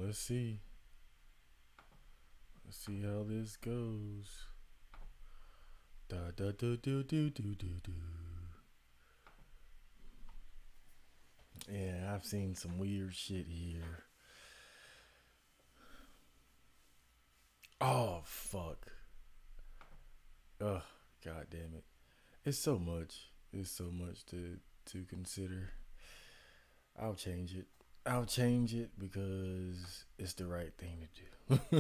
let's see. Let's see how this goes. Da da do do do do do do. Yeah, I've seen some weird shit here. Oh fuck. Ugh, god damn it. It's so much. It's so much to consider. I'll change it. I'll change it because it's the right thing to do.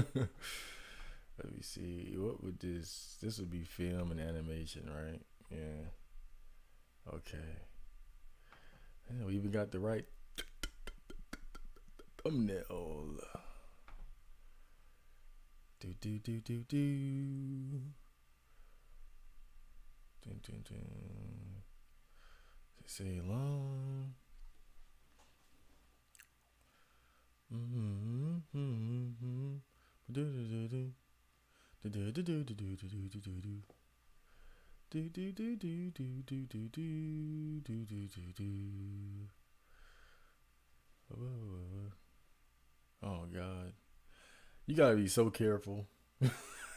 Let me see. What would this? This would be film and animation, right? Yeah. Okay. Yeah, we even got the right thumbnail. Do do do do do. Dun, dun, dun. Say long. Mm-hmm. Mm-hmm. Do do do do. Do do do do do do do do do do. Do do do do do do do do do do do. Oh God. You gotta be so careful.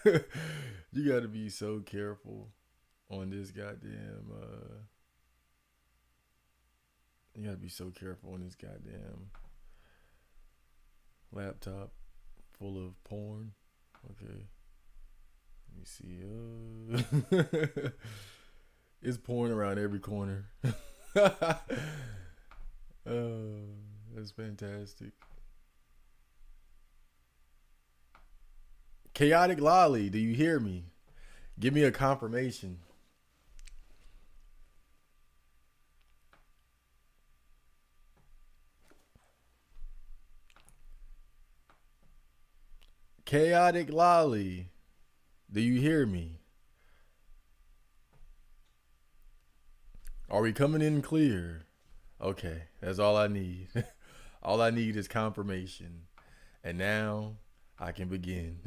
You gotta be so careful on this goddamn you gotta be so careful on this goddamn laptop full of porn. Okay. Let me see. It's porn around every corner. Oh, that's fantastic. Chaotic Lolly, do you hear me? Give me a confirmation. Chaotic Lolly, do you hear me? Are we coming in clear? Okay, that's all I need. All I need is confirmation. And now I can begin.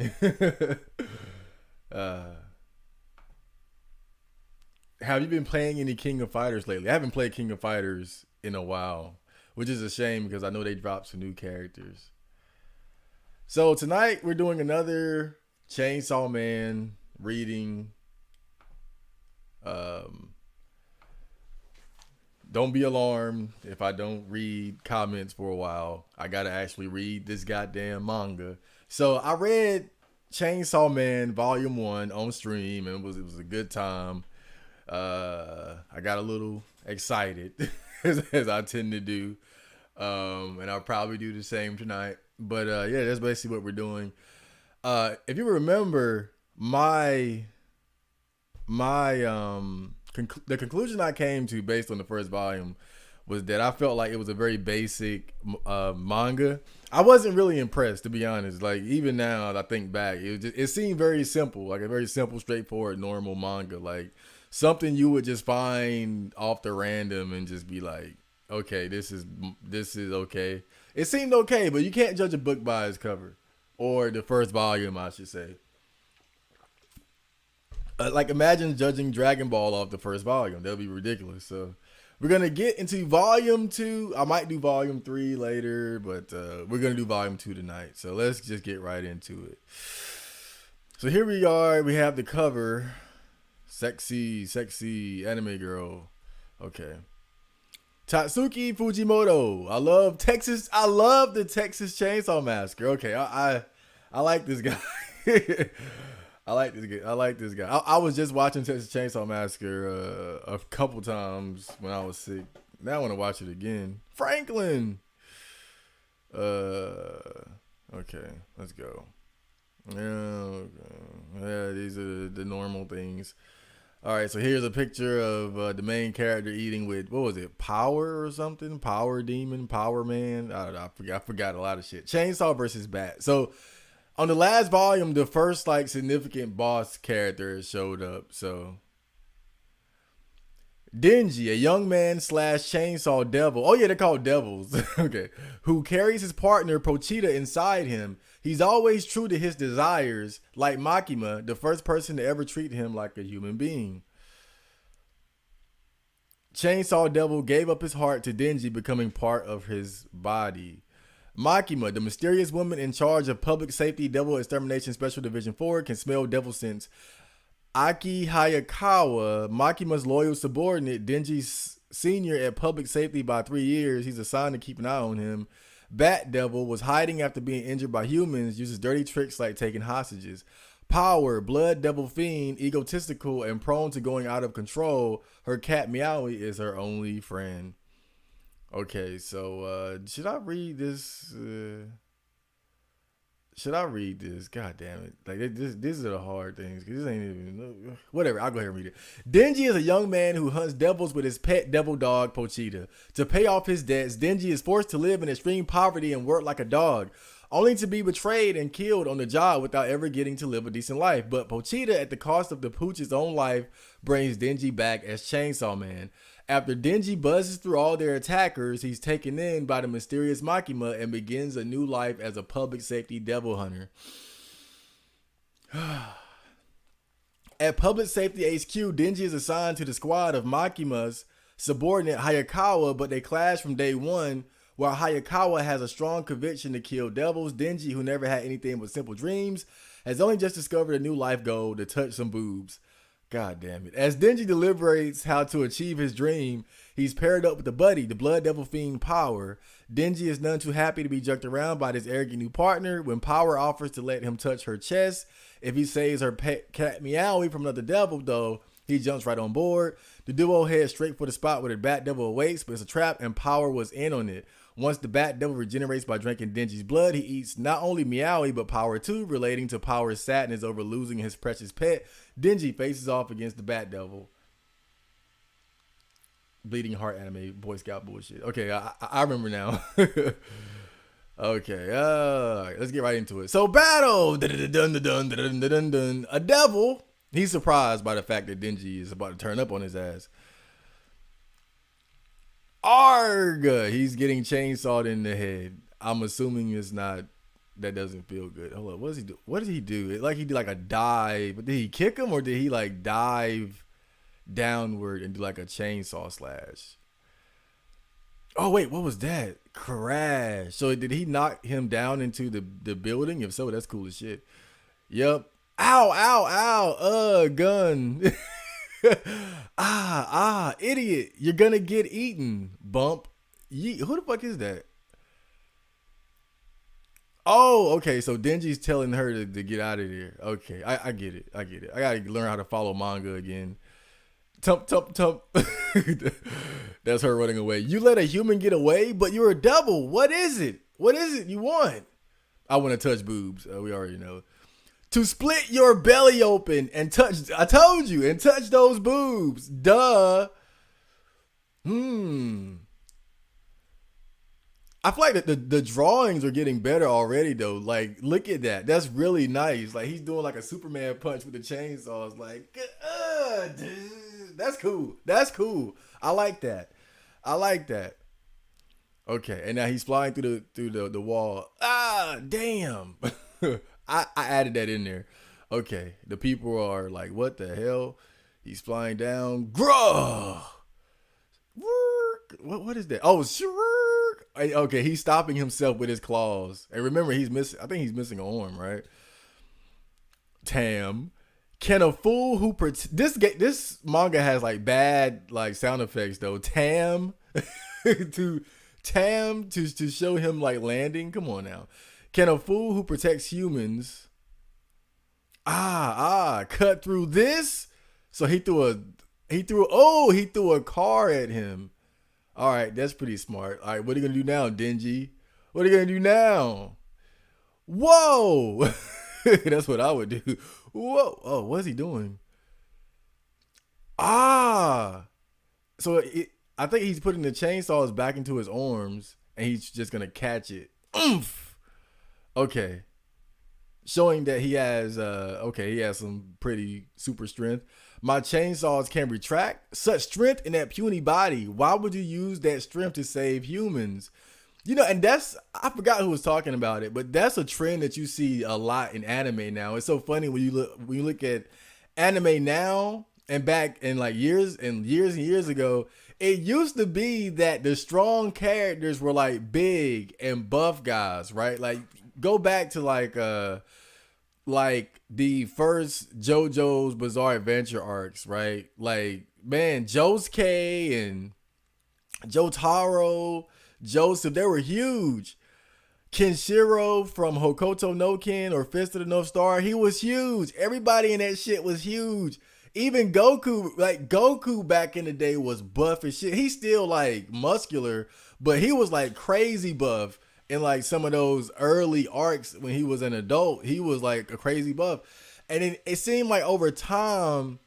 uh, have you been playing any King of Fighters lately? I haven't played King of Fighters in a while, which is a shame because I know they dropped some new characters. So tonight we're doing another Chainsaw Man reading. Um, don't be alarmed if I don't read comments for a while. I gotta actually read this goddamn manga. So I read Chainsaw Man Volume 1 on stream, and it was a good time. I got a little excited as I tend to do, and I'll probably do the same tonight. But yeah, that's basically what we're doing. If you remember, the conclusion I came to based on the first volume was that I felt like it was a very basic manga. I wasn't really impressed, to be honest. Like, even now, I think back, it seemed very simple, like a very simple, straightforward, normal manga, like something you would just find off the random and just be like, okay, this is okay. It seemed okay, but you can't judge a book by its cover, or the first volume, I should say. Like, imagine judging Dragon Ball off the first volume. That would be ridiculous. So we're going to get into Volume 2. I might do Volume 3 later, but we're going to do Volume 2 tonight. So let's just get right into it. So here we are. We have the cover. Sexy, sexy anime girl. Okay. Tatsuki Fujimoto. I love Texas. I love the Texas Chainsaw Massacre. Okay, I like this guy. I like this guy. I was just watching Texas Chainsaw Massacre a couple times when I was sick. Now I want to watch it again. Franklin. Okay, let's go. Yeah, these are the normal things. All right, so here's a picture of the main character eating with, what was it, Power or something? Power Demon, Power Man? I forgot a lot of shit. Chainsaw versus Bat. So on the last volume, the first like significant boss character showed up. So Dingy, a young man slash chainsaw devil. Oh yeah, they're called devils. Okay. Who carries his partner Pochita inside him. He's always true to his desires, like Makima, the first person to ever treat him like a human being. Chainsaw Devil gave up his heart to Dingy, becoming part of his body. Makima, the mysterious woman in charge of public safety devil extermination special division 4, can smell devil scents. Aki Hayakawa, Makima's loyal subordinate, Dingy's senior at public safety by 3 years. He's assigned to keep an eye on him. Bat Devil was hiding after being injured by humans, uses dirty tricks like taking hostages. Power, Blood Devil Fiend, egotistical and prone to going out of control. Her cat Meowie is her only friend. Okay, so should I read this? God damn it. Like, these are the hard things. This ain't even... Whatever, I'll go ahead and read it. Dingy is a young man who hunts devils with his pet devil dog, Pochita. To pay off his debts, Dingy is forced to live in extreme poverty and work like a dog, only to be betrayed and killed on the job without ever getting to live a decent life. But Pochita, at the cost of the pooch's own life, brings Dingy back as Chainsaw Man. After Dingy buzzes through all their attackers, he's taken in by the mysterious Makima and begins a new life as a public safety devil hunter. At Public Safety HQ, Dingy is assigned to the squad of Makima's subordinate Hayakawa, but they clash from day one. While Hayakawa has a strong conviction to kill devils, Dingy, who never had anything but simple dreams, has only just discovered a new life goal: to touch some boobs. God damn it. As Dingy deliberates how to achieve his dream, he's paired up with the buddy, the Blood Devil Fiend Power. Dingy is none too happy to be jerked around by this arrogant new partner. When Power offers to let him touch her chest if he saves her pet cat Meowie from another devil, though, he jumps right on board. The duo heads straight for the spot where the Bat Devil awaits, but it's a trap and Power was in on it. Once the Bat Devil regenerates by drinking Dingy's blood, he eats not only Meowie, but Power too, relating to Power's sadness over losing his precious pet. Dingy faces off against the Bat Devil. Bleeding heart anime, Boy Scout bullshit. Okay, I remember now. Okay, let's get right into it. So, battle! A devil, he's surprised by the fact that Dingy is about to turn up on his ass. Arg! He's getting chainsawed in the head. I'm assuming it's not... That doesn't feel good. Hold on, what does he do? What did he do? Like, he did like a dive. But did he kick him, or did he like dive downward and do like a chainsaw slash? Oh wait, what was that? Crash. So did he knock him down into the building? If so, that's cool as shit. Yep. Ow, ow, ow. Gun. Idiot. You're gonna get eaten. Bump. Yeet. Who the fuck is that? Oh, okay. So Dingy's telling her to get out of there. Okay, I get it. I gotta learn how to follow manga again. Tump, tump, tump. That's her running away. You let a human get away, but you're a devil. What is it? What is it you want? I want to touch boobs. We already know. To split your belly open and touch. I told you, and touch those boobs. Duh. I feel like the drawings are getting better already, though. Like, look at that. That's really nice. Like, he's doing like a Superman punch with the chainsaws. Like, that's cool. That's cool. I like that. Okay, and now he's flying through the wall. Damn. I added that in there. Okay, the people are like, what the hell? He's flying down. Gruh. What is that? Oh, okay, he's stopping himself with his claws. And remember, I think he's missing an arm, right? Tam. Can a fool who this manga has like bad like sound effects though. Tam to show him like landing. Come on now. Can a fool who protects humans cut through this? So he threw a car at him. All right, that's pretty smart. All right, what are you gonna do now, Dingy? What are you gonna do now? Whoa! That's what I would do. Whoa! Oh, what's he doing? So I think he's putting the chainsaws back into his arms, and he's just gonna catch it. Oomph! Okay. Showing that he has some pretty super strength. My chainsaws can retract. Such strength in that puny body. Why would you use that strength to save humans? You know, and I forgot who was talking about it, but that's a trend that you see a lot in anime now. It's so funny when you look at anime now and back in like years ago, it used to be that the strong characters were like big and buff guys, right? Like go back to like the first JoJo's Bizarre Adventure arcs, right? Like man, Josuke and Jotaro, Joseph, they were huge. Kenshiro from Hokuto no Ken or Fist of the North Star, he was huge. Everybody in that shit was huge. Even Goku, like Goku back in the day was buff as shit. He's still like muscular, but he was like crazy buff in like some of those early arcs when he was an adult. He was like a crazy buff. And it seemed like over time,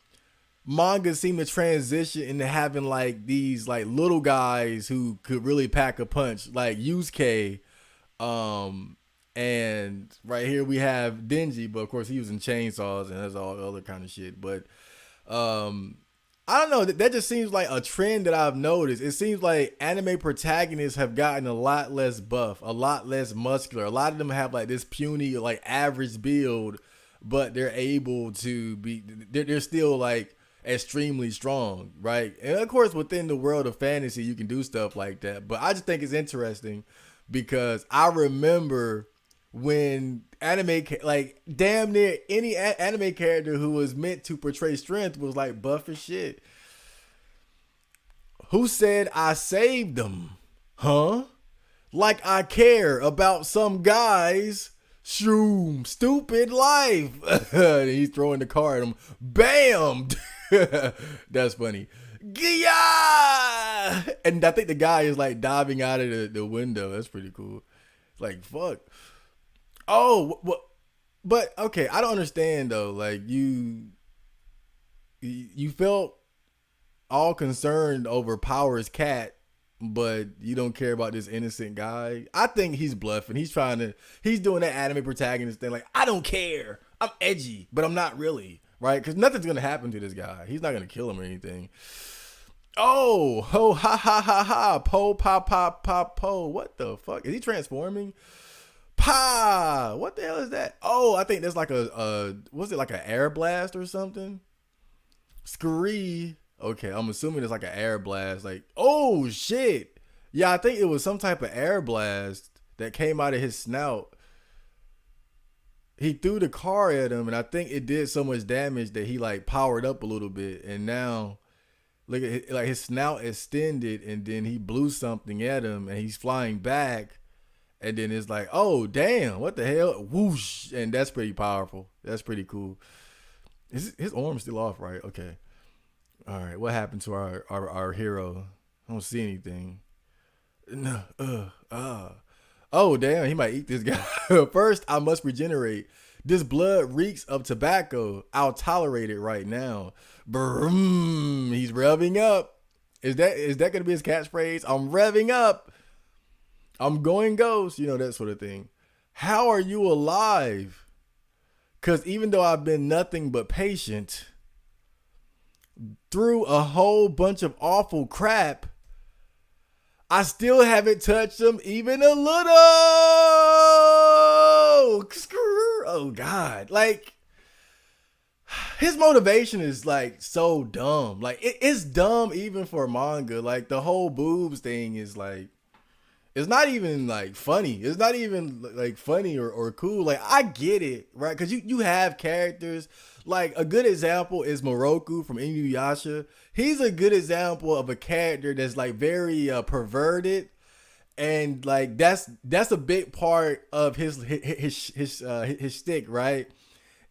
manga seemed to transition into having like these like little guys who could really pack a punch, like Yusuke. And right here we have Dingy, but of course he was in chainsaws and that's all other kind of shit. But I don't know. That just seems like a trend that I've noticed. It seems like anime protagonists have gotten a lot less buff, a lot less muscular. A lot of them have like this puny, like average build, but they're able to be. They're still like extremely strong, right? And of course, within the world of fantasy, you can do stuff like that. But I just think it's interesting because I remember when anime, like damn near any anime character who was meant to portray strength was like buff as shit. Who said I saved them? Huh? Like I care about some guy's stupid life. He's throwing the car at him. Bam! That's funny. Yeah! And I think the guy is like diving out of the window. That's pretty cool. Like, fuck. Oh, what? But okay, I don't understand though. Like you felt all concerned over Power's cat, but you don't care about this innocent guy. I think he's bluffing. He's doing that anime protagonist thing. Like, I don't care. I'm edgy, but I'm not really, right? Because nothing's gonna happen to this guy. He's not gonna kill him or anything. Oh, ho, ha, ha, ha, ha, po, pa, pa, pa, po. What the fuck? Is he transforming? Pa! What the hell is that? Oh, I think that's like was it like an air blast or something? Scree. Okay, I'm assuming it's like an air blast. Like, oh shit. Yeah, I think it was some type of air blast that came out of his snout. He threw the car at him, and I think it did so much damage that he like powered up a little bit, and now look at like his snout extended, and then he blew something at him, and he's flying back. And then it's like, oh, damn, what the hell? Whoosh. And that's pretty powerful. That's pretty cool. His arm's still off, right? Okay. All right. What happened to our hero? I don't see anything. No. Oh, damn. He might eat this guy. First, I must regenerate. This blood reeks of tobacco. I'll tolerate it right now. Brum. He's revving up. Is that going to be his catchphrase? I'm revving up. I'm going ghost, that sort of thing. How are you alive? Because even though I've been nothing but patient through a whole bunch of awful crap, I still haven't touched them even a little. Oh, God. Like, his motivation is like so dumb. Like, it's dumb even for manga. Like, the whole boobs thing is like, it's not even like funny. It's not even like funny or cool. Like, I get it, right? Because you have characters. Like, a good example is Moroku from Inuyasha. He's a good example of a character that's like very perverted, and like that's a big part of his shtick, right?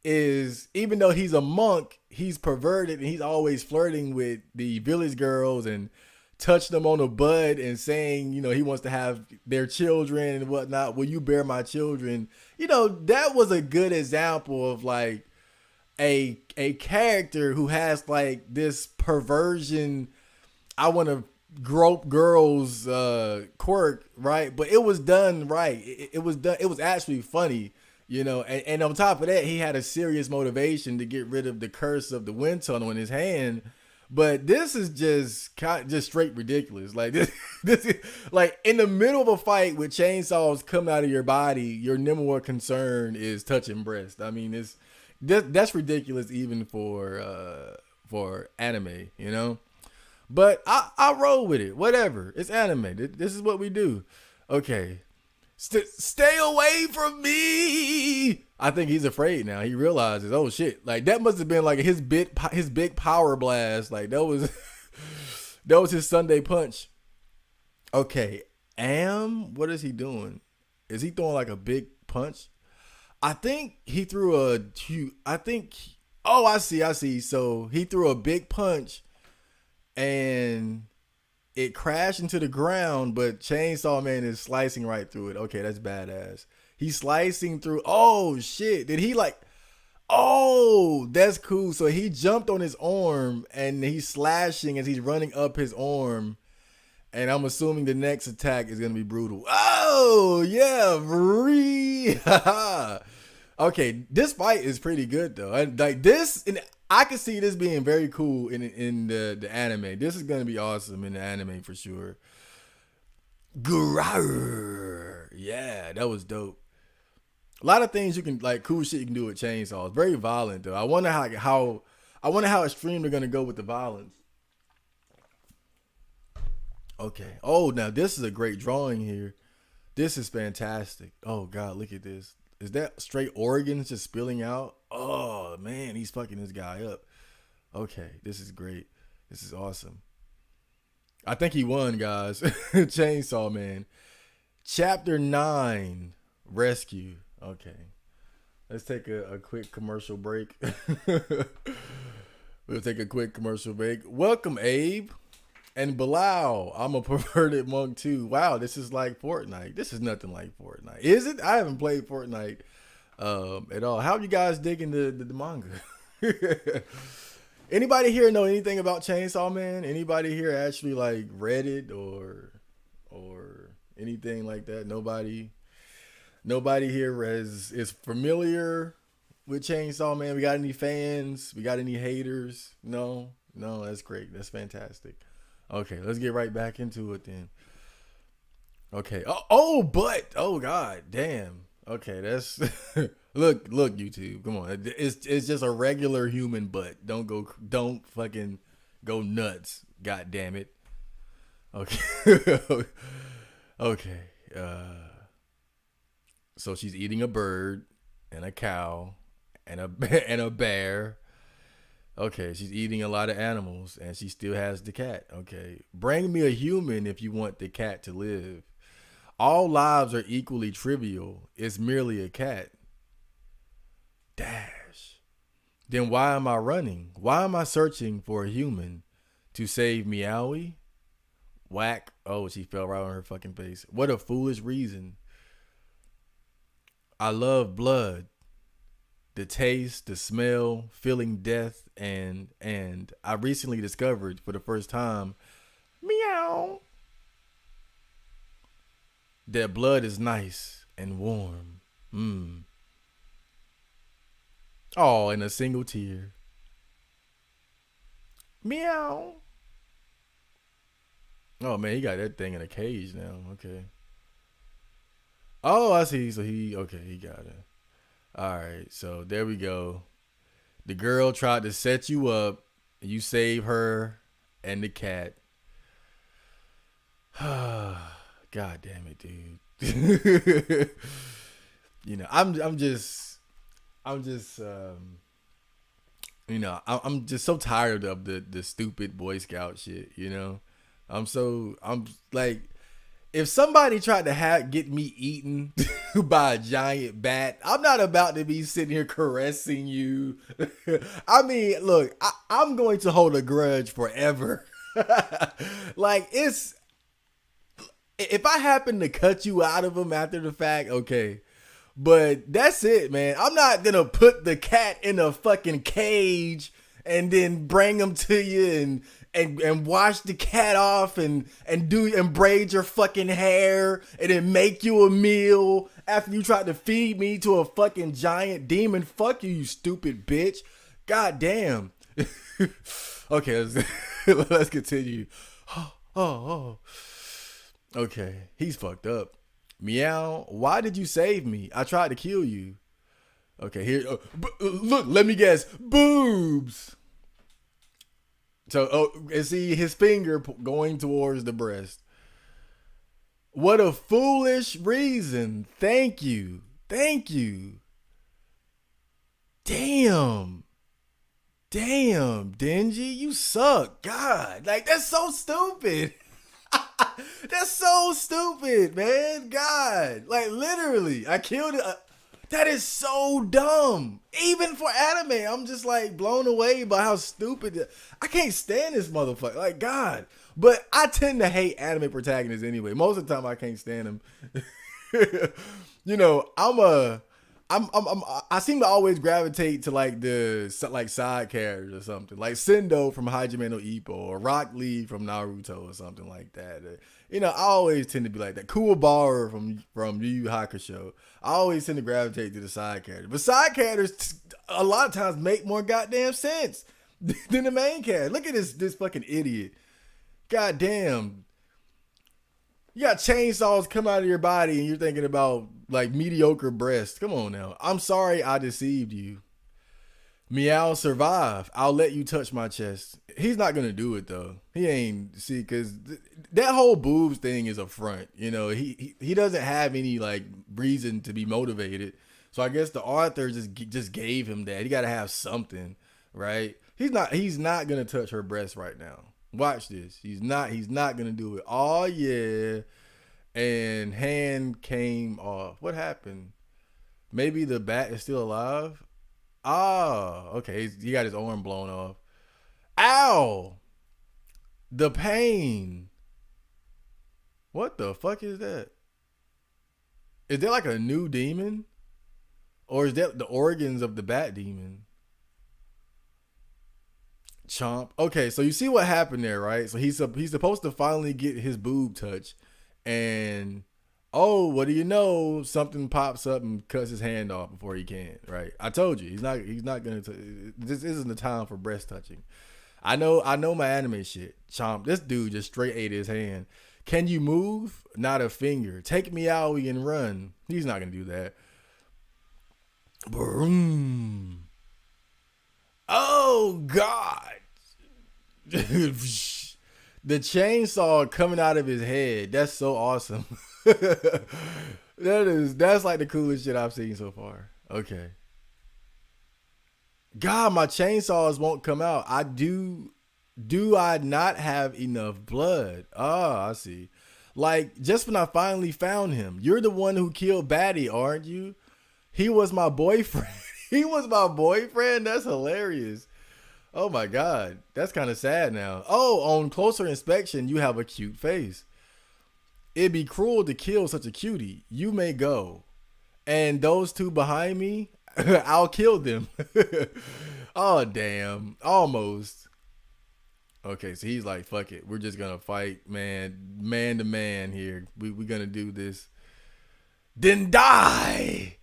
Is even though he's a monk, he's perverted and he's always flirting with the village girls and touched them on the butt and saying, he wants to have their children and whatnot. Will you bear my children? That was a good example of like a character who has like this perversion. I want to grope girls quirk, right? But it was done right. It was done. It was actually funny, and on top of that, he had a serious motivation to get rid of the curse of the wind tunnel in his hand. But this is just straight ridiculous. Like this is like in the middle of a fight with chainsaws coming out of your body, your number one concern is touching breast. I mean, that's ridiculous even for anime, But I roll with it. Whatever. It's anime. This is what we do. Okay. Stay away from me. I think he's afraid now. He realizes, oh shit, like that must have been like his big power blast. Like that was that was his Sunday punch. Okay, what is he doing? Is he throwing like a big punch? I think he threw a huge. I think. Oh, I see. So he threw a big punch, and it crashed into the ground, but Chainsaw Man is slicing right through it. Okay, that's badass. He's slicing through. Oh shit! Did he like? Oh, that's cool. So he jumped on his arm and he's slashing as he's running up his arm. And I'm assuming the next attack is gonna be brutal. Oh yeah, okay. This fight is pretty good though. Like this, and I can see this being very cool in the anime. This is gonna be awesome in the anime for sure. Grrr. Yeah, that was dope. A lot of things you can like cool shit you can do with chainsaws. Very violent though. I wonder how extreme they're gonna go with the violence. Okay. Oh, now this is a great drawing here. This is fantastic. Oh god, look at this. Is that straight organs just spilling out? Oh man, he's fucking this guy up. Okay, this is great. This is awesome. I think he won, guys. Chainsaw Man. Chapter 9, Rescue. Okay. Let's take a quick commercial break. We'll take a quick commercial break. Welcome, Abe. And Bilal, I'm a perverted monk too. Wow, this is like Fortnite. This is nothing like Fortnite. Is it? I haven't played Fortnite at all. How are you guys digging the manga? Anybody here know anything about Chainsaw Man? Anybody here actually like read it or anything like that? Nobody here is familiar with Chainsaw Man. We got any fans? We got any haters? No, that's great. That's fantastic. Okay, let's get right back into it then. Okay. Oh god, damn. Okay, that's look YouTube. Come on, it's just a regular human butt. Don't fucking go nuts. God damn it. Okay. Okay. So she's eating a bird and a cow and a bear. Okay, she's eating a lot of animals and she still has the cat. Okay. Bring me a human if you want the cat to live. All lives are equally trivial. It's merely a cat. Dash. Then why am I running? Why am I searching for a human to save Meowie? Whack. Oh, she fell right on her fucking face. What a foolish reason. I love blood. The taste, the smell, feeling death, and I recently discovered for the first time, meow, that blood is nice and warm. Oh, and a single tear. Meow. Oh man, he got that thing in a cage now. Okay. Oh, I see. So he got it. All right, so there we go. The girl tried to set you up. You save her and the cat. God damn it, dude. You know, I'm just I'm just so tired of the stupid Boy Scout shit. You know, I'm like, if somebody tried to get me eaten by a giant bat, I'm not about to be sitting here caressing you. I mean, look, I'm going to hold a grudge forever. Like, if I happen to cut you out of them after the fact, okay. But that's it, man. I'm not going to put the cat in a fucking cage and then bring him to you and wash the cat off and braid your fucking hair and then make you a meal after you tried to feed me to a fucking giant demon. Fuck you, you stupid bitch. God damn. Okay, let's continue. Oh. Okay, he's fucked up. Meow, why did you save me? I tried to kill you. Okay, here. Look, let me guess. Boobs. So, and see his finger going towards the breast. What a foolish reason. Thank you. Thank you. Damn. Damn, Dingy, you suck. God, like that's so stupid. That's so stupid, man. God, like literally, I killed it. That is so dumb. Even for anime, I'm just like blown away by how stupid. I can't stand this motherfucker. Like God, but I tend to hate anime protagonists anyway. Most of the time, I can't stand them. You know, I seem to always gravitate to like the like side characters or something, like Sendo from Hajime no Ippo or Rock Lee from Naruto or something like that. You know, I always tend to be like that. Kuwabara from Yu Yu Hakusho. I always tend to gravitate to the side characters, but side characters a lot of times make more goddamn sense than the main character. Look at this fucking idiot. Goddamn. You got chainsaws come out of your body and you're thinking about like mediocre breasts. Come on now. I'm sorry I deceived you. Meow, survive. I'll let you touch my chest. He's not gonna do it though. He ain't see because that whole boobs thing is a front. You know, he doesn't have any like reason to be motivated. So I guess the author just gave him that. He got to have something, right? He's not gonna touch her breast right now. Watch this. He's not gonna do it. Oh yeah. And hand came off. What happened? Maybe the bat is still alive. Oh, okay. He got his arm blown off. Ow! The pain. What the fuck is that? Is there like a new demon? Or is that the organs of the bat demon? Chomp. Okay, so you see what happened there, right? So he's supposed to finally get his boob touch, and oh, what do you know? Something pops up and cuts his hand off before he can. Right? I told you he's not gonna. This isn't the time for breast touching. I know my anime shit. Chomp. This dude just straight ate his hand. Can you move? Not a finger. Take me out and run. He's not gonna do that. Boom. Oh God. The chainsaw coming out of his head. That's so awesome. That's like the coolest shit I've seen so far. Okay. God, my chainsaws won't come out. Do I not have enough blood? Oh, I see. Like just when I finally found him. You're the one who killed Batty, aren't you? He was my boyfriend. He was my boyfriend? That's hilarious. Oh my God. That's kind of sad now. Oh, on closer inspection, you have a cute face. It'd be cruel to kill such a cutie. You may go. And those two behind me, I'll kill them. Oh, damn. Almost. Okay, so he's like, fuck it. We're just going to fight, man to man here. We're going to do this. Then die.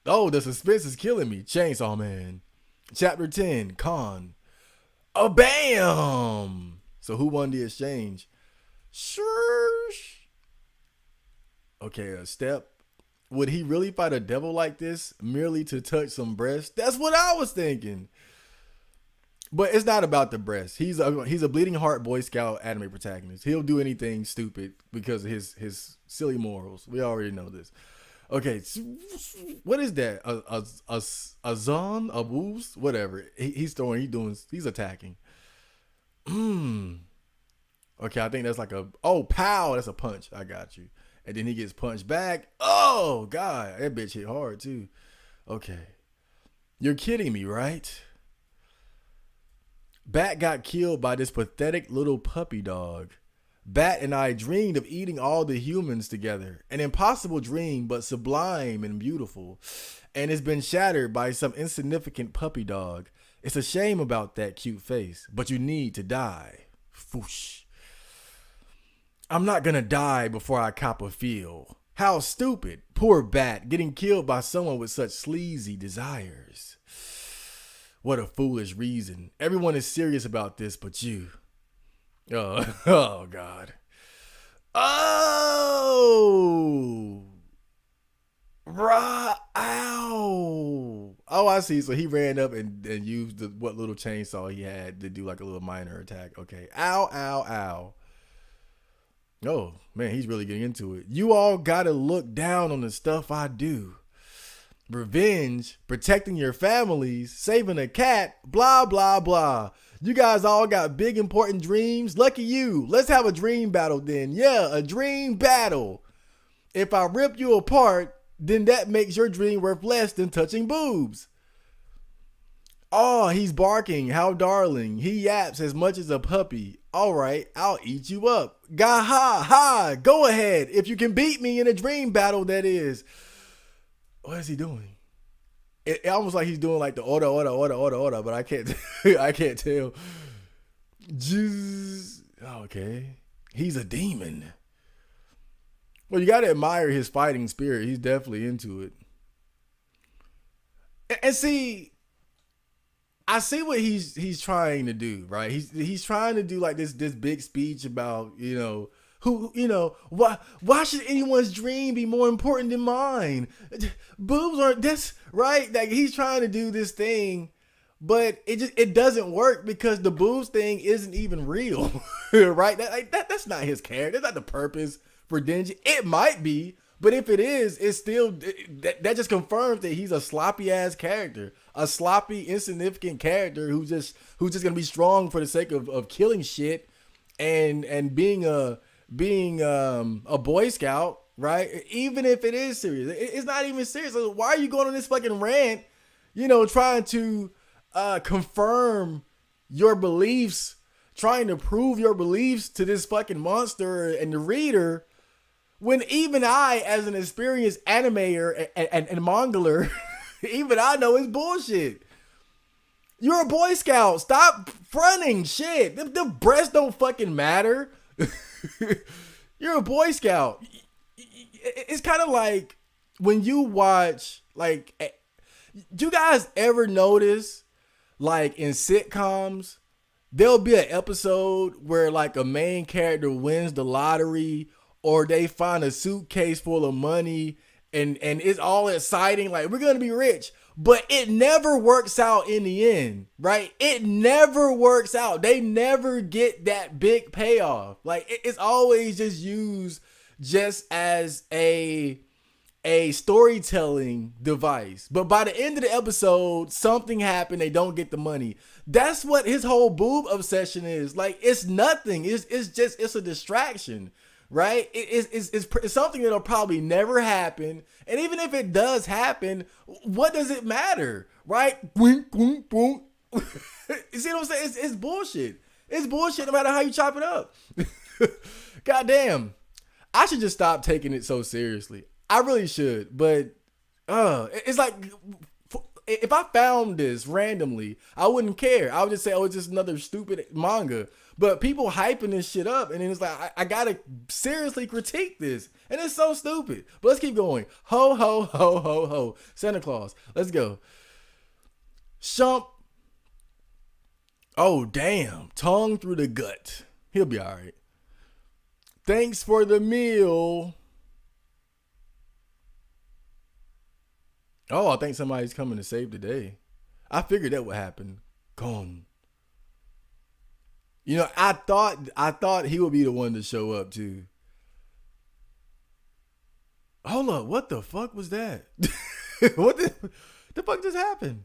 Oh, the suspense is killing me. Chainsaw Man. Chapter 10, Con. A bam! So who won the exchange? Sure. Okay, a step. Would he really fight a devil like this merely to touch some breast? That's what I was thinking. But it's not about the breast. He's a bleeding heart Boy Scout anime protagonist. He'll do anything stupid because of his silly morals. We already know this. Okay, what is that? A zon, a woos, whatever. He's attacking. Okay, I think that's like pow, that's a punch. I got you. And then he gets punched back. Oh God, that bitch hit hard too. Okay, you're kidding me, right? Bat got killed by this pathetic little puppy dog. Bat and I dreamed of eating all the humans together. An impossible dream, but sublime and beautiful. And it's been shattered by some insignificant puppy dog. It's a shame about that cute face, but you need to die. Foosh. I'm not gonna die before I cop a feel. How stupid. Poor Bat getting killed by someone with such sleazy desires. What a foolish reason. Everyone is serious about this but you. Oh God. Oh. Ow. Oh, I see. So he ran up and used what little chainsaw he had to do like a little minor attack. Okay. Ow, ow, ow. Oh, man, he's really getting into it. You all gotta look down on the stuff I do. Revenge, protecting your families, saving a cat, blah, blah, blah. You guys all got big, important dreams. Lucky you. Let's have a dream battle then. Yeah, a dream battle. If I rip you apart, then that makes your dream worth less than touching boobs. Oh, he's barking. How darling. He yaps as much as a puppy. All right, I'll eat you up. Gah ha ha. Go ahead. If you can beat me in a dream battle, that is. What is he doing? It almost like he's doing like the order, but I can't I can't tell. Just, okay. He's a demon. Well, you gotta admire his fighting spirit. He's definitely into it. And see, I see what he's trying to do, right? He's trying to do like this big speech about, why should anyone's dream be more important than mine? Boobs aren't this, right? Like he's trying to do this thing, but it doesn't work because the boobs thing isn't even real. Right? That's not his character. That's not the purpose for Dingy. It might be, but if it is, it's still that just confirms that he's a sloppy ass character, a sloppy, insignificant character who's just gonna be strong for the sake of killing shit and being a Boy Scout, right? Even if it is serious, it's not even serious. So why are you going on this fucking rant? Trying to confirm your beliefs, trying to prove your beliefs to this fucking monster and the reader. When even I, as an experienced animator and mangler, even I know it's bullshit. You're a Boy Scout. Stop fronting shit. The breasts don't fucking matter. You're a Boy Scout. It's kind of like when you watch, like, do you guys ever notice, like, in sitcoms, there'll be an episode where, like, a main character wins the lottery or they find a suitcase full of money and it's all exciting, like, we're gonna be rich, but it never works out in the end, right? It never works out. They never get that big payoff. Like, it's always just used just as a storytelling device. But by the end of the episode, something happened, they don't get the money. That's what his whole boob obsession is. Like, it's nothing. It's a distraction. Right? It's something that'll probably never happen. And even if it does happen, what does it matter? Right? You see what I'm saying? It's bullshit. It's bullshit no matter how you chop it up. Goddamn. I should just stop taking it so seriously. I really should. But it's like, if I found this randomly, I wouldn't care. I would just say, oh, it's just another stupid manga. But people hyping this shit up, and then it's like, I gotta seriously critique this. And it's so stupid. But let's keep going. Ho, ho, ho, ho, ho. Santa Claus. Let's go. Shump. Oh, damn. Tongue through the gut. He'll be all right. Thanks for the meal. Oh, I think somebody's coming to save the day. I figured that would happen. Gone. I thought he would be the one to show up too. Hold up, what the fuck was that? What the fuck just happened?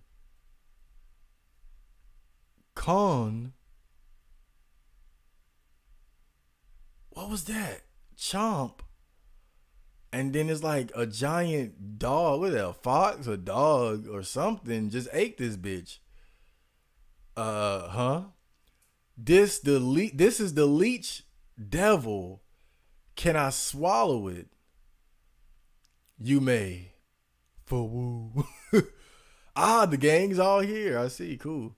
Con. What was that? Chomp. And then it's like a giant dog. What is that? A fox, a dog, or something just ate this bitch. Huh? This is the leech devil. Can I swallow it? You may. For woo. The gang's all here. I see. Cool.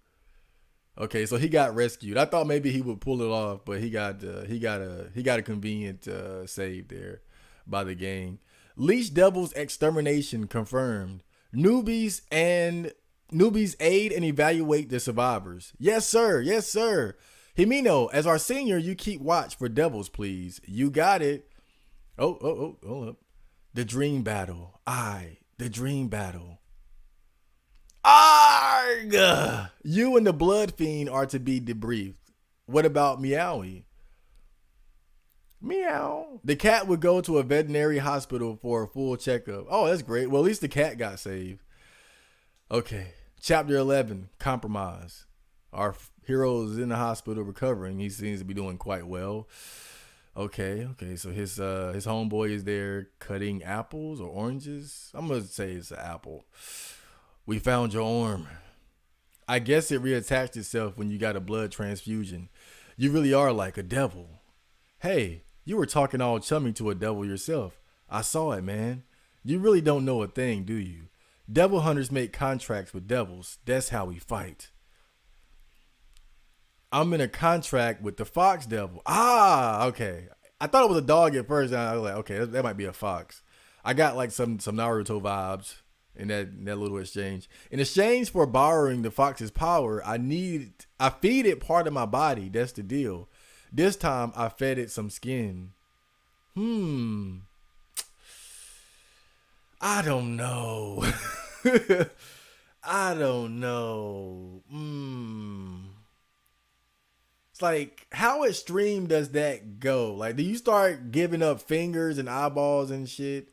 Okay, so he got rescued. I thought maybe he would pull it off, but he got a convenient save there by the gang. Leech devil's extermination confirmed. Newbies aid and evaluate the survivors. Yes, sir. Yes, sir. Himino, as our senior, you keep watch for devils, please. You got it. Oh, hold up. The dream battle. The dream battle. Arg! You and the blood fiend are to be debriefed. What about Meowie? Meow. The cat would go to a veterinary hospital for a full checkup. Oh, that's great. Well, at least the cat got saved. Okay. Chapter 11, Compromise. Our hero is in the hospital recovering. He seems to be doing quite well. Okay. So his homeboy is there cutting apples or oranges. I'm gonna say it's an apple. We found your arm. I guess it reattached itself when you got a blood transfusion. You really are like a devil. Hey, you were talking all chummy to a devil yourself. I saw it, man. You really don't know a thing, do you? Devil hunters make contracts with devils. That's how we fight. I'm in a contract with the fox devil. Ah, okay. I thought it was a dog at first. And I was like, okay, that might be a fox. I got like some Naruto vibes in that little exchange. In exchange for borrowing the fox's power, I feed it part of my body. That's the deal. This time I fed it some skin. I don't know. I don't know. It's like, how extreme does that go? Like, do you start giving up fingers and eyeballs and shit?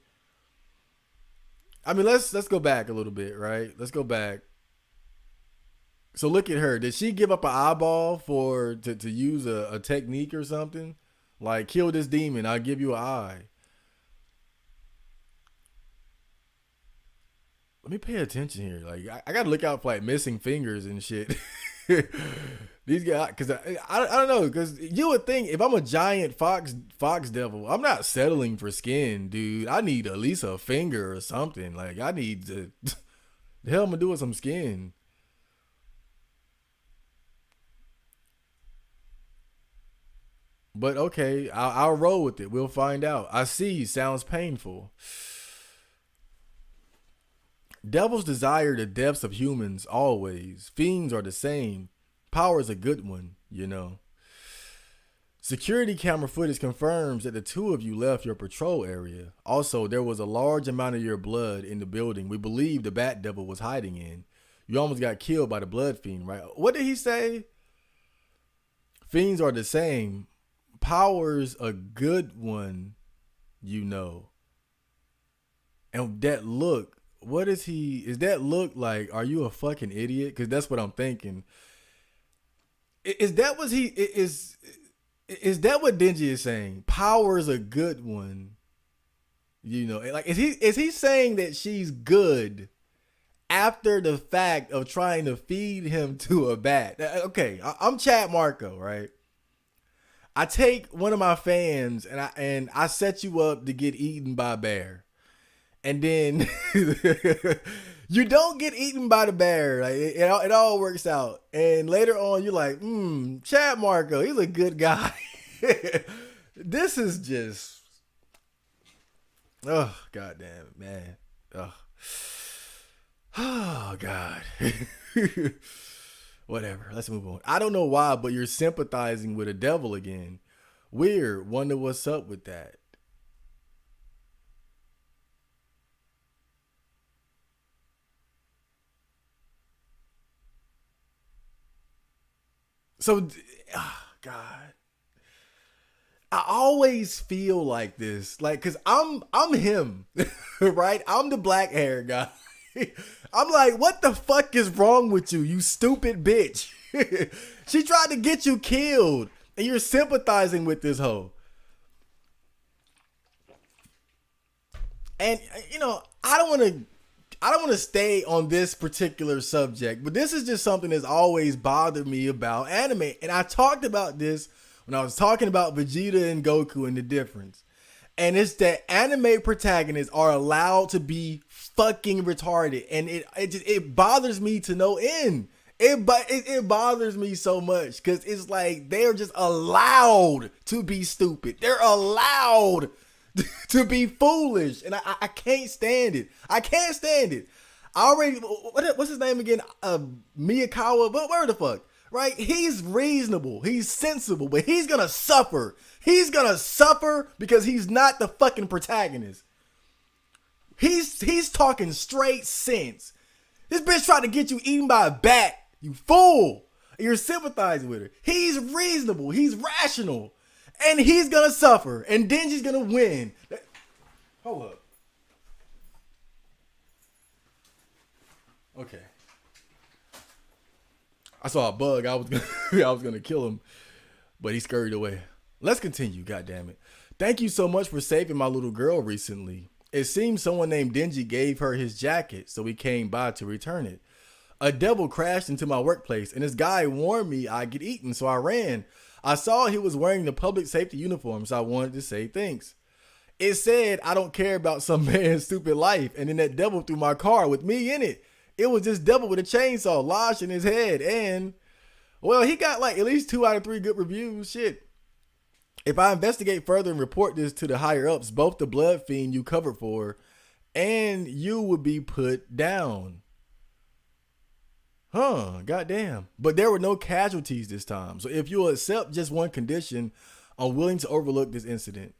I mean, let's go back a little bit, right? Let's go back. So look at her. Did she give up an eyeball to use a technique or something? Like, kill this demon, I'll give you an eye. Let me pay attention here. Like, I gotta look out for like missing fingers and shit. These guys, because I don't know, because you would think if I'm a giant fox devil, I'm not settling for skin, dude. I need at least a finger or something. Like, I need to. The hell am I doing with some skin? But okay, I'll roll with it. We'll find out. I see. Sounds painful. Devils desire the depths of humans always. Fiends are the same. Power is a good one, you know. Security camera footage confirms that the two of you left your patrol area. Also, there was a large amount of your blood in the building we believe the Bat Devil was hiding in. You almost got killed by the blood fiend, right? What did he say? Fiends are the same. Power's a good one, you know. And that look, what is that look like? Are you a fucking idiot? Because that's what I'm thinking. Is that what Dingy is saying? Power is a good one. You know, like is he saying that she's good after the fact of trying to feed him to a bat? Okay, I'm Chad Marco, right? I take one of my fans and I set you up to get eaten by a bear. And then you don't get eaten by the bear. Like it all works out. And later on, you're like, Chad Marco, he's a good guy. This is just, oh, goddamn it, man. Oh, God. Whatever. Let's move on. I don't know why, but you're sympathizing with a devil again. Weird. Wonder what's up with that. So, oh God, I always feel like this, like, cause I'm him, right? I'm the black hair guy. I'm like, what the fuck is wrong with you, you stupid bitch? She tried to get you killed, and you're sympathizing with this hoe. And you know, I don't want to stay on this particular subject, but this is just something that's always bothered me about anime. And I talked about this when I was talking about Vegeta and Goku and the difference. And it's that anime protagonists are allowed to be fucking retarded. And it bothers me to no end. It bothers me so much because it's like they're just allowed to be stupid. They're allowed to be foolish, and I can't stand it. I can't stand it. I already, what's his name again? Miyakawa, but where the fuck, right? He's reasonable, he's sensible, but he's gonna suffer. He's gonna suffer because he's not the fucking protagonist. He's talking straight sense. This bitch tried to get you eaten by a bat. You fool. And you're sympathizing with her. He's reasonable. He's rational. And he's going to suffer. And Dingy's going to win. Hold up. Okay. I saw a bug. I was gonna kill him, but he scurried away. Let's continue. God damn it! Thank you so much for saving my little girl recently. It seems someone named Dingy gave her his jacket, so we came by to return it. A devil crashed into my workplace, and this guy warned me I'd get eaten, so I ran. I saw he was wearing the public safety uniform, so I wanted to say thanks. It said I don't care about some man's stupid life, and then that devil threw my car with me in it. It was this devil with a chainsaw lodged in his head, and, well, he got like at least 2 out of 3 good reviews. Shit. If I investigate further and report this to the higher ups, both the blood fiend you covered for and you would be put down. Huh, goddamn. But there were no casualties this time. So if you'll accept just one condition, I'm willing to overlook this incident.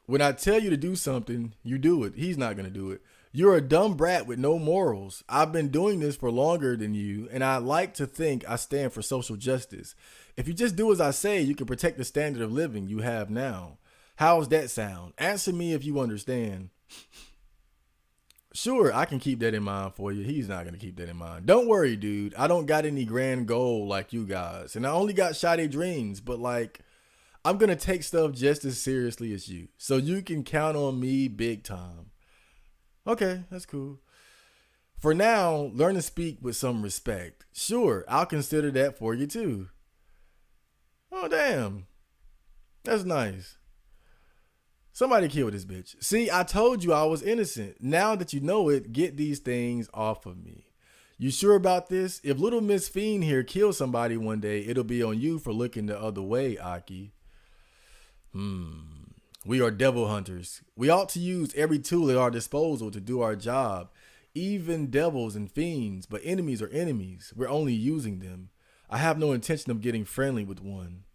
When I tell you to do something, you do it. He's not going to do it. You're a dumb brat with no morals. I've been doing this for longer than you, and I like to think I stand for social justice. If you just do as I say, you can protect the standard of living you have now. How's that sound? Answer me if you understand. Sure, I can keep that in mind for you. He's not going to keep that in mind. Don't worry, dude. I don't got any grand goal like you guys, and I only got shoddy dreams, but like, I'm going to take stuff just as seriously as you, so you can count on me big time. Okay, that's cool. For now, learn to speak with some respect. Sure, I'll consider that for you too. Oh, damn. That's nice. Somebody killed this bitch. See, I told you I was innocent. Now that you know it, get these things off of me. You sure about this? If little Miss Fiend here kills somebody one day, it'll be on you for looking the other way, Aki. We are devil hunters. We ought to use every tool at our disposal to do our job. Even devils and fiends, but enemies are enemies. We're only using them. I have no intention of getting friendly with one.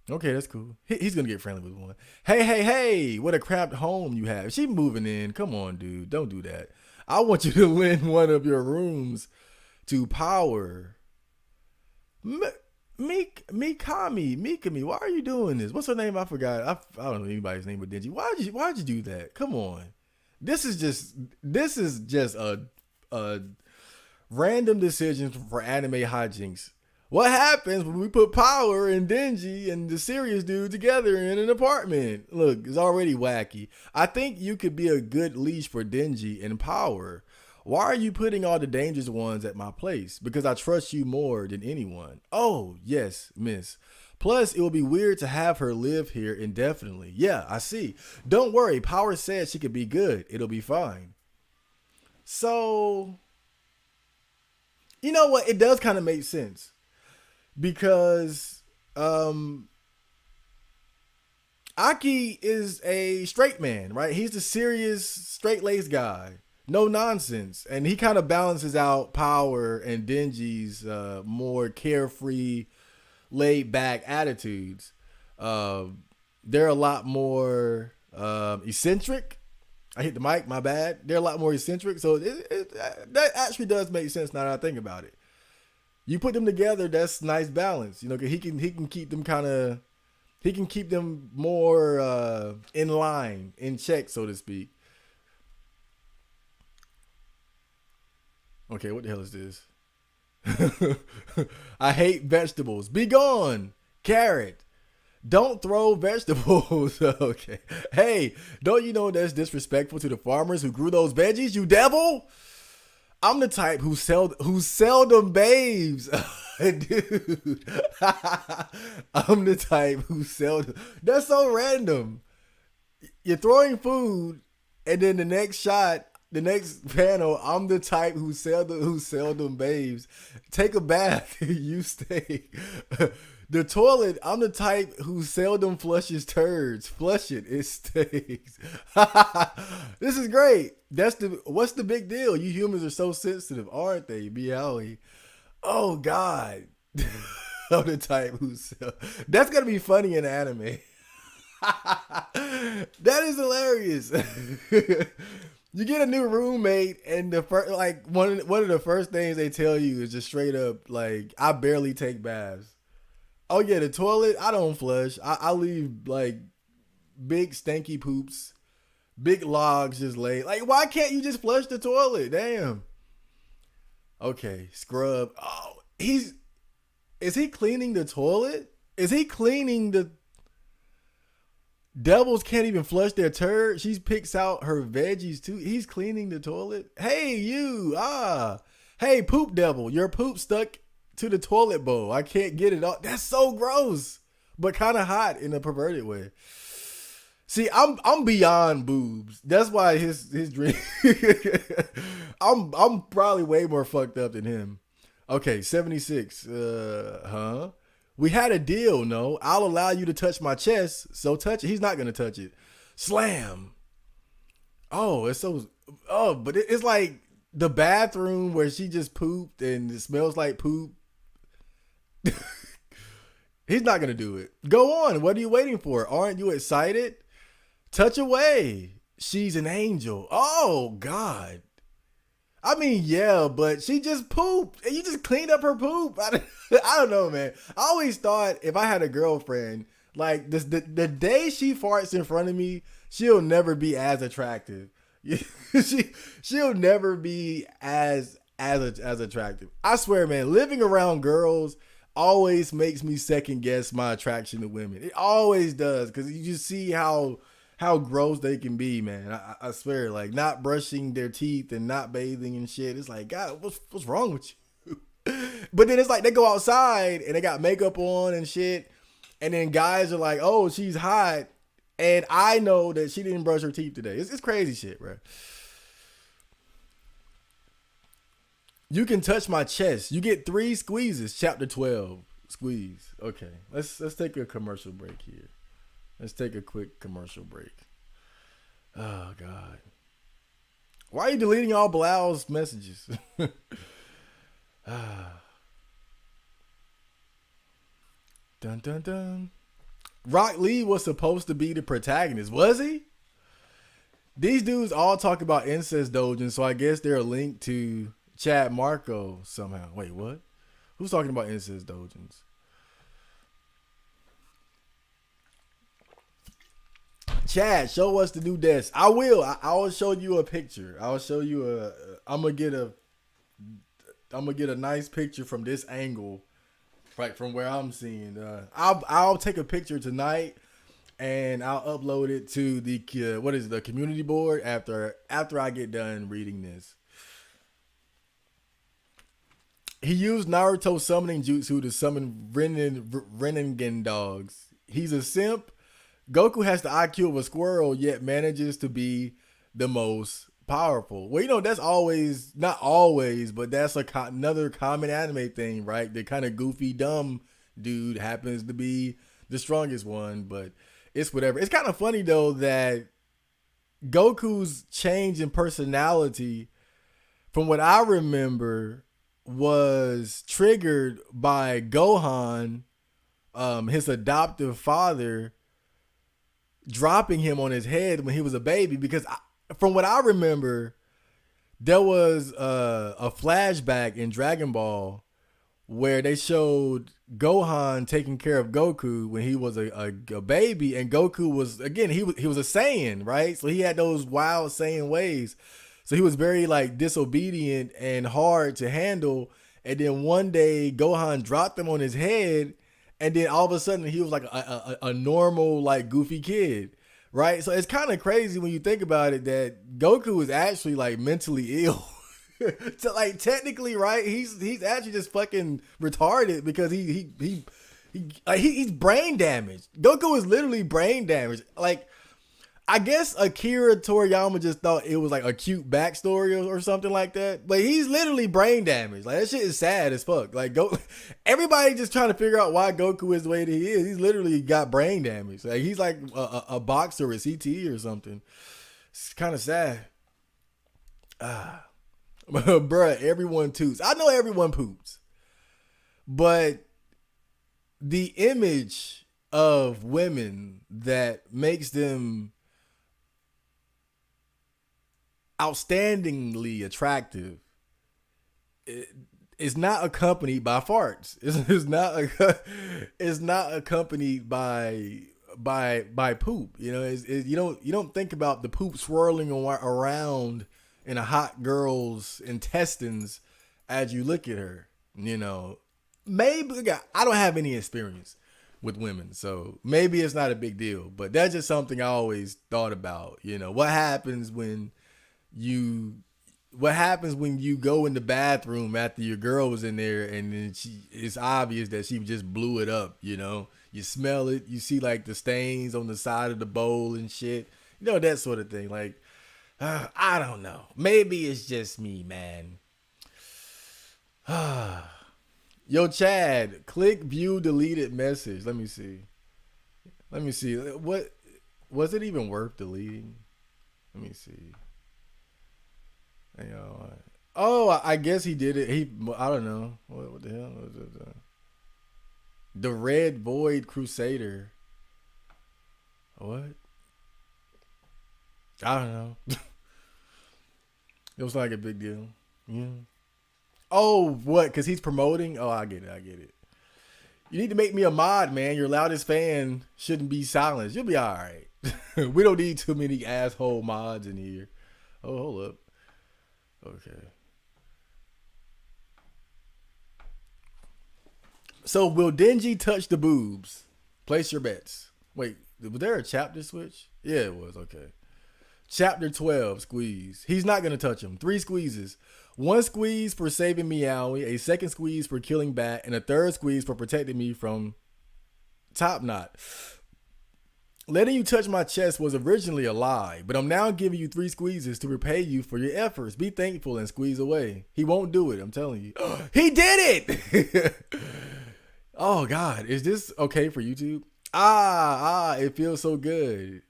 Okay, that's cool. He's going to get friendly with one. Hey, what a cramped home you have. She moving in. Come on, dude. Don't do that. I want you to lend one of your rooms to Power. Mikami, why are you doing this? What's her name? I forgot. I don't know anybody's name but Dingy. Why'd you do that? Come on. This is just a random decision for anime hijinks. What happens when we put Power and Dingy and the serious dude together in an apartment? Look, it's already wacky. I think you could be a good leash for Dingy and Power. Why are you putting all the dangerous ones at my place? Because I trust you more than anyone. Oh, yes, miss. Plus, it will be weird to have her live here indefinitely. Yeah, I see. Don't worry. Power said she could be good. It'll be fine. So, you know what? It does kind of make sense. Because Aki is a straight man, right? He's the serious, straight-laced guy. No nonsense. And he kind of balances out Power and Dingy's more carefree, laid-back attitudes. They're a lot more eccentric. I hit the mic, my bad. They're a lot more eccentric. So that actually does make sense now that I think about it. You put them together, that's nice balance. You know, he can keep them he can keep them more in line, in check, so to speak. Okay, what the hell is this? I hate vegetables. Be gone, carrot. Don't throw vegetables. Okay. Hey, don't you know that's disrespectful to the farmers who grew those veggies, you devil? I'm the type who seldom babes. Dude. I'm the type who seldom. That's so random. You're throwing food, and then the next panel, I'm the type who seldom bathes. Take a bath, you stay. The toilet, I'm the type who seldom flushes turds. Flush it, it stays. This is great. What's the big deal? You humans are so sensitive, aren't they? Meowie. Oh God. I'm the type who that's gonna be funny in anime. That is hilarious. You get a new roommate, and the first, like one of the first things they tell you is just straight up like, I barely take baths. Oh yeah, the toilet I don't flush. I leave like big stanky poops, big logs just laid. Like, why can't you just flush the toilet? Damn. Okay, scrub. Oh, is he cleaning the toilet? Is he cleaning the devils can't even flush their turd? She picks out her veggies too. He's cleaning the toilet. Hey, you. Hey, poop devil. Your poop stuck to the toilet bowl. I can't get it off. That's so gross, but kind of hot in a perverted way. See, I'm beyond boobs. That's why his dream. I'm probably way more fucked up than him. Okay, 76. We had a deal, no? I'll allow you to touch my chest, so touch it. He's not gonna touch it. Slam. Oh, it's so. Oh, but it's like the bathroom where she just pooped and it smells like poop. He's not gonna do it. Go on. What are you waiting for? Aren't you excited? Touch away. She's an angel. Oh God. I mean, yeah, but she just pooped and you just cleaned up her poop. I don't know, man. I always thought if I had a girlfriend, like this, the day she farts in front of me, she'll never be as attractive. She'll never be as attractive. I swear, man, living around girls always makes me second guess my attraction to women. It always does, because you just see how gross they can be, man. I swear, like not brushing their teeth and not bathing and shit. It's like, God, what's wrong with you? But then it's like they go outside and they got makeup on and shit. And then guys are like, oh, she's hot. And I know that she didn't brush her teeth today. It's crazy shit, bro. You can touch my chest. You get 3 squeezes. Chapter 12. Squeeze. Okay. Let's take a commercial break here. Let's take a quick commercial break. Oh, God. Why are you deleting all Blau's messages? Dun, dun, dun. Rock Lee was supposed to be the protagonist. Was he? These dudes all talk about incest dojin, so I guess they're linked to Chad Marco somehow. Wait, what? Who's talking about incest dojins? Chad, show us the new desk. I will. I will show you a picture. I'll show you a. I'm gonna get a nice picture from this angle, right from where I'm seeing. I'll take a picture tonight, and I'll upload it to the the community board after I get done reading this. He used Naruto summoning jutsu to summon Renningen dogs. He's a simp. Goku has the IQ of a squirrel, yet manages to be the most powerful. Well, that's always, not always, but that's another common anime thing, right? The kind of goofy, dumb dude happens to be the strongest one, but it's whatever. It's kind of funny, though, that Goku's change in personality, from what I remember, was triggered by Gohan, his adoptive father, dropping him on his head when he was a baby. Because from what I remember, there was a flashback in Dragon Ball where they showed Gohan taking care of Goku when he was a baby, and Goku was, again, he was a Saiyan, right? So he had those wild Saiyan ways. So he was very like disobedient and hard to handle. And then one day Gohan dropped him on his head, and then all of a sudden he was like a normal, like, goofy kid, right? So it's kind of crazy when you think about it that Goku is actually like mentally ill. So like technically, right? He's actually just fucking retarded because he's brain damaged. Goku is literally brain damaged. Like, I guess Akira Toriyama just thought it was like a cute backstory or something like that. But he's literally brain damaged. Like, that shit is sad as fuck. Like, everybody just trying to figure out why Goku is the way that he is. He's literally got brain damage. Like, he's like a boxer or a CTE or something. It's kind of sad. Bruh, everyone toots. I know everyone poops. But the image of women that makes them outstandingly attractive is not accompanied by farts. It's not accompanied by poop. You know, you don't think about the poop swirling around in a hot girl's intestines as you look at her. You know, maybe I don't have any experience with women, so maybe it's not a big deal. But that's just something I always thought about. You know, you what happens when you go in the bathroom after your girl was in there and then it's obvious that she just blew it up, you know? You smell it, you see like the stains on the side of the bowl and shit. You know, that sort of thing. Like, I don't know. Maybe it's just me, man. Yo, Chad, click view deleted message. Let me see. What was it even worth deleting? Let me see. Oh, I guess he did it. I don't know. What the hell was it? The Red Void Crusader. What? I don't know. It was like a big deal. Yeah. Oh, what? Because he's promoting? Oh, I get it. You need to make me a mod, man. Your loudest fan shouldn't be silenced. You'll be all right. We don't need too many asshole mods in here. Oh, hold up. Okay. So will Dingy touch the boobs? Place your bets. Wait, was there a chapter switch? Yeah, it was. Okay. Chapter 12, squeeze. He's not going to touch him. 3 squeezes. 1 squeeze for saving Meowie, a 2nd squeeze for killing Bat, and a 3rd squeeze for protecting me from Top Knot. Letting you touch my chest was originally a lie, but I'm now giving you 3 squeezes to repay you for your efforts. Be thankful and squeeze away. He won't do it, I'm telling you. He did it! Oh, God. Is this okay for YouTube? It feels so good.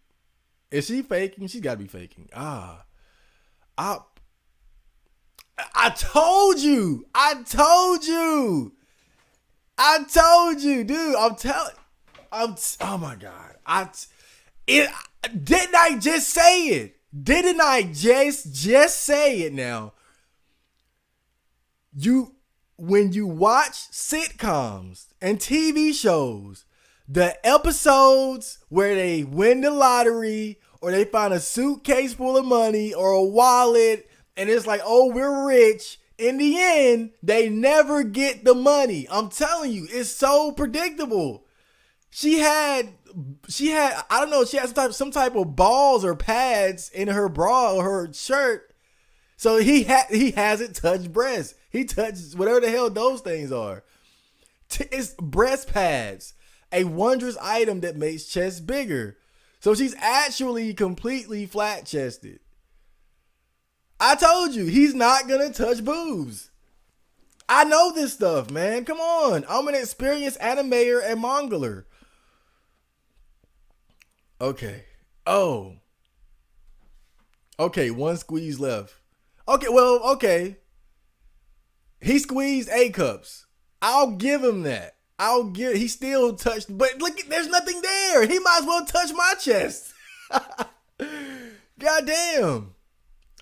Is she faking? She's got to be faking. I told you, dude. Oh my God. Didn't I just say it? Didn't I just say it now? When you watch sitcoms and TV shows, the episodes where they win the lottery or they find a suitcase full of money or a wallet and it's like, oh, we're rich. In the end, they never get the money. I'm telling you, it's so predictable. She had, I don't know, she had some type of balls or pads in her bra or her shirt. So he hasn't touched breasts. He touched whatever the hell those things are. It's breast pads, a wondrous item that makes chest bigger. So she's actually completely flat chested. I told you, he's not going to touch boobs. I know this stuff, man. Come on. I'm an experienced animator and mangaler. Okay. Oh. Okay, 1 squeeze left. Okay. He squeezed A cups. I'll give him that. He still touched, but look, there's nothing there. He might as well touch my chest. God damn.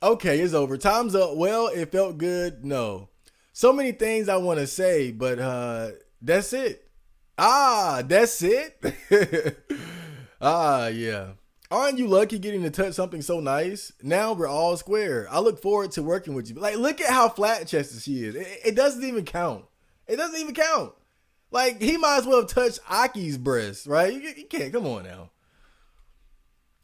Okay, it's over. Time's up. Well, it felt good. No. So many things I want to say, but that's it. That's it? Yeah. Aren't you lucky getting to touch something so nice? Now we're all square. I look forward to working with you. Like, look at how flat-chested she is. It doesn't even count. Like, he might as well touch Aki's breast, right? You can't. Come on now.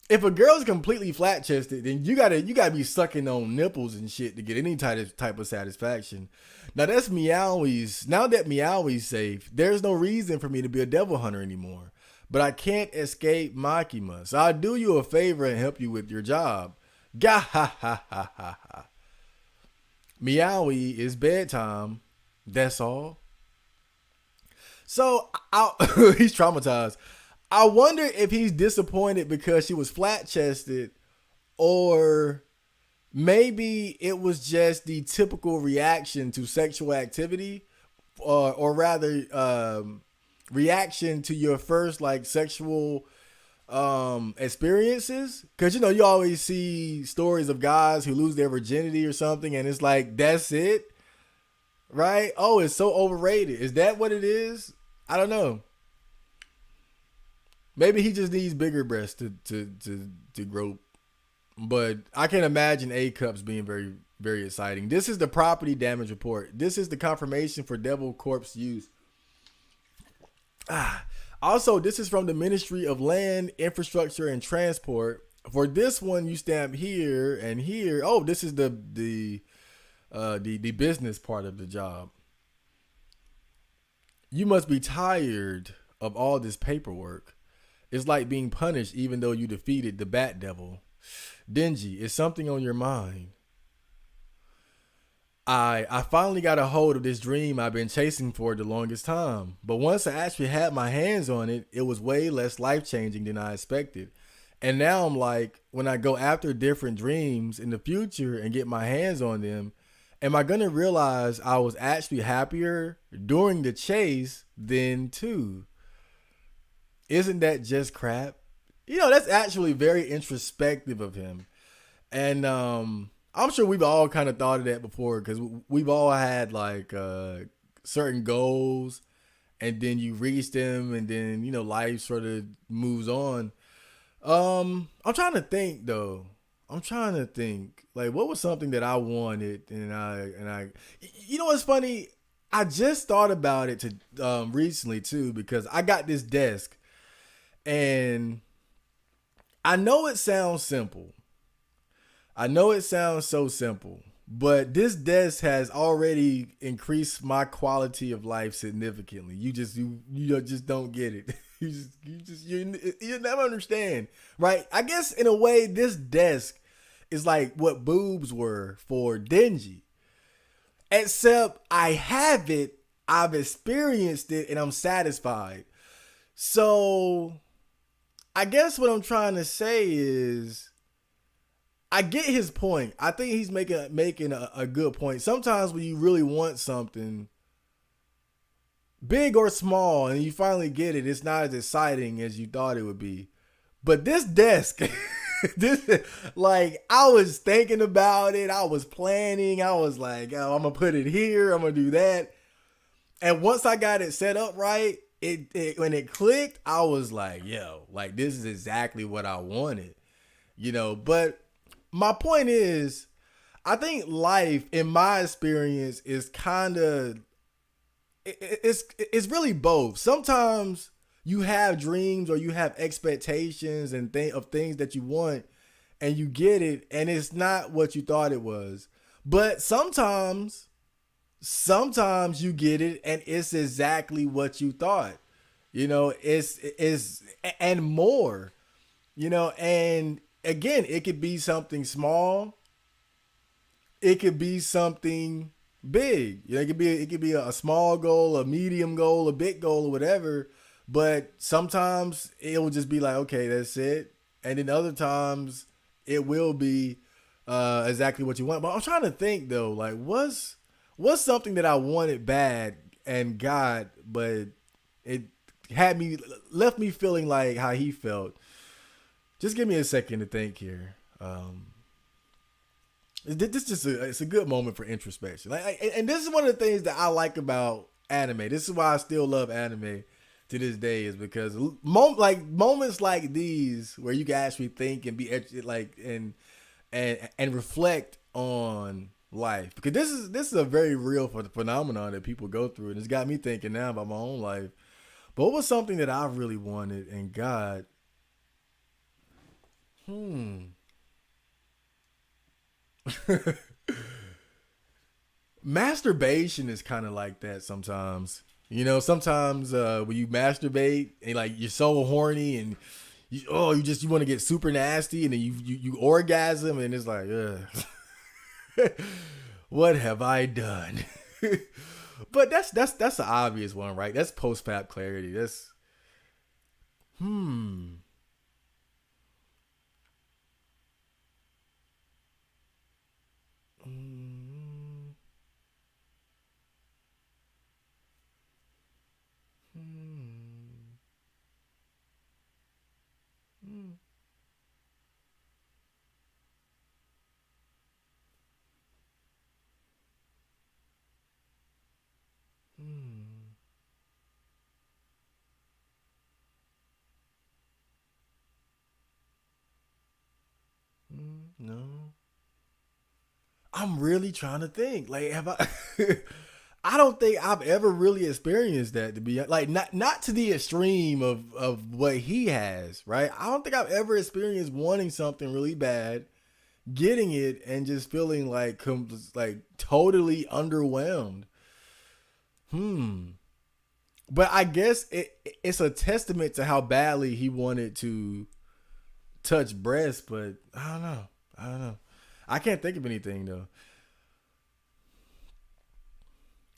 If a girl's completely flat-chested, then you gotta be sucking on nipples and shit to get any type of satisfaction. Now that's Meowie's. Now that Meowie's safe, there's no reason for me to be a devil hunter anymore. But I can't escape Makima, so I'll do you a favor and help you with your job. Gah ha ha ha ha ha. Meowie, it's bedtime. That's all. So he's traumatized. I wonder if he's disappointed because she was flat-chested, or maybe it was just the typical reaction to sexual activity, or rather, reaction to your first like sexual experiences, because you always see stories of guys who lose their virginity or something, and it's like that's it, right? Oh, it's so overrated. Is that what it is? I don't know. Maybe he just needs bigger breasts to grow. But I can imagine A cups being very very exciting. This is the property damage report. This is the confirmation for Devil Corpse use. Also, this is from the Ministry of Land, Infrastructure, and Transport. For this one, you stamp here and here. Oh, this is the business part of the job. You must be tired of all this paperwork. It's like being punished even though you defeated the Bat Devil. Dingy, is something on your mind? I finally got a hold of this dream I've been chasing for the longest time. But once I actually had my hands on it, it was way less life changing than I expected. And now I'm like, when I go after different dreams in the future and get my hands on them, am I gonna realize I was actually happier during the chase than two? Isn't that just crap? That's actually very introspective of him. And I'm sure we've all kind of thought of that before because we've all had like certain goals, and then you reach them, and then life sort of moves on. I'm trying to think though. I'm trying to think like what was something that I wanted, and I. You know what's funny? I just thought about it to recently too because I got this desk, and I know it sounds simple. I know it sounds so simple, but this desk has already increased my quality of life significantly. You just don't get it. You never understand, right? I guess in a way, this desk is like what boobs were for Dingy, except I have it, I've experienced it, and I'm satisfied. So I guess what I'm trying to say is I get his point. I think he's making a good point. Sometimes when you really want something, big or small, and you finally get it, it's not as exciting as you thought it would be. But this desk, this like I was thinking about it, I was planning, I was like, oh, I'm gonna put it here, I'm gonna do that. And once I got it set up right, it when it clicked, I was like, yo, like this is exactly what I wanted. But my point is, I think life, in my experience, is kind of it's really both. Sometimes you have dreams or you have expectations and of things that you want, and you get it, and it's not what you thought it was. But sometimes you get it, and it's exactly what you thought. It's and more. And again, it could be something small. It could be something big. It could be a small goal, a medium goal, a big goal, or whatever. But sometimes it will just be like, okay, that's it. And then other times it will be exactly what you want. But I'm trying to think though, like what's something that I wanted bad and got, but it left me feeling like how he felt. Just give me a second to think here. This just it's a good moment for introspection. And this is one of the things that I like about anime. This is why I still love anime to this day, is because moments like these where you can actually think and and reflect on life, because this is a very real phenomenon that people go through, and it's got me thinking now about my own life. But what was something that I really wanted and got? Masturbation is kind of like that sometimes. Sometimes when you masturbate and like you're so horny and you want to get super nasty, and then you orgasm, and it's like, ugh. What have I done? But that's the obvious one, right? That's post fap clarity. That's hmm. Mm, hmm. I'm really trying to think. Like, have I? I don't think I've ever really experienced that, to be like, not to the extreme of what he has, right? I don't think I've ever experienced wanting something really bad, getting it, and just feeling like totally underwhelmed. Hmm. But I guess it's a testament to how badly he wanted to touch breasts. But I don't know. I don't know. I can't think of anything though.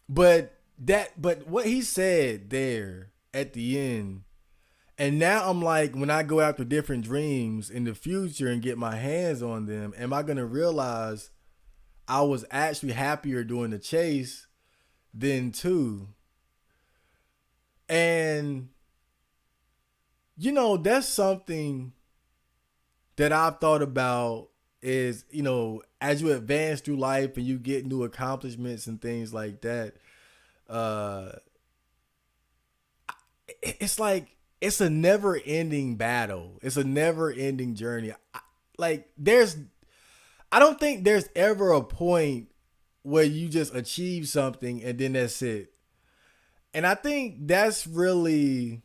But what he said there at the end, and now I'm like, when I go after different dreams in the future and get my hands on them, am I gonna realize I was actually happier during the chase than two? And that's something that I've thought about is, as you advance through life and you get new accomplishments and things like that, uh it's like it's a never ending battle. It's a never ending journey. Like I don't think there's ever a point where you just achieve something and then that's it. And I think that's really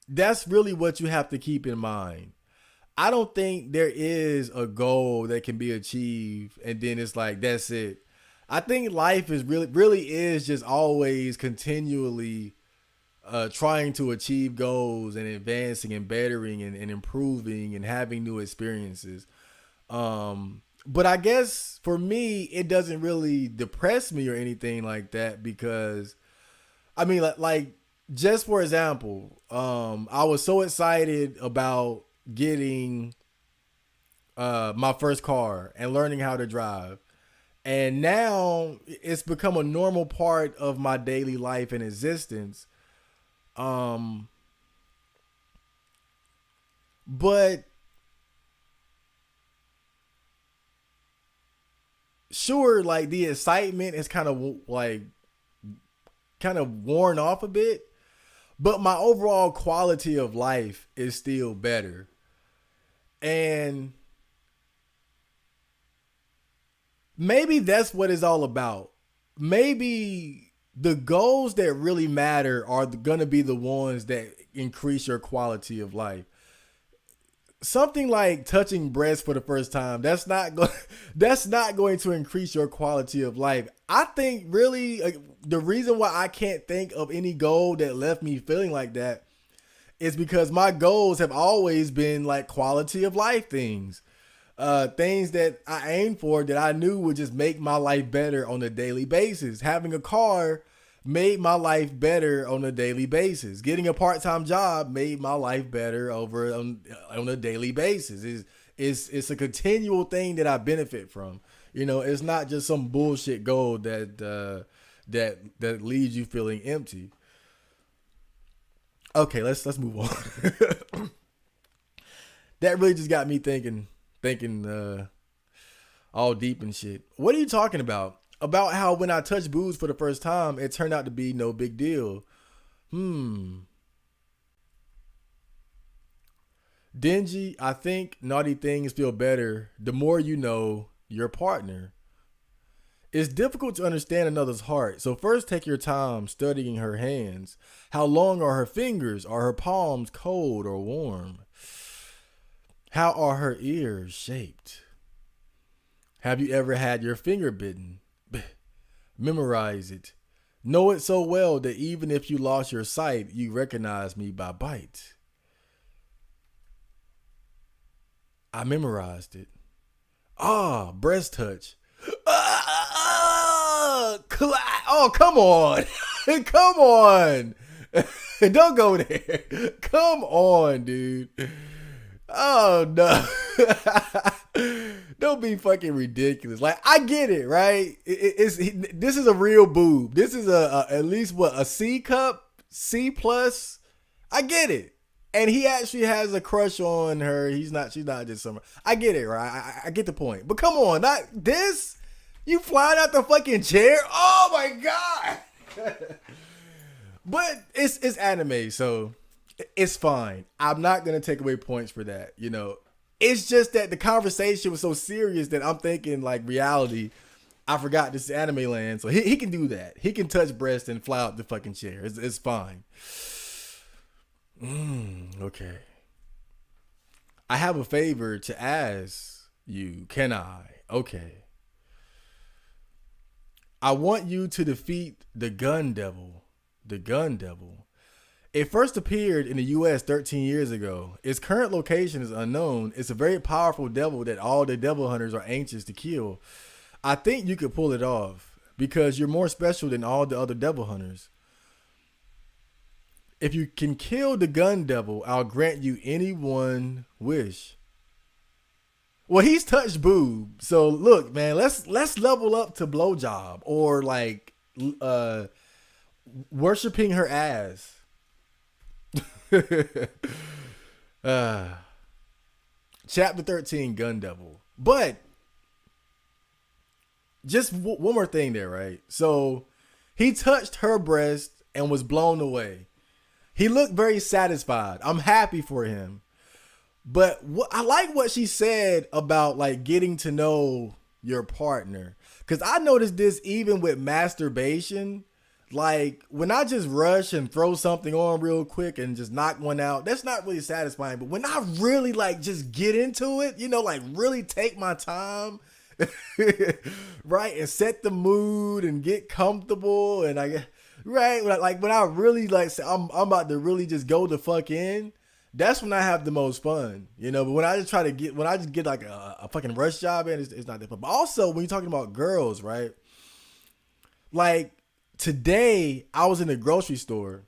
what you have to keep in mind. I don't think there is a goal that can be achieved and then it's like that's it. I think life is really is just always continually trying to achieve goals and advancing and bettering and improving and having new experiences. But I guess for me, it doesn't really depress me or anything like that because I mean, just for example, I was so excited about getting my first car and learning how to drive. And now it's become a normal part of my daily life and existence. Um, but sure, like the excitement is kind of worn off a bit, but my overall quality of life is still better. And maybe that's what it's all about. Maybe the goals that really matter are going to be the ones that increase your quality of life. Something like touching breasts for the first time, that's not going to increase your quality of life. I think really the reason why I can't think of any goal that left me feeling like that is because my goals have always been like quality of life things. Things that I aimed for that I knew would just make my life better on a daily basis. Having a car made my life better on a daily basis. Getting a part-time job made my life better on a daily basis. It's a continual thing that I benefit from. It's not just some bullshit goal that leaves you feeling empty. Okay, let's move on. That really just got me thinking all deep and shit. What are you talking about? About how when I touched booze for the first time, it turned out to be no big deal. Hmm. Dingy, I think naughty things feel better the more you know your partner. It's difficult to understand another's heart, so first take your time studying her hands. How long are her fingers? Are her palms cold or warm? How are her ears shaped? Have you ever had your finger bitten? Memorize it. Know it so well that even if you lost your sight, you recognize me by bite. I memorized it. Ah, breast touch. Oh, come on. Come on. Don't go there. Come on, dude. Oh, no. Don't be fucking ridiculous. Like, I get it, right? This is a real boob. This is at least what, a C cup, C plus. I get it. And he actually has a crush on her. She's not just some. I get it, right? I get the point. But come on, not this. You flying out the fucking chair? Oh my god! But it's anime, so it's fine. I'm not gonna take away points for that. It's just that the conversation was so serious that I'm thinking like reality. I forgot this is anime land, so he can do that. He can touch breast and fly out the fucking chair. It's fine. Okay. I have a favor to ask you. Can I? Okay. I want you to defeat the gun devil. The gun devil. It first appeared in the US 13 years ago. Its current location is unknown. It's a very powerful devil that all the devil hunters are anxious to kill. I think you could pull it off because you're more special than all the other devil hunters. If you can kill the gun devil, I'll grant you any one wish. Well, he's touched boob. So look, man, let's level up to blowjob or like worshiping her ass. Chapter 13, Gun Devil. But just one more thing there, right? So he touched her breast and was blown away. He looked very satisfied. I'm happy for him. But I like what she said about like getting to know your partner. Because I noticed this even with masturbation. Like when I just rush and throw something on real quick and just knock one out, that's not really satisfying. But when I really like just get into it, you know, like really take my time, right, and set the mood and get comfortable, and right, like when I really like say I'm about to really just go the fuck in, that's when I have the most fun, you know. But when I just get like a fucking rush job in, it's not that fun. But also when you're talking about girls, right, like. Today, I was in the grocery store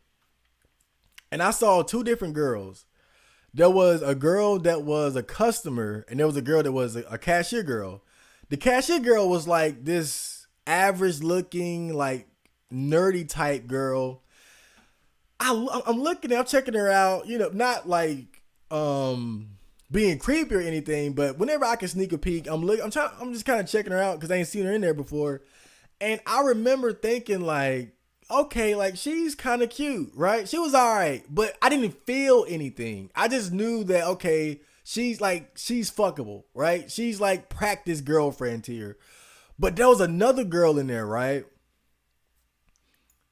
and I saw two different girls. There was a girl that was a customer and there was a girl that was a cashier girl. The cashier girl was like this average looking, like nerdy type girl. I'm looking, I'm checking her out, you know, not like being creepy or anything, but whenever I can sneak a peek, I'm just kind of checking her out because I ain't seen her in there before. And I remember thinking like, okay, like she's kind of cute, right? She was all right, but I didn't feel anything. I just knew that, okay, she's fuckable, right? She's like practice girlfriend tier. But there was another girl in there, right?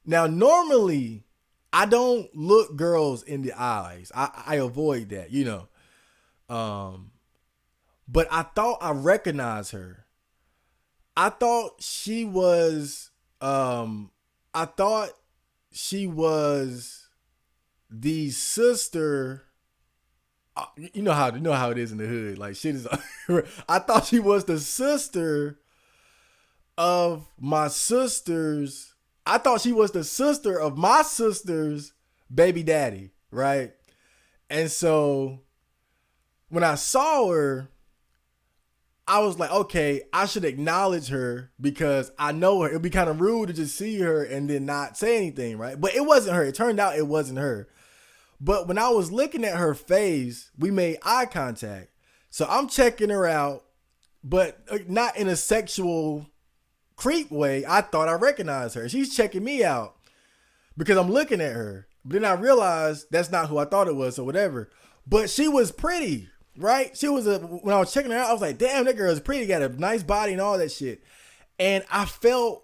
Now, normally I don't look girls in the eyes. I avoid that, you know. But I thought I recognized her. I thought she was the sister. You know how it is in the hood. Like shit is. I thought she was the sister of my sister's. I thought she was the sister of my sister's baby daddy, right? And so when I saw her, I was like, okay, I should acknowledge her because I know her. It'd be kind of rude to just see her and then not say anything, right? But it wasn't her. It turned out it wasn't her. But when I was looking at her face, we made eye contact. So I'm checking her out, but not in a sexual creep way. I thought I recognized her. She's checking me out because I'm looking at her. But then I realized that's not who I thought it was or whatever. But she was pretty. Right? She was when I was checking her out, I was like, damn, that girl is pretty, got a nice body and all that shit. And I felt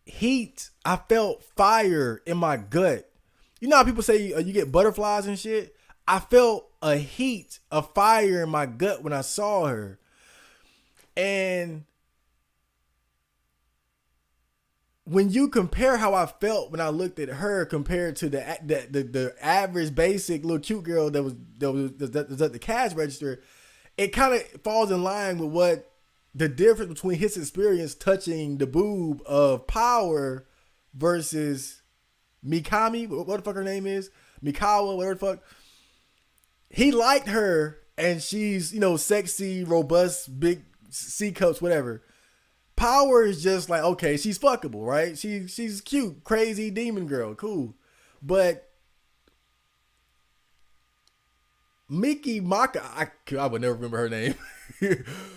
heat. I felt fire in my gut. You know how people say you get butterflies and shit? I felt a heat, a fire in my gut when I saw her. And when you compare how I felt when I looked at her compared to the average basic little cute girl that was at the cash register, it kind of falls in line with what the difference between his experience touching the boob of Power versus Mikami, what the fuck her name is, Mikawa, whatever the fuck. He liked her and she's, you know, sexy, robust, big C cups, whatever. Power is just like, okay, she's fuckable, right? She's cute, crazy demon girl, cool. But Miki Maka, I would never remember her name.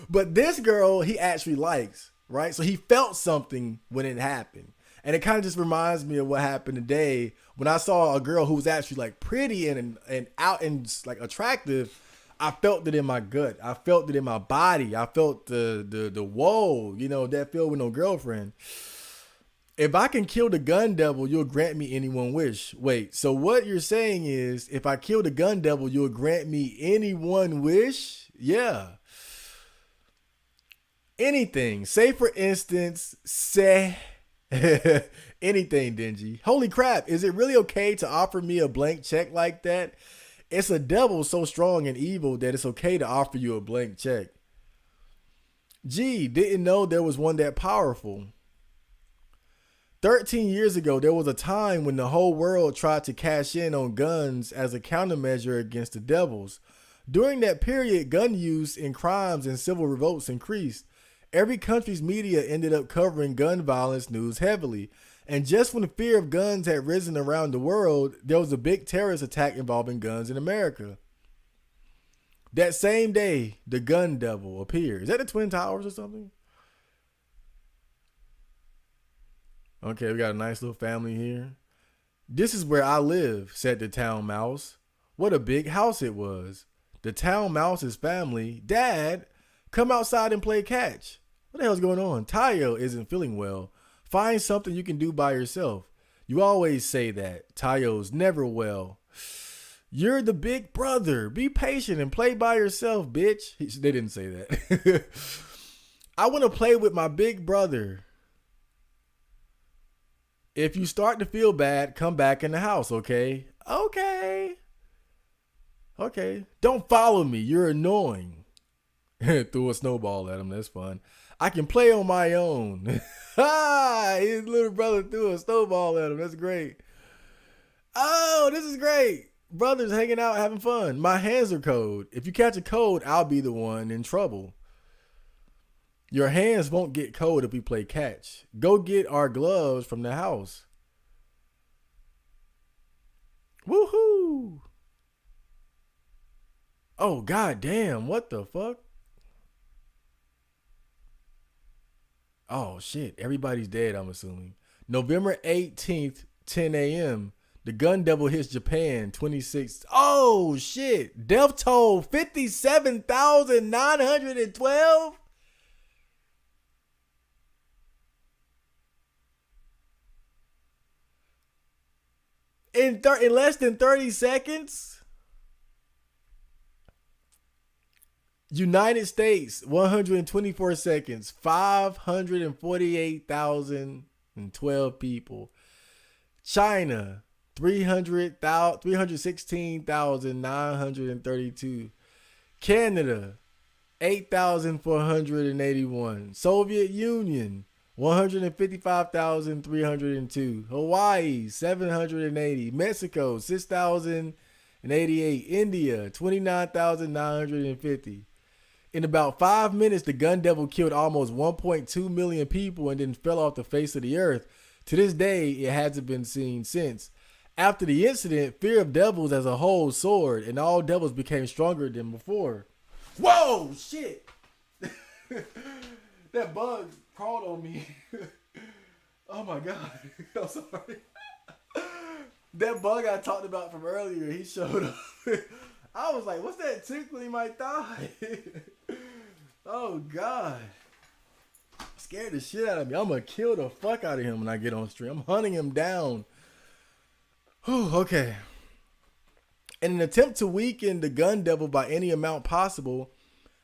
But this girl, he actually likes, right? So he felt something when it happened. And it kind of just reminds me of what happened today when I saw a girl who was actually like pretty and out and like attractive. I felt it in my gut. I felt it in my body. I felt the whoa, that feel with no girlfriend. If I can kill the gun devil, you'll grant me any one wish. Wait, so what you're saying is if I kill the gun devil, you'll grant me any one wish? Yeah. Anything. Say for instance, say anything, Dingy. Holy crap, is it really okay to offer me a blank check like that? It's a devil so strong and evil that it's okay to offer you a blank check. Gee, didn't know there was one that powerful. 13 years ago, there was a time when the whole world tried to cash in on guns as a countermeasure against the devils. During that period, gun use in crimes and civil revolts increased. Every country's media ended up covering gun violence news heavily. And just when the fear of guns had risen around the world, there was a big terrorist attack involving guns in America. That same day, the gun devil appeared. Is that the Twin Towers or something? Okay, we got a nice little family here. This is where I live, said the town mouse. What a big house it was. The town mouse's family, Dad, come outside and play catch. What the hell's going on? Tayo isn't feeling well. Find something you can do by yourself. You always say that. Tayo's never well. You're the big brother. Be patient and play by yourself, bitch. They didn't say that. I want to play with my big brother. If you start to feel bad, come back in the house, okay? Okay. Don't follow me. You're annoying. Threw a snowball at him. That's fun. I can play on my own. His little brother threw a snowball at him. That's great. Oh, this is great. Brothers hanging out, having fun. My hands are cold. If you catch a cold, I'll be the one in trouble. Your hands won't get cold if we play catch. Go get our gloves from the house. Woohoo! Oh, goddamn. What the fuck? Oh, shit. Everybody's dead, I'm assuming. November 18th, 10 a.m. The gun devil hits Japan, 26. Oh, shit. Death toll, 57,912? In less than 30 seconds? United States, 124 seconds, 548,012 people. China, 316,932. Canada, 8,481. Soviet Union, 155,302. Hawaii, 780. Mexico, 6,088. India, 29,950. In about 5 minutes, the gun devil killed almost 1.2 million people and then fell off the face of the earth. To this day, it hasn't been seen since. After the incident, fear of devils as a whole soared, and all devils became stronger than before. Whoa, shit! That bug crawled on me. Oh my god. I'm sorry. That bug I talked about from earlier, he showed up. I was like, what's that tickling my thigh? Oh god. Scared the shit out of me. I'm gonna kill the fuck out of him when I get on stream. I'm hunting him down. Whew, okay. In an attempt to weaken the gun devil by any amount possible,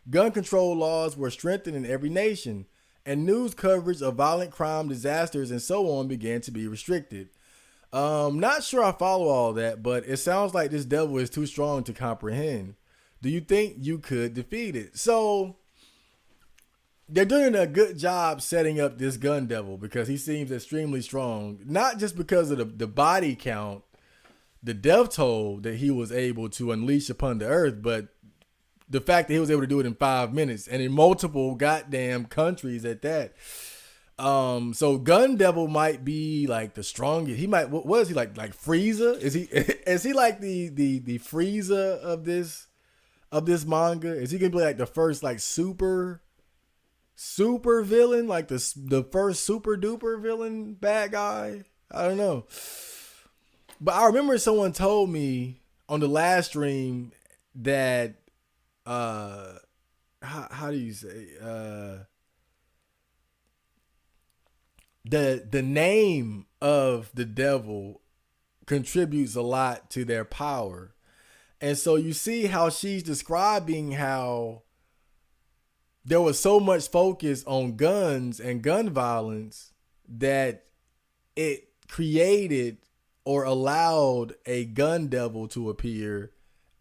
gun control laws were strengthened in every nation, and news coverage of violent crime, disasters, and so on began to be restricted. Not sure I follow all that, but it sounds like this devil is too strong to comprehend. Do you think you could defeat it? So they're doing a good job setting up this gun devil because he seems extremely strong, not just because of the body count, the death toll that he was able to unleash upon the earth, but the fact that he was able to do it in 5 minutes and in multiple goddamn countries at that. So Gun Devil might be like the strongest. He might. What is he like? Like Frieza? Is he? Is he like the Frieza of this manga? Is he gonna be like the first like super villain, like the first super duper villain bad guy? I don't know. But I remember someone told me on the last stream that uh how do you say the name of the devil contributes a lot to their power. And so you see how she's describing how there was so much focus on guns and gun violence that it created or allowed a gun devil to appear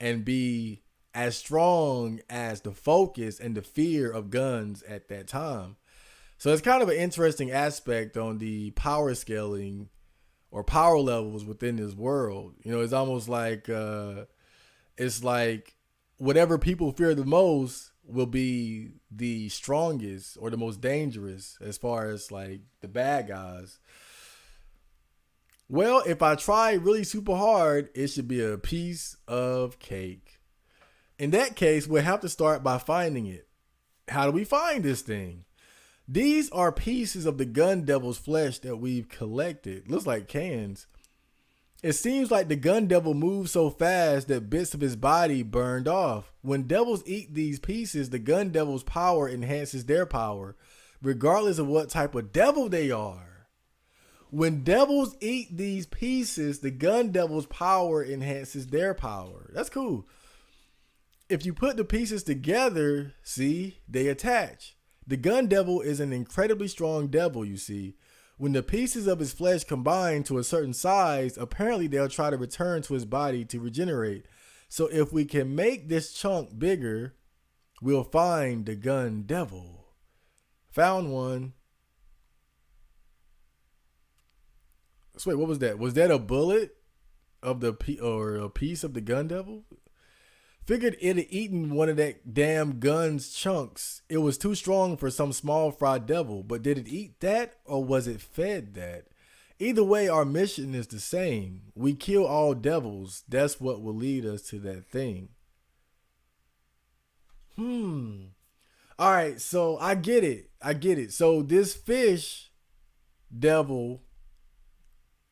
and be as strong as the focus and the fear of guns at that time. So it's kind of an interesting aspect on the power scaling or power levels within this world. You know, it's almost like it's like whatever people fear the most will be the strongest or the most dangerous as far as like the bad guys. Well, if I try really super hard, it should be a piece of cake. In that case, we'll have to start by finding it. How do we find this thing? These are pieces of the gun devil's flesh that we've collected. Looks like cans. It seems like the gun devil moved so fast that bits of his body burned off. When devils eat these pieces, the gun devil's power enhances their power, regardless of what type of devil they are. When devils eat these pieces, the gun devil's power enhances their power. That's cool. If you put the pieces together, see, they attach. The gun devil is an incredibly strong devil, you see. When the pieces of his flesh combine to a certain size, apparently they'll try to return to his body to regenerate. So if we can make this chunk bigger, we'll find the gun devil. Found one. So wait, what was that? Was that a bullet of the or a piece of the gun devil? Figured it had eaten one of that damn gun's chunks. It was too strong for some small fried devil, but did it eat that or was it fed that? Either way, our mission is the same. We kill all devils. That's what will lead us to that thing. All right, so I get it. So this fish devil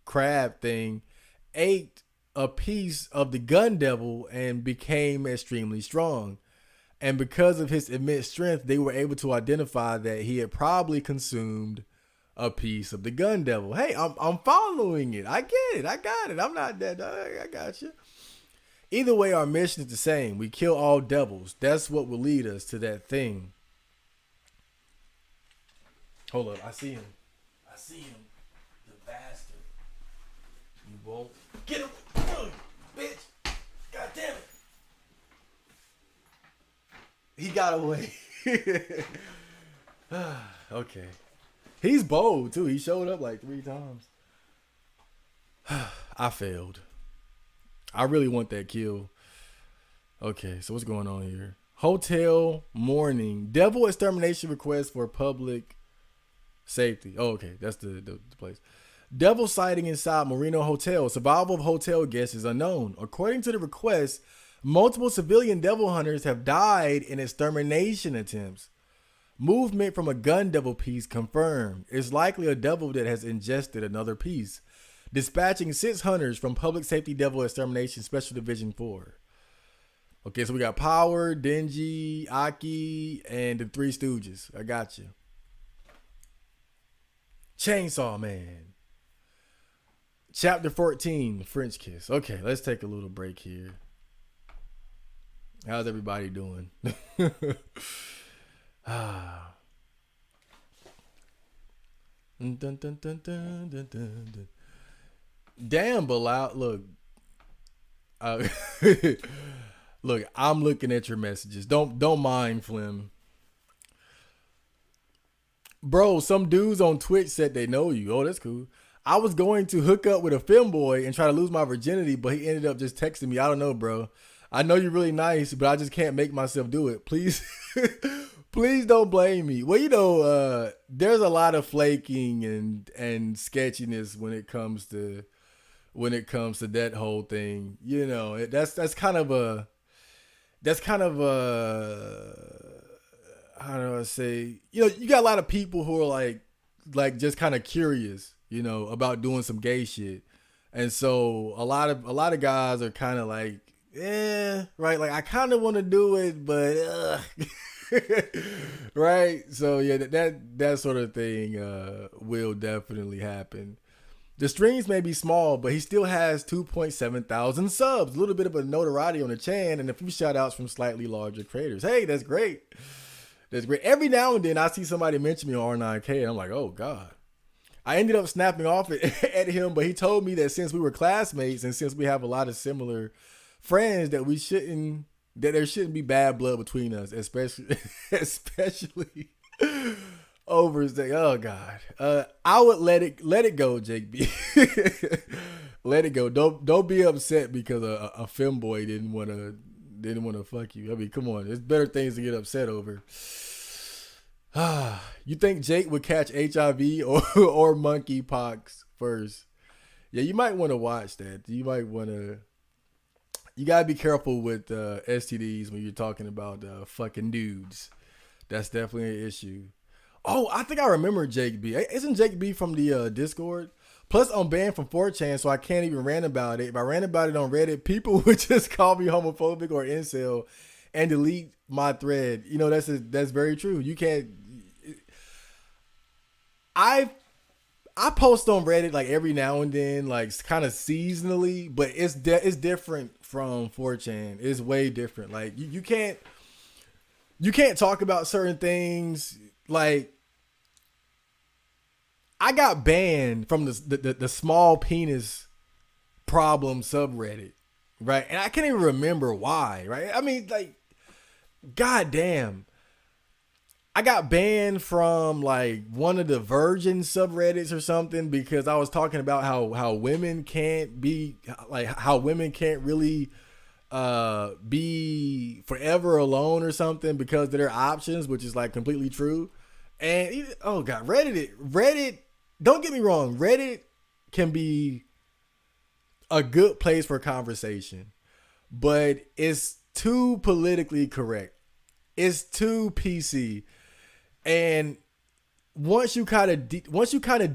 crab thing ate a piece of the gun devil and became extremely strong. And because of his immense strength, they were able to identify that he had probably consumed a piece of the gun devil. Hey, I'm following it. I get it. I got it. I'm not that. I got you. Either way, our mission is the same. We kill all devils. That's what will lead us to that thing. Hold up. I see him. The bastard. You won't get him. Bitch. God damn it. He got away. Okay. He's bold too. He showed up like 3 times. I failed. I really want that kill. Okay, so what's going on here? Hotel morning. Devil extermination request for public safety. Oh, okay. That's the place. Devil sighting inside Marino Hotel. Survival of hotel guests is unknown. According to the request, multiple civilian devil hunters have died in extermination attempts. Movement from a gun devil piece confirmed. It's likely a devil that has ingested another piece. Dispatching 6 hunters from Public Safety Devil Extermination Special Division 4. Okay, so we got Power, Dingy, Aki, and the 3 Stooges. I got you. Chainsaw Man. Chapter 14, French Kiss. Okay, let's take a little break here. How's everybody doing? Damn, Bilal. Look. Look, I'm looking at your messages. Don't mind, Flim. Bro, some dudes on Twitch said they know you. Oh, that's cool. I was going to hook up with a femboy and try to lose my virginity, but he ended up just texting me. I don't know, bro. I know you're really nice, but I just can't make myself do it. Please, please don't blame me. Well, you know, there's a lot of flaking and sketchiness when it comes to that whole thing. You know, that's kind of a how do I say? You know, you got a lot of people who are like just kind of curious, you know, about doing some gay shit. And so a lot of guys are kind of like, yeah, right. Like I kind of want to do it, but right. So yeah, that sort of thing will definitely happen. The streams may be small, but he still has 2.7 thousand subs. A little bit of a notoriety on the chan, and a few shout outs from slightly larger creators. Hey, that's great. That's great. Every now and then I see somebody mention me on R9K, and I'm like, oh God. I ended up snapping off at him, but he told me that since we were classmates and since we have a lot of similar friends, that there shouldn't be bad blood between us, especially over his thing. Oh God, I would let it go, Jake B. Let it go. Don't be upset because a femboy didn't want to fuck you. I mean, come on, there's better things to get upset over. You think Jake would catch HIV or monkeypox first? Yeah, you might want to watch that. You might want to. You gotta be careful with STDs when you're talking about fucking dudes. That's definitely an issue. Oh, I think I remember Jake B. Isn't Jake B from the Discord? Plus, I'm banned from 4chan, so I can't even rant about it. If I rant about it on Reddit, people would just call me homophobic or incel and delete my thread. You know, that's very true. You can't. I post on Reddit like every now and then, like kind of seasonally, but it's different from 4chan. It's way different. Like you can't talk about certain things. Like I got banned from the small penis problem subreddit, right? And I can't even remember why, right? I mean, like, goddamn. I got banned from like one of the virgin subreddits or something because I was talking about how women can't be like how women can't really be forever alone or something because of their options, which is like completely true. And oh God, Reddit, don't get me wrong, Reddit can be a good place for conversation, but it's too politically correct. It's too PC. And once you kind of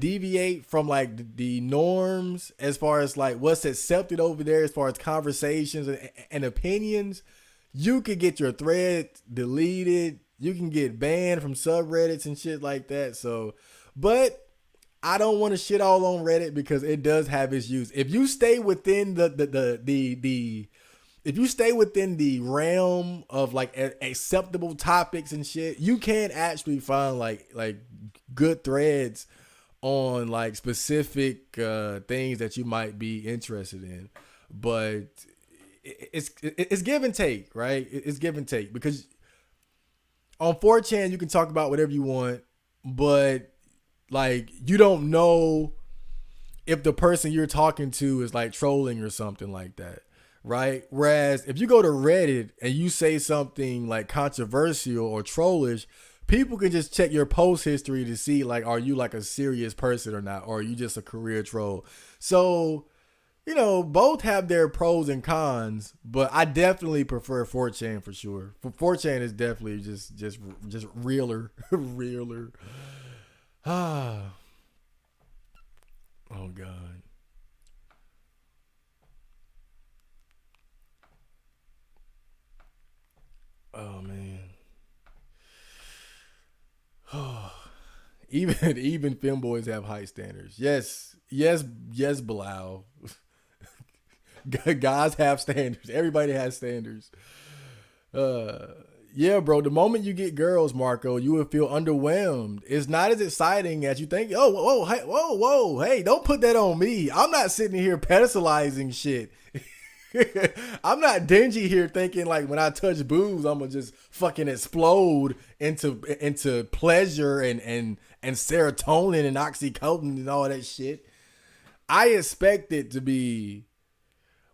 deviate from like the norms as far as like what's accepted over there as far as conversations and opinions, you could get your thread deleted. You can get banned from subreddits and shit like that. So, but I don't want to shit all on Reddit because it does have its use. If you stay within if you stay within the realm of like acceptable topics and shit, you can actually find like good threads on like specific things that you might be interested in. But it's give and take, right? It's give and take because on 4chan you can talk about whatever you want, but like you don't know if the person you're talking to is like trolling or something like that. Right. Whereas if you go to Reddit and you say something like controversial or trollish, people can just check your post history to see like, are you like a serious person or not? Or are you just a career troll? So, you know, both have their pros and cons, but I definitely prefer 4chan for sure. 4chan is definitely just realer, realer. Ah. Oh God. Oh man. even femboys have high standards. Yes, Bilal. Guys have standards. Everybody has standards. Yeah, bro. The moment you get girls, Marco, you will feel underwhelmed. It's not as exciting as you think. Oh, whoa, hey, whoa, hey! Don't put that on me. I'm not sitting here pedestalizing shit. I'm not dingy here thinking like when I touch boobs, I'm gonna just fucking explode into pleasure and serotonin and oxytocin and all that shit. I expect it to be,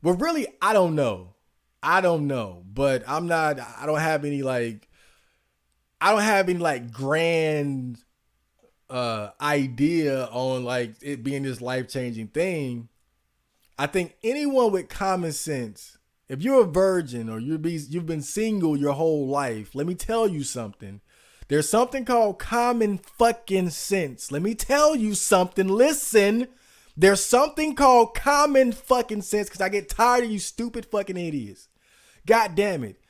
well, really, I don't know, but I don't have any like grand idea on like it being this life changing thing. I think anyone with common sense, if you're a virgin or you've been single your whole life, let me tell you something. There's something called common fucking sense. Let me tell you something. Listen, there's something called common fucking sense because I get tired of you stupid fucking idiots. God damn it.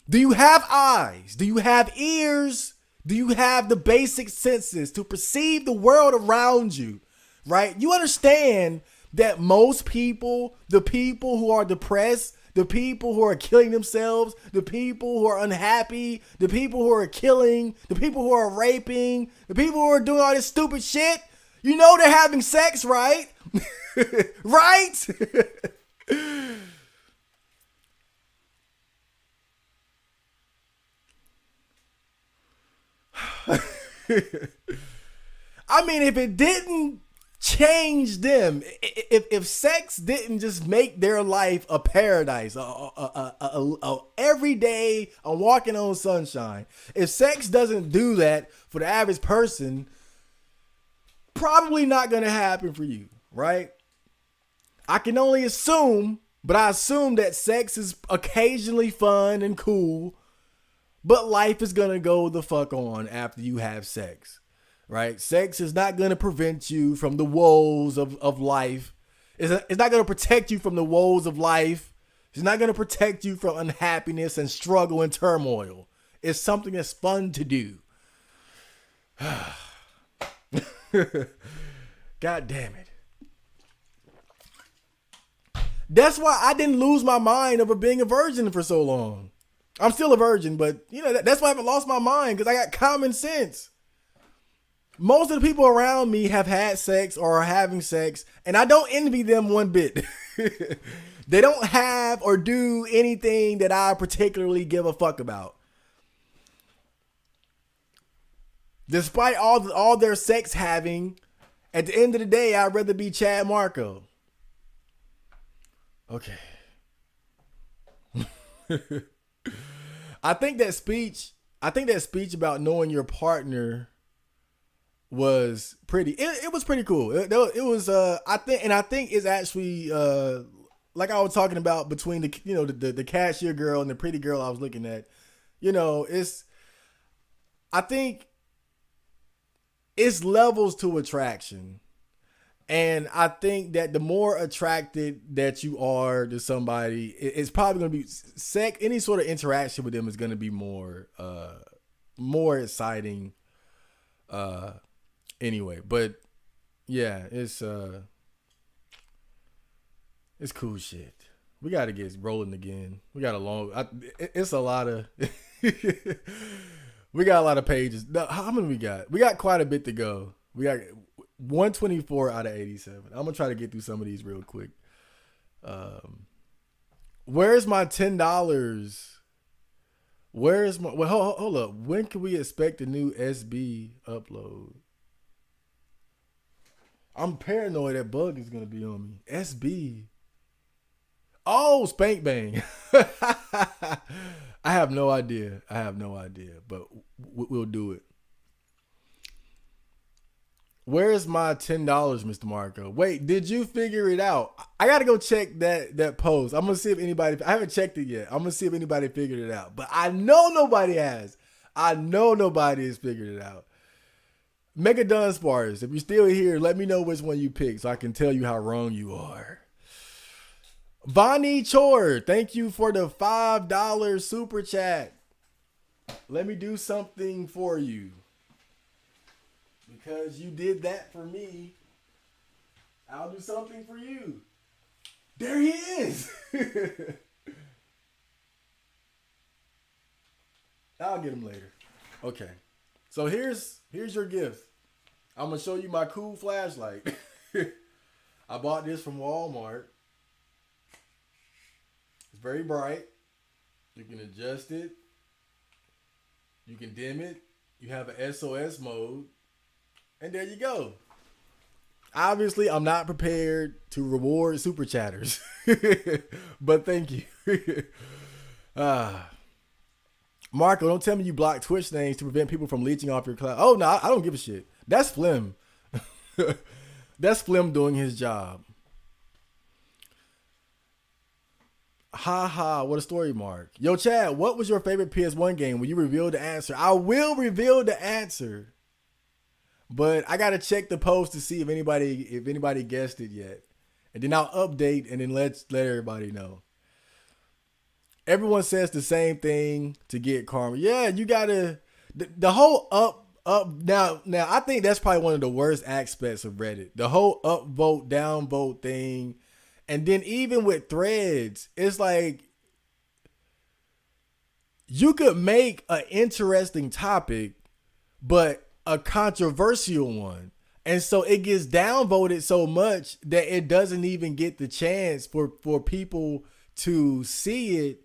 Do you have eyes? Do you have ears? Do you have the basic senses to perceive the world around you? Right? You understand that most people, the people who are depressed, the people who are killing themselves, the people who are unhappy, the people who are killing, the people who are raping, the people who are doing all this stupid shit, you know they're having sex, right? Right? I mean, if it didn't change them, if sex didn't just make their life a paradise, a everyday, a walking on sunshine, if sex doesn't do that for the average person, probably not going to happen for you, right? I can only assume, but I assume that sex is occasionally fun and cool, but life is going to go the fuck on after you have sex, right? Sex is not going to prevent you from the woes of life. It's not going to protect you from the woes of life. It's not going to protect you from unhappiness and struggle and turmoil. It's something that's fun to do. God damn it. That's why I didn't lose my mind over being a virgin for so long. I'm still a virgin, but you know that's why I haven't lost my mind, because I got common sense. Most of the people around me have had sex or are having sex, and I don't envy them one bit. They don't have or do anything that I particularly give a fuck about. Despite all their sex having, at the end of the day, I'd rather be Chad Marco. Okay. I think that speech about knowing your partner was pretty. It was pretty cool. It was. I think it's actually like I was talking about between the cashier girl and the pretty girl I was looking at. I think it's levels to attraction. And I think that the more attracted that you are to somebody, it's probably going to be any sort of interaction with them is going to be more exciting. Anyway, but yeah, it's cool shit. We got to get rolling again. We got it's a lot of, we got a lot of pages. How many we got? We got quite a bit to go. We got 124 out of 87. I'm gonna try to get through some of these real quick. Where's my $10? Where's my hold up? When can we expect a new SB upload? I'm paranoid that bug is gonna be on me. SB. Oh, Spank Bang. I have no idea, but we'll do it. Where's my $10, Mr. Marco? Wait, did you figure it out? I gotta go check that post. I'm gonna see if anybody. I haven't checked it yet. I'm gonna see if anybody figured it out. But I know nobody has. I know nobody has figured it out. Mega Dunspars, if you're still here, let me know which one you picked so I can tell you how wrong you are. Vonnie Chor, thank you for the $5 super chat. Let me do something for you. Because you did that for me, I'll do something for you. There he is. I'll get him later. Okay. So here's your gift. I'm going to show you my cool flashlight. I bought this from Walmart. It's very bright. You can adjust it. You can dim it. You have an SOS mode. And there you go. Obviously, I'm not prepared to reward super chatters. But thank you. Marco, don't tell me you block Twitch names to prevent people from leeching off your cloud. Oh, no, I don't give a shit. That's Flim. That's Flim doing his job. Ha ha, what a story, Mark. Yo, Chad, what was your favorite PS1 game? Will you reveal the answer? I will reveal the answer. But I gotta check the post to see if anybody guessed it yet. And then I'll update and then let everybody know. everyone says the same thing to get karma. Yeah, you gotta the whole up now. I think that's probably one of the worst aspects of Reddit. The whole up vote, down vote thing, and then even with threads, it's like you could make an interesting topic, but a controversial one. And so it gets downvoted so much that it doesn't even get the chance for people to see it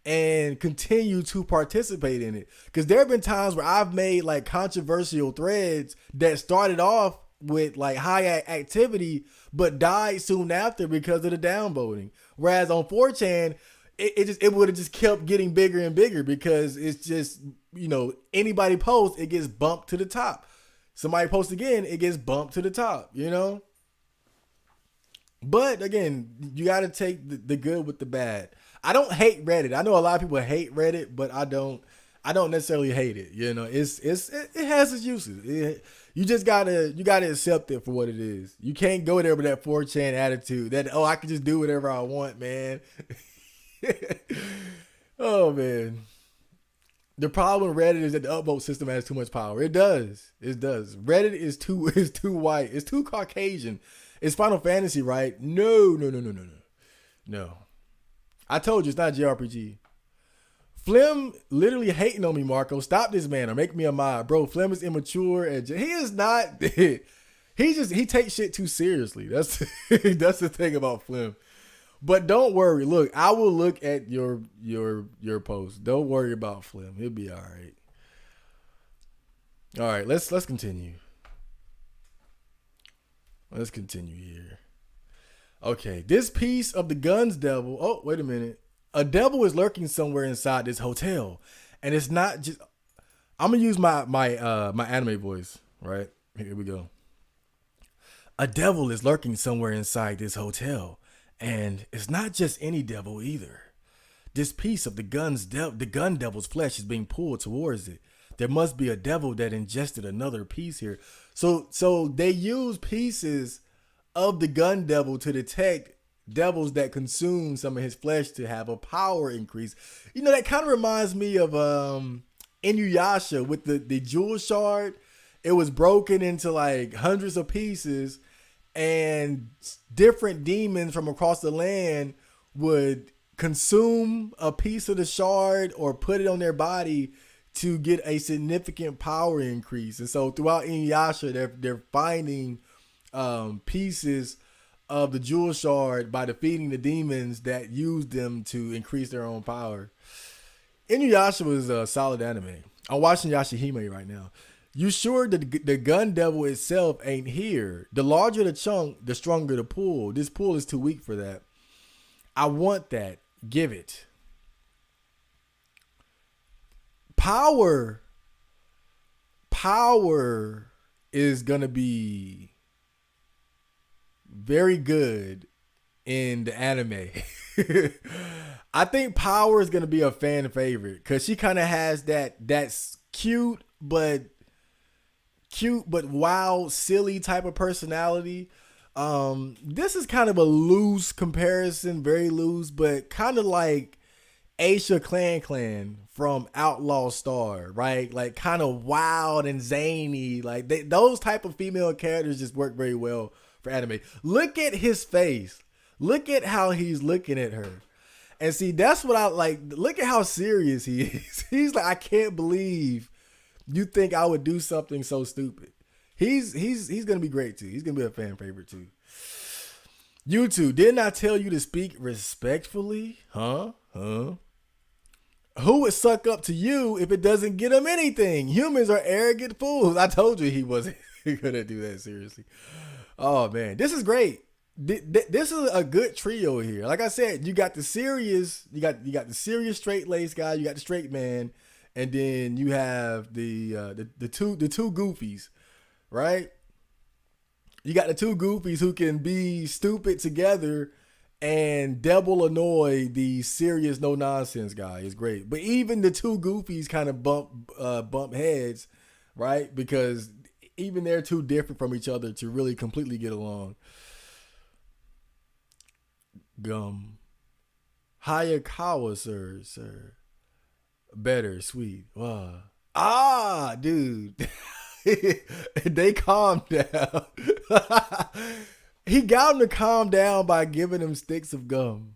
and continue to participate in it. Because there have been times where I've made like controversial threads that started off with like high activity, but died soon after because of the downvoting. Whereas on 4chan, it would have just kept getting bigger and bigger because it's just, anybody posts, it gets bumped to the top. Somebody posts again, it gets bumped to the top, But again, you got to take the good with the bad. I don't hate Reddit. I know a lot of people hate Reddit, but I don't necessarily hate it. It has its uses. You just gotta accept it for what it is. You can't go there with that 4chan attitude that, I can just do whatever I want, man. Oh man. The problem with Reddit is that the upvote system has too much power. It does. Reddit is too white. It's too Caucasian. It's Final Fantasy, right? No. I told you it's not JRPG. Flim literally hating on me, Marco. Stop this man or make me a mod. Bro, Flim is immature and he is not. He takes shit too seriously. That's the thing about Flim. But don't worry. Look, I will look at your post. Don't worry about Flim. He'll be all right. All right, let's continue. Let's continue here. Okay, this piece of the guns devil. Oh, wait a minute. A devil is lurking somewhere inside this hotel, and it's not just. I'm gonna use my anime voice. Right here we go. A devil is lurking somewhere inside this hotel. And it's not just any devil either. This piece of the gun devil's flesh is being pulled towards it. There must be a devil that ingested another piece here. So they use pieces of the gun devil to detect devils that consume some of his flesh to have a power increase. That kind of reminds me of Inuyasha with the jewel shard. It was broken into like hundreds of pieces. And different demons from across the land would consume a piece of the shard or put it on their body to get a significant power increase. And so throughout Inuyasha, they're finding pieces of the jewel shard by defeating the demons that use them to increase their own power. Inuyasha was a solid anime. I'm watching Yashahime right now. You sure the gun devil itself ain't here? The larger the chunk, the stronger the pull. This pull is too weak for that. I want that. Give it. Power is going to be very good in the anime. I think Power is going to be a fan favorite because she kind of has that's cute but wild, silly type of personality. This is kind of a loose comparison, very loose, but kind of like Aisha Clan from Outlaw Star, right? Like kind of wild and zany. Like those type of female characters just work very well for anime. Look at his face. Look at how he's looking at her. And see, that's what I like. Look at how serious he is. He's like, I can't believe you think I would do something so stupid. He's gonna be great too. He's gonna be a fan favorite too. You two, didn't I tell you to speak respectfully? Huh? Who would suck up to you if it doesn't get him anything? Humans are arrogant fools. I told you he wasn't gonna do that seriously. Oh man, this is great. This is a good trio here. Like I said, you got the serious, you got the serious straight lace guy, you got the straight man. And then you have the two goofies, right? You got the two goofies who can be stupid together and double annoy the serious no nonsense guy. It's great. But even the two goofies kind of bump heads, right? Because even they're too different from each other to really completely get along. Hayakawa, sir. Better, sweet. Wow. Dude. They calmed down. He got him to calm down by giving him sticks of gum.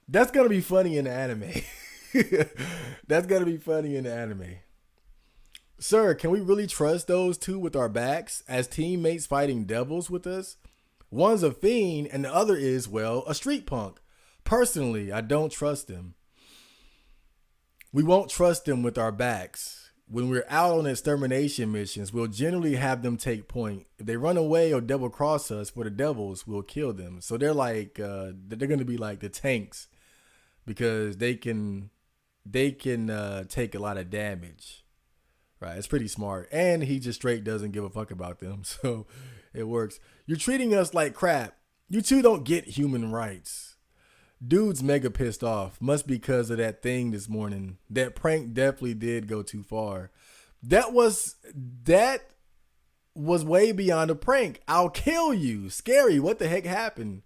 That's gonna be funny in the anime. That's gonna be funny in the anime. Sir, can we really trust those two with our backs as teammates fighting devils with us? One's a fiend and the other is, well, a street punk. Personally, I don't trust them. We won't trust them with our backs. When we're out on extermination missions, we'll generally have them take point. If they run away or double cross us for the devils, we'll kill them. So they're like, they're going to be like the tanks because they can take a lot of damage. Right, it's pretty smart. And he just straight doesn't give a fuck about them. So it works. You're treating us like crap. You two don't get human rights. Dude's mega pissed off. Must be because of that thing this morning. That prank definitely did go too far. That was way beyond a prank. I'll kill you. Scary. What the heck happened?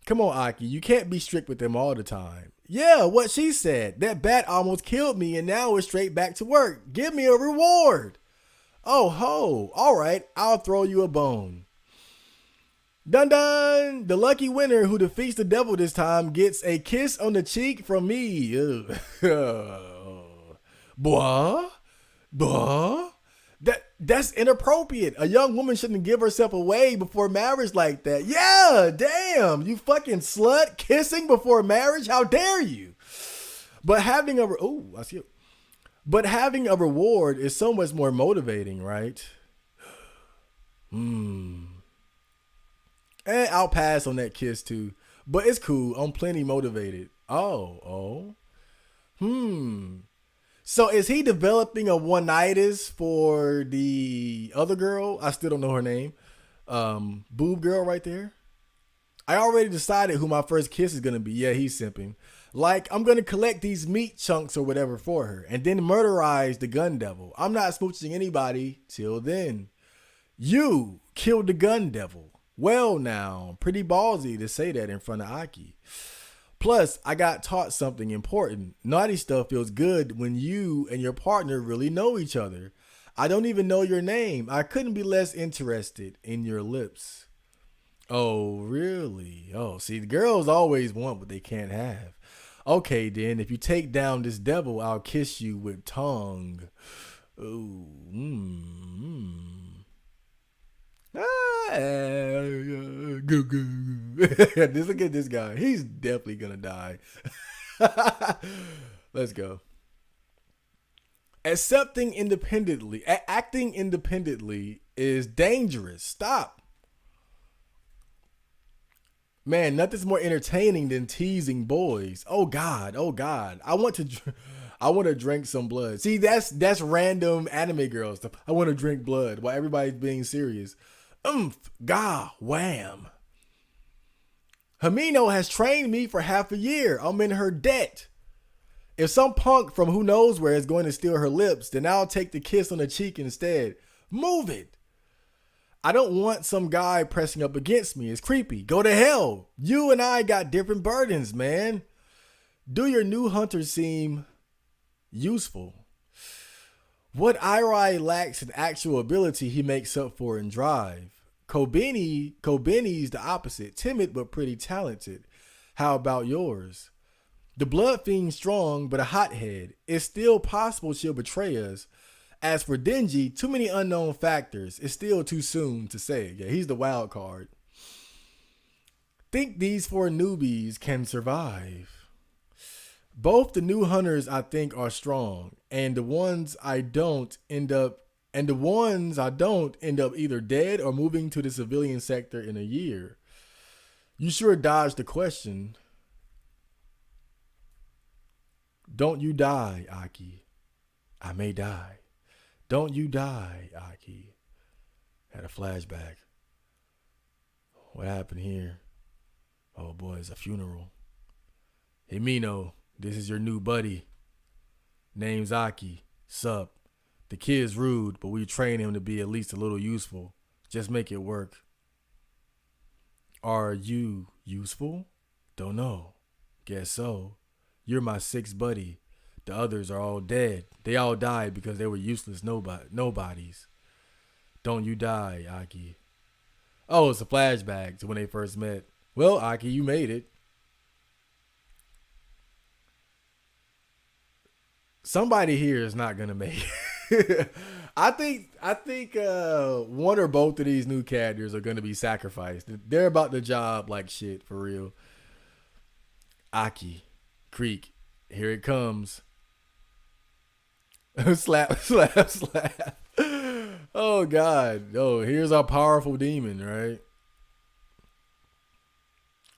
Come on, Aki. You can't be strict with them all the time. Yeah, what she said. That bat almost killed me and now we're straight back to work. Give me a reward. Oh ho. All right. I'll throw you a bone. Dun dun! The lucky winner who defeats the devil this time gets a kiss on the cheek from me. Boah? Boah? That's inappropriate. A young woman shouldn't give herself away before marriage like that. Yeah, damn, you fucking slut, kissing before marriage? How dare you? But having I see it. But having a reward is so much more motivating, right? And I'll pass on that kiss too. But it's cool. I'm plenty motivated. Oh. So is he developing a one-nitis for the other girl? I still don't know her name. Boob girl right there. I already decided who my first kiss is going to be. Yeah, he's simping. Like, I'm going to collect these meat chunks or whatever for her and then murderize the gun devil. I'm not smooching anybody till then. You killed the gun devil. Well now, pretty ballsy to say that in front of Aki. Plus, I got taught something important. Naughty stuff feels good when you and your partner really know each other. I don't even know your name. I couldn't be less interested in your lips. Oh, really? Oh, see, the girls always want what they can't have. Okay, then, if you take down this devil, I'll kiss you with tongue. Ooh, Look at this guy. He's definitely gonna die. Let's go. Acting independently is dangerous. Stop. Man, nothing's more entertaining than teasing boys. Oh God. I want to drink some blood. See, that's random anime girl stuff. I want to drink blood while everybody's being serious. Gah, wham. Hamino has trained me for half a year. I'm in her debt. If some punk from who knows where is going to steal her lips, then I'll take the kiss on the cheek instead. Move it. I don't want some guy pressing up against me. It's creepy. Go to hell. You and I got different burdens, man. Do your new hunter seem useful? What Irai lacks in actual ability, he makes up for in drive. Kobeni's the opposite. Timid but pretty talented. How about yours? The blood fiend's strong but a hothead. It's still possible she'll betray us. As for Dingy, too many unknown factors. It's still too soon to say. Yeah, he's the wild card. Think these four newbies can survive. Both the new hunters I think are strong, and the ones I don't end up either dead or moving to the civilian sector in a year. You sure dodged the question. Don't you die, Aki. I may die. Don't you die, Aki. Had a flashback. What happened here? Oh boy, it's a funeral. Hey Mino, this is your new buddy. Name's Aki. Sup. The kid's rude, but we train him to be at least a little useful. Just make it work. Are you useful? Don't know. Guess so. You're my sixth buddy. The others are all dead. They all died because they were useless nobodies. Don't you die, Aki. Oh, it's a flashback to when they first met. Well, Aki, you made it. Somebody here is not gonna make it. I think one or both of these new characters are gonna be sacrificed. They're about the job like shit for real. Aki, Creek, here it comes. Slap, slap, slap. Oh God. Oh, here's our powerful demon, right?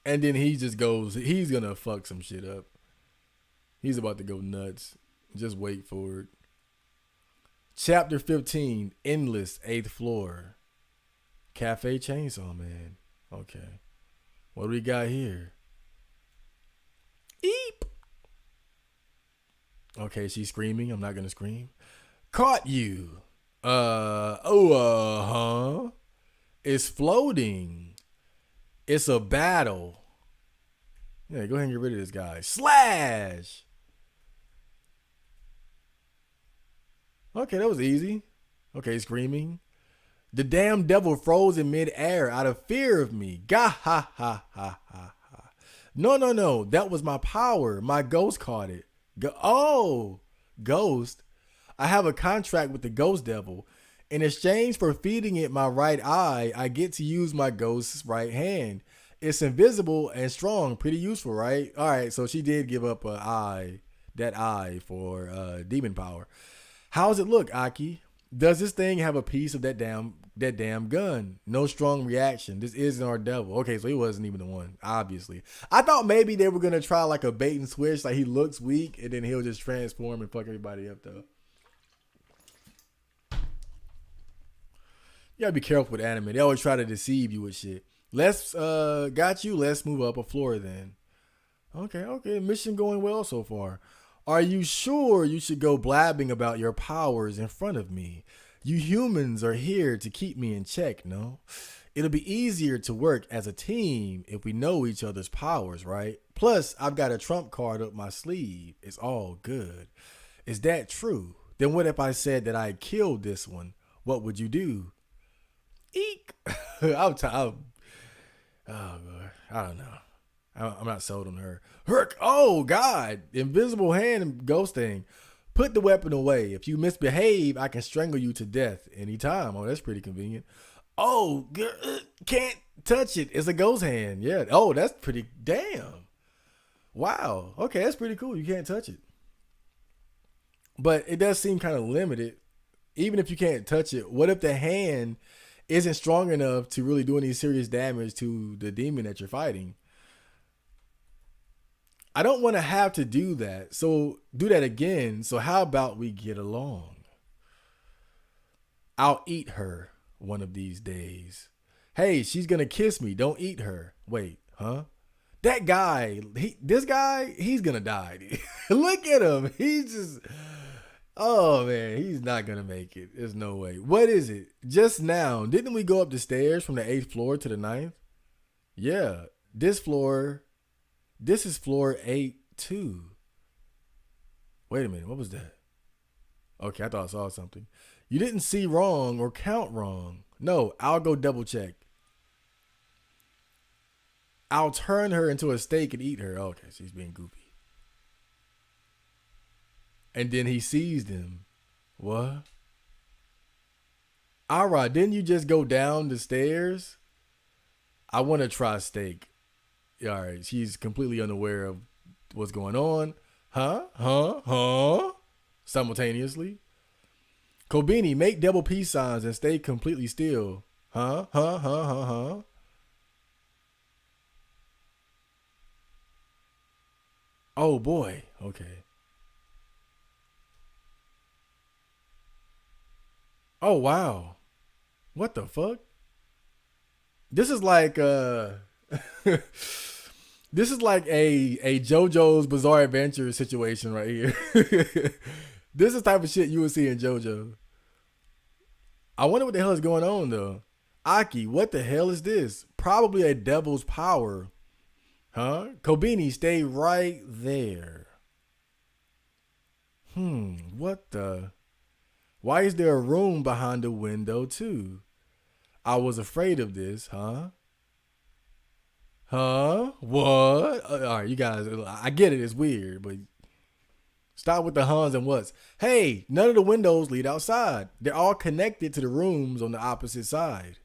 And then he just goes, he's gonna fuck some shit up. He's about to go nuts. Just wait for it. Chapter 15, Endless 8th Floor. Cafe Chainsaw Man. Okay. What do we got here? Eep. Okay, she's screaming. I'm not gonna scream. Caught you. Huh? It's floating. It's a battle. Yeah, go ahead and get rid of this guy. Slash. Okay, that was easy. Okay, screaming. The damn devil froze in midair out of fear of me. Gah ha ha ha ha ha. No. That was my power. My ghost caught it. Ghost. I have a contract with the ghost devil. In exchange for feeding it my right eye, I get to use my ghost's right hand. It's invisible and strong. Pretty useful, right? All right, so she did give up that eye for demon power. How's it look, Aki? Does this thing have a piece of that damn gun? No strong reaction. This isn't our devil. Okay, so he wasn't even the one, obviously. I thought maybe they were gonna try like a bait and switch, like he looks weak and then he'll just transform and fuck everybody up though. You gotta be careful with anime. They always try to deceive you with shit. Let's got you. Let's move up a floor then. Okay. Mission going well so far. Are you sure you should go blabbing about your powers in front of me? You humans are here to keep me in check, no? It'll be easier to work as a team if we know each other's powers, right? Plus, I've got a trump card up my sleeve. It's all good. Is that true? Then what if I said that I killed this one? What would you do? Eek. Oh, God. I don't know. I'm not sold on her. Herc. Oh, God. Invisible hand and ghost thing. Put the weapon away. If you misbehave, I can strangle you to death anytime. Oh, that's pretty convenient. Oh, can't touch it. It's a ghost hand. Yeah. Oh, that's pretty. Damn. Wow. Okay, that's pretty cool. You can't touch it. But it does seem kind of limited. Even if you can't touch it, what if the hand isn't strong enough to really do any serious damage to the demon that you're fighting? I don't want to have to do that. So do that again. So how about we get along? I'll eat her one of these days. Hey, she's going to kiss me. Don't eat her. Wait, huh? That guy, he's going to die. Look at him. He's just, oh man, he's not going to make it. There's no way. What is it? Just now, didn't we go up the stairs from the 8th floor to the 9th? Yeah, this is floor 8-2. Wait a minute, what was that? Okay, I thought I saw something. You didn't see wrong or count wrong. No, I'll go double check. I'll turn her into a steak and eat her. Okay, she's being goofy. And then he seized him. What? Alright, didn't you just go down the stairs? I want to try steak. All right, she's completely unaware of what's going on. Huh? Simultaneously. Kobeni, make double peace signs and stay completely still. Huh? Oh boy. Okay. Oh wow. What the fuck? This is like this is like a JoJo's Bizarre Adventure situation right here. This is the type of shit you would see in JoJo. I wonder what the hell is going on though. Aki, what the hell is this? Probably a devil's power. Huh? Kobeni, stay right there. What the? Why is there a room behind the window too? I was afraid of this, huh? Huh? What? All right, you guys, I get it, it's weird, but stop with the huns and whats. Hey, none of the windows lead outside. They're all connected to the rooms on the opposite side.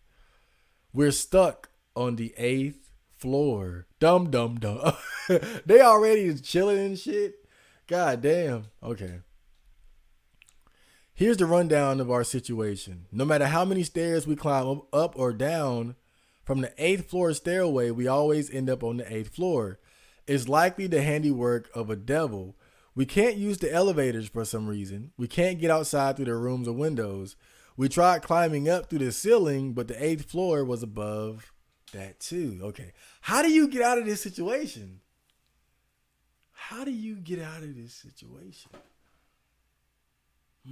We're stuck on the 8th floor. Dum dum dum. They already chilling and shit. God damn. Okay. Here's the rundown of our situation. No matter how many stairs we climb up or down from the 8th floor stairway, we always end up on the 8th floor. It's likely the handiwork of a devil. We can't use the elevators for some reason. We can't get outside through the rooms or windows. We tried climbing up through the ceiling, but the 8th floor was above that too. Okay. How do you get out of this situation? How do you get out of this situation? Nah.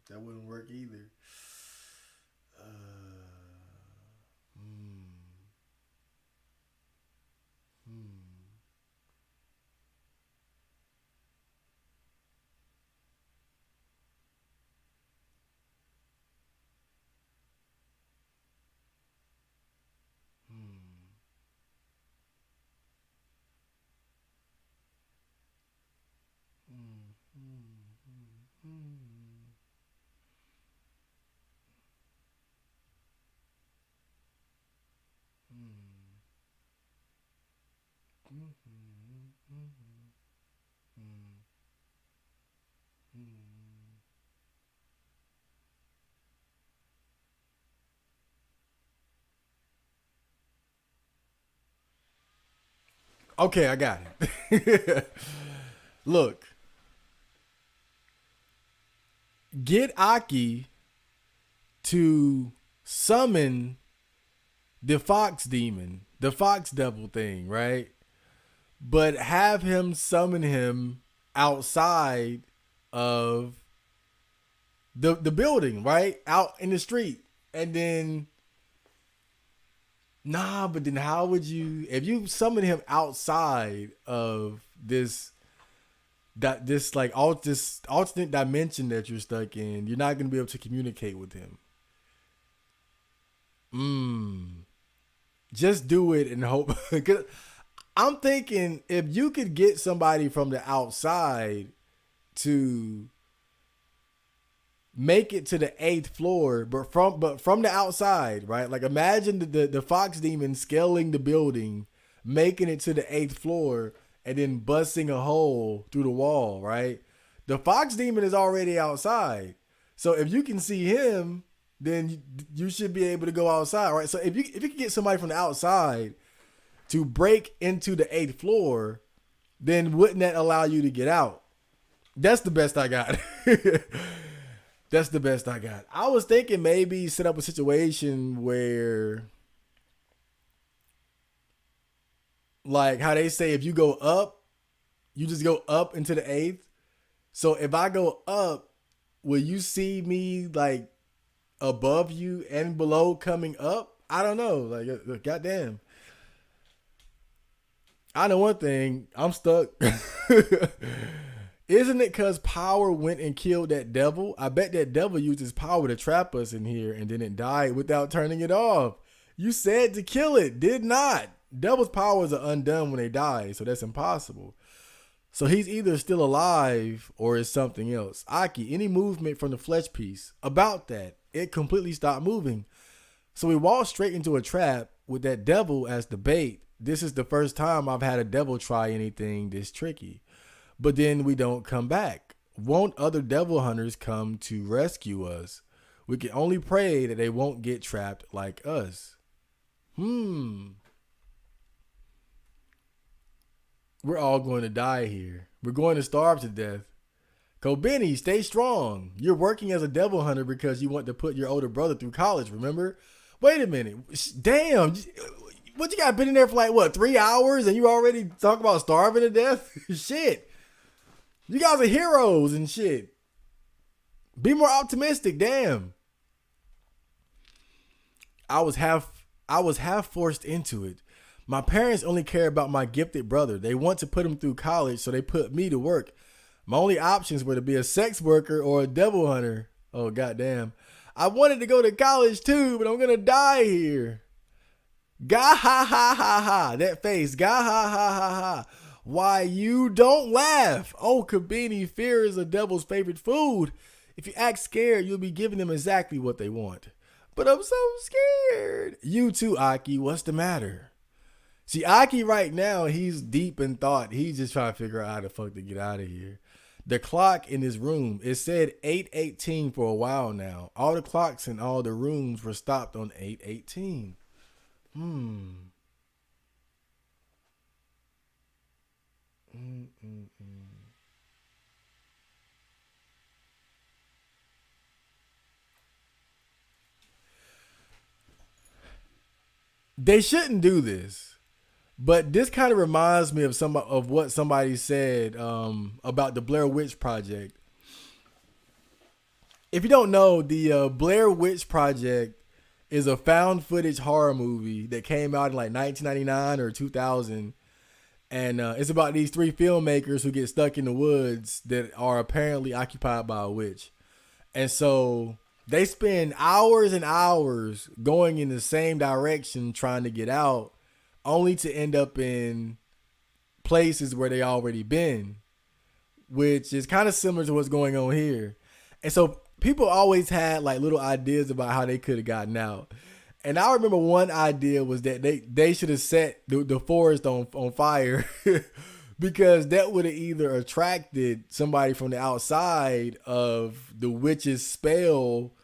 That wouldn't work either. Okay, I got it. Look, get Aki to summon the fox demon, the fox devil thing, right? But have him summon him outside of the building, right? Out in the street. And then but then how would you, if you summon him outside of this this alternate dimension that you're stuck in, you're not gonna be able to communicate with him. Just do it and hope. 'Cause I'm thinking if you could get somebody from the outside to make it to the 8th floor, but from the outside, right? Like imagine the fox demon scaling the building, making it to the 8th floor, and then busting a hole through the wall, right? The fox demon is already outside. So if you can see him, then you should be able to go outside, right? So if you can get somebody from the outside to break into the 8th floor, then wouldn't that allow you to get out? That's the best I got. That's the best I got. I was thinking maybe set up a situation where, like how they say, if you go up, you just go up into the 8th. So if I go up, will you see me like above you and below coming up? I don't know. Like, goddamn. I know one thing. I'm stuck. Isn't it because Power went and killed that devil? I bet that devil used his power to trap us in here and then it died without turning it off. You said to kill it, did not. Devil's powers are undone when they die, so that's impossible. So he's either still alive or is something else. Aki, any movement from the flesh piece? About that, it completely stopped moving. So we walked straight into a trap with that devil as the bait. This is the first time I've had a devil try anything this tricky. But then we don't come back. Won't other devil hunters come to rescue us? We can only pray that they won't get trapped like us. We're all going to die here. We're going to starve to death. Benny, stay strong. You're working as a devil hunter because you want to put your older brother through college, remember? Wait a minute. Damn. What, you got been in there for like, what, 3 hours and you already talk about starving to death? Shit. You guys are heroes and shit. Be more optimistic, damn. I was half forced into it. My parents only care about my gifted brother. They want to put him through college, so they put me to work. My only options were to be a sex worker or a devil hunter. Oh, goddamn. I wanted to go to college too, but I'm going to die here. Gah ha ha ha ha. That face. Gah ha ha ha ha. Why, you don't laugh. Oh, Kabini, fear is the devil's favorite food. If you act scared, you'll be giving them exactly what they want. But I'm so scared. You too, Aki. What's the matter? See, Aki right now, he's deep in thought. He's just trying to figure out how the fuck to get out of here. The clock in his room, it said 8:18 for a while now. All the clocks in all the rooms were stopped on 8:18. They shouldn't do this. But this kind of reminds me of what somebody said about the Blair Witch Project. If you don't know, the Blair Witch Project is a found footage horror movie that came out in like 1999 or 2000. And it's about these 3 filmmakers who get stuck in the woods that are apparently occupied by a witch. And so they spend hours and hours going in the same direction trying to get out, only to end up in places where they already been, which is kind of similar to what's going on here. And so people always had like little ideas about how they could have gotten out. And I remember one idea was that they should have set the forest on fire because that would have either attracted somebody from the outside of the witch's spell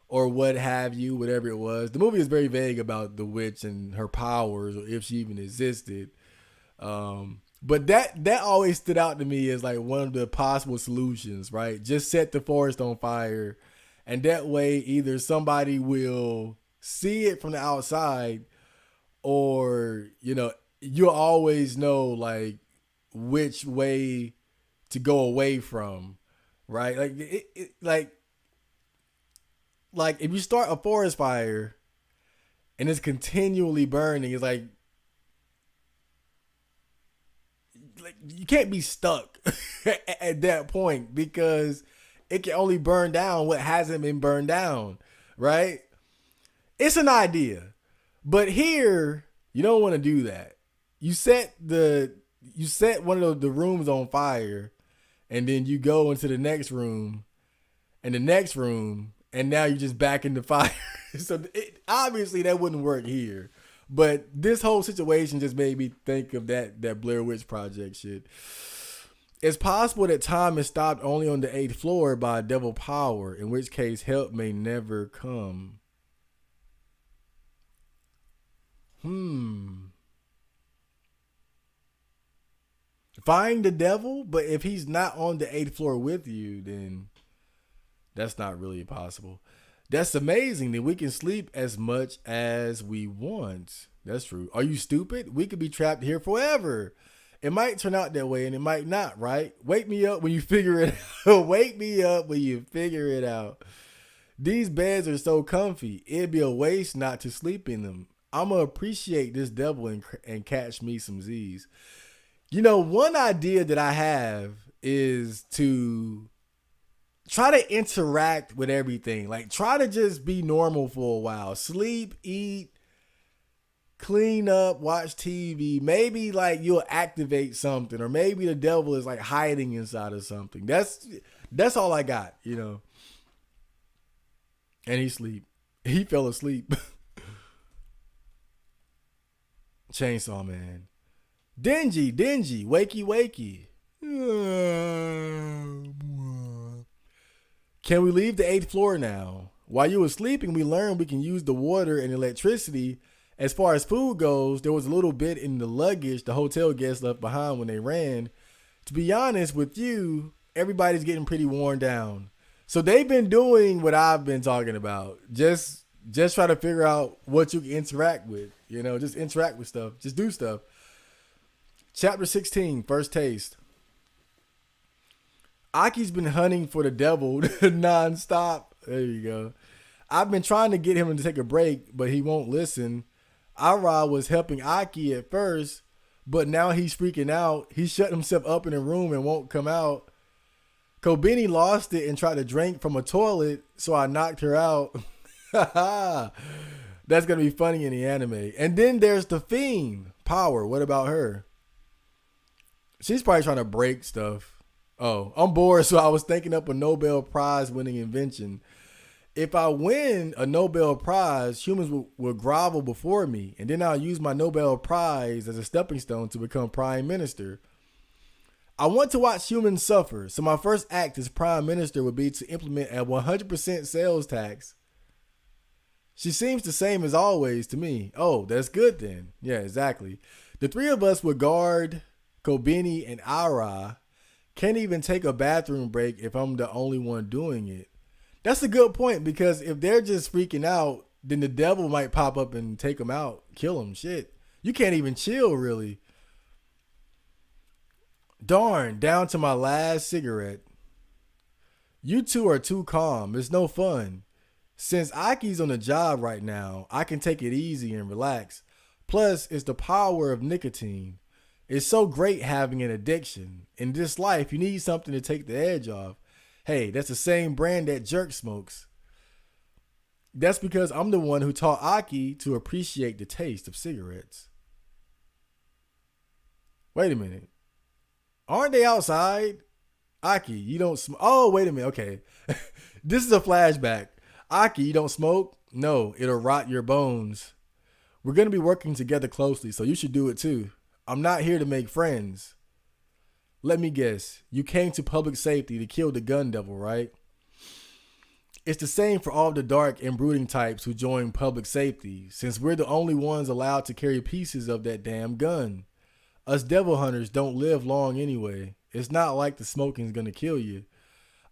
or what have you, whatever it was. The movie is very vague about the witch and her powers, or if she even existed. But that always stood out to me as like one of the possible solutions, right? Just set the forest on fire, and that way either somebody will see it from the outside, or you'll always know like which way to go away from, right? Like if you start a forest fire and it's continually burning, it's like you can't be stuck at that point because it can only burn down what hasn't been burned down, right? It's an idea, but here you don't want to do that. You set one of the rooms on fire, and then you go into the next room, and the next room. And now you're just back in the fire. So obviously that wouldn't work here. But this whole situation just made me think of that Blair Witch Project shit. It's possible that time is stopped only on the 8th floor by devil power, in which case help may never come. Find the devil, but if he's not on the 8th floor with you, then that's not really possible. That's amazing that we can sleep as much as we want. That's true. Are you stupid? We could be trapped here forever. It might turn out that way and it might not, right? Wake me up when you figure it out. Wake me up when you figure it out. These beds are so comfy. It'd be a waste not to sleep in them. I'm going to appreciate this devil and catch me some Z's. One idea that I have is to try to interact with everything. Like, try to just be normal for a while. Sleep, eat, clean up, watch TV. Maybe, like, you'll activate something. Or maybe the devil is, like, hiding inside of something. That's all I got, And he fell asleep. Chainsaw Man. Dingy, wakey. Can we leave the 8th floor now? While you were sleeping, we learned we can use the water and electricity. As far as food goes, there was a little bit in the luggage the hotel guests left behind when they ran. To be honest with you, everybody's getting pretty worn down. So they've been doing what I've been talking about. Just try to figure out what you can interact with. You know, just interact with stuff. Just do stuff. Chapter 16, First Taste. Aki's been hunting for the devil nonstop. There you go. I've been trying to get him to take a break, but he won't listen. Ara was helping Aki at first, but now he's freaking out. He shut himself up in a room and won't come out. Kobeni lost it and tried to drink from a toilet, so I knocked her out. That's going to be funny in the anime. And then there's the Fiend, Power. What about her? She's probably trying to break stuff. Oh, I'm bored, so I was thinking up a Nobel Prize winning invention. If I win a Nobel Prize, humans will grovel before me, and then I'll use my Nobel Prize as a stepping stone to become Prime Minister. I want to watch humans suffer, so my first act as Prime Minister would be to implement a 100% sales tax. She seems the same as always to me. Oh, that's good then. Yeah, exactly. The three of us would guard Kobeni and Ara. Can't even take a bathroom break if I'm the only one doing it. That's a good point, because if they're just freaking out, then the devil might pop up and take them out, kill them. Shit. You can't even chill, really. Darn, down to my last cigarette. You two are too calm. It's no fun. Since Aki's on the job right now, I can take it easy and relax. Plus, it's the power of nicotine. It's so great having an addiction. In this life, you need something to take the edge off. Hey, that's the same brand that Jerk smokes. That's because I'm the one who taught Aki to appreciate the taste of cigarettes. Wait a minute. Aren't they outside? Aki, you don't smoke. Oh, wait a minute. Okay. This is a flashback. Aki, you don't smoke? No, it'll rot your bones. We're going to be working together closely, so you should do it too. I'm not here to make friends. Let me guess. You came to public safety to kill the gun devil, right? It's the same for all the dark and brooding types who join public safety, since we're the only ones allowed to carry pieces of that damn gun. Us devil hunters don't live long anyway. It's not like the smoking's gonna kill you.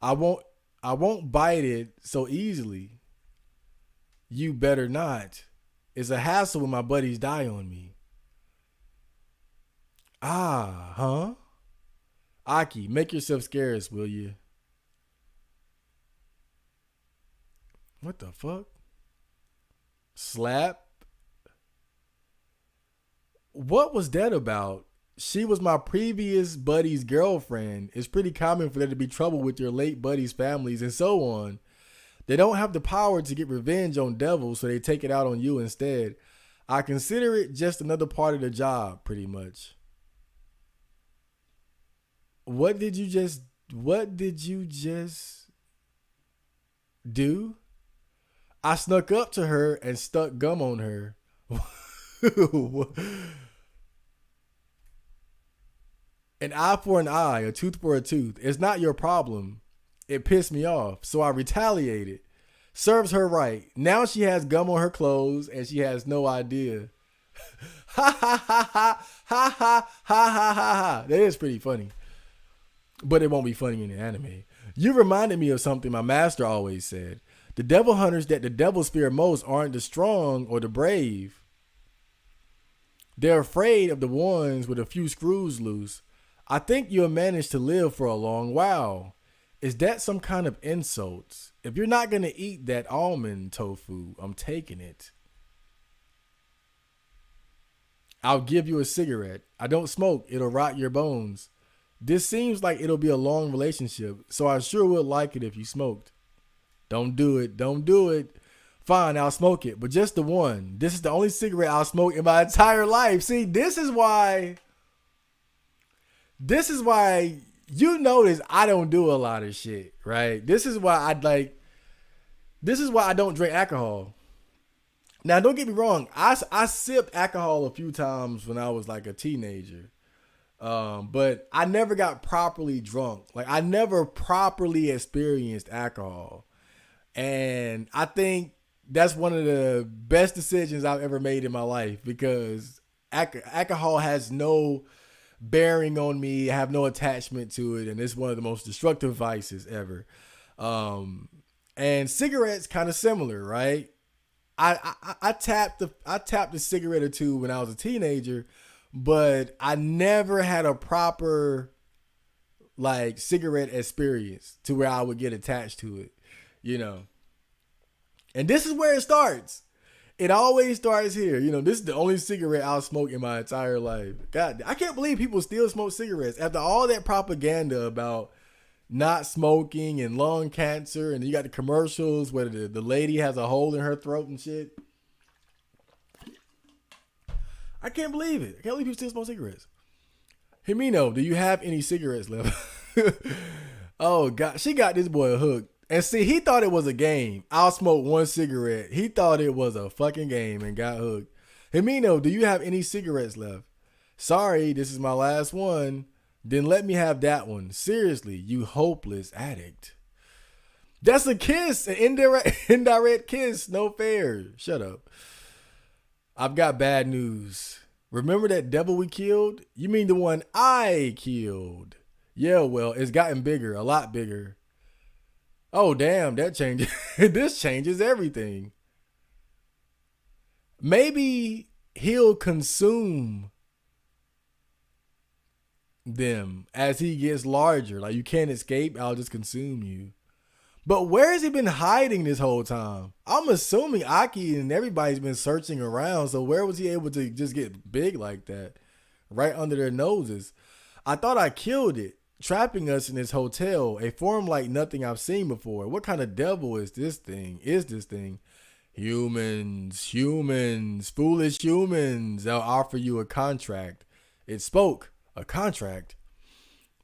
I won't bite it so easily. You better not. It's a hassle when my buddies die on me. Ah, huh? Aki, make yourself scarce, will you? What the fuck? Slap? What was that about? She was my previous buddy's girlfriend. It's pretty common for there to be trouble with your late buddy's families and so on. They don't have the power to get revenge on devils, so they take it out on you instead. I consider it just another part of the job, pretty much. What did you just do? I snuck up to her and stuck gum on her. An eye for an eye, a tooth for a tooth. It's not your problem. It pissed me off, so I retaliated. Serves her right. Now she has gum on her clothes and she has no idea. Ha ha ha ha ha ha ha ha ha. That is pretty funny. But it won't be funny in the anime. You reminded me of something my master always said. The devil hunters that the devils fear most aren't the strong or the brave. They're afraid of the ones with a few screws loose. I think you'll manage to live for a long while. Is that some kind of insult? If you're not going to eat that almond tofu, I'm taking it. I'll give you a cigarette. I don't smoke. It'll rot your bones. This seems like it'll be a long relationship, so I sure would like it if you smoked. Don't do it. Don't do it. Fine, I'll smoke it, but just the one. This is the only cigarette I'll smoke in my entire life. See, this is why you notice I don't do a lot of shit, right? This is why I don't drink alcohol. Now, don't get me wrong. I sipped alcohol a few times when I was like a teenager. But I never got properly drunk. Like, I never properly experienced alcohol. And I think that's one of the best decisions I've ever made in my life because alcohol has no bearing on me. I have no attachment to it, and it's one of the most destructive vices ever. Um, and cigarettes kind of similar, right? I tapped a cigarette or two when I was a teenager, but I never had a proper like cigarette experience to where I would get attached to it, you know. And this is where it starts. It always starts here. You know, this is the only cigarette I'll smoke in my entire life. God, I can't believe people still smoke cigarettes after all that propaganda about not smoking and lung cancer, and you got the commercials where the lady has a hole in her throat and shit. I can't believe it. I can't believe people still smoke cigarettes. Himino, do you have any cigarettes left? Oh God, she got this boy hooked. And see, he thought it was a game. I'll smoke one cigarette. He thought it was a fucking game and got hooked. Himino, do you have any cigarettes left? Sorry, this is my last one. Then let me have that one. Seriously, you hopeless addict. That's a kiss, an indirect kiss. No fair. Shut up. I've got bad news. Remember that devil we killed? You mean the one I killed? Yeah, well, it's gotten bigger, a lot bigger. Oh, damn, that changes. This changes everything. Maybe he'll consume them as he gets larger. Like, you can't escape, I'll just consume you. But where has he been hiding this whole time? I'm assuming Aki and everybody's been searching around. So where was he able to just get big like that? Right under their noses. I thought I killed it, trapping us in this hotel, a form like nothing I've seen before. What kind of devil is this thing? Humans, foolish humans. I'll offer you a contract. It spoke, a contract.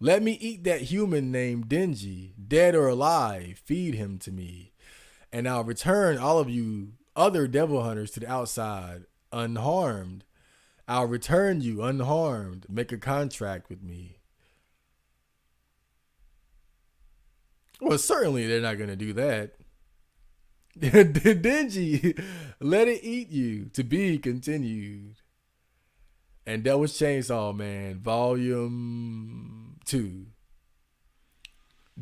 Let me eat that human named Dingy, dead or alive. Feed him to me. And I'll return all of you other devil hunters to the outside, unharmed. I'll return you unharmed. Make a contract with me. Well, certainly they're not going to do that. Dingy, let it eat you. To be continued. And that was Chainsaw Man, Volume 2.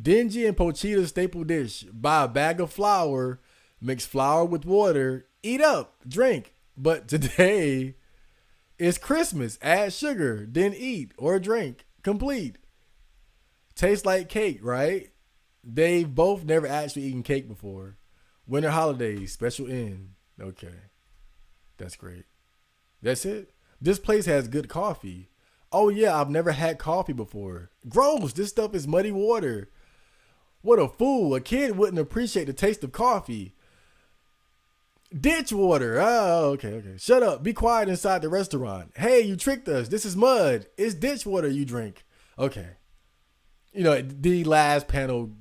Dingy and Pochita's staple dish. Buy a bag of flour, mix flour with water, eat up, drink. But today is Christmas. Add sugar, then eat or drink. Complete. Tastes like cake, right? They've both never actually eaten cake before. Winter holidays, special end. Okay. That's great. That's it? This place has good coffee. Oh yeah, I've never had coffee before. Gross, this stuff is muddy water. What a fool. A kid wouldn't appreciate the taste of coffee. Ditch water. Oh, okay. Shut up. Be quiet inside the restaurant. Hey, you tricked us. This is mud. It's ditch water you drink. Okay. You know, the last panel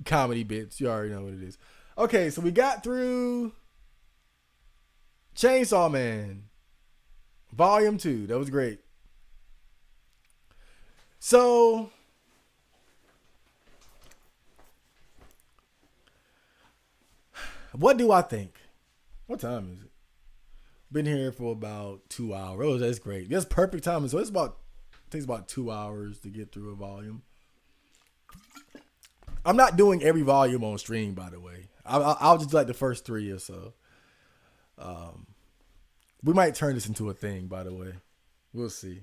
comedy bits. You already know what it is. Okay, so we got through Chainsaw Man. Volume 2. That was great. So, what do I think? What time is it? Been here for about 2 hours. Oh, that's great. That's perfect timing. So takes about 2 hours to get through a volume. I'm not doing every volume on stream, by the way. I'll just like the first 3 or so. We might turn this into a thing, by the way. We'll see.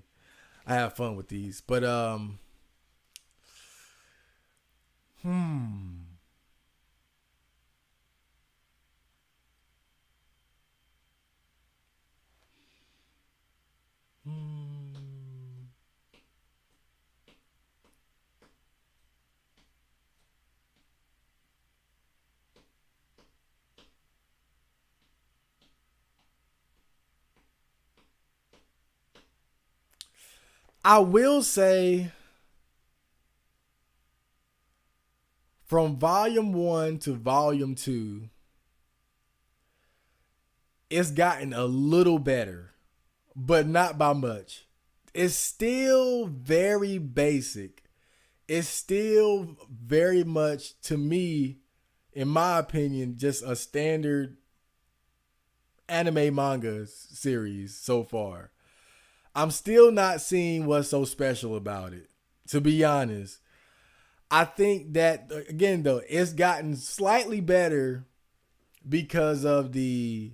I have fun with these. But, I will say from volume 1 to volume 2, it's gotten a little better, but not by much. It's still very basic. It's still very much, to me, in my opinion, just a standard anime manga series so far. I'm still not seeing what's so special about it. To be honest, I think that again though, it's gotten slightly better because of the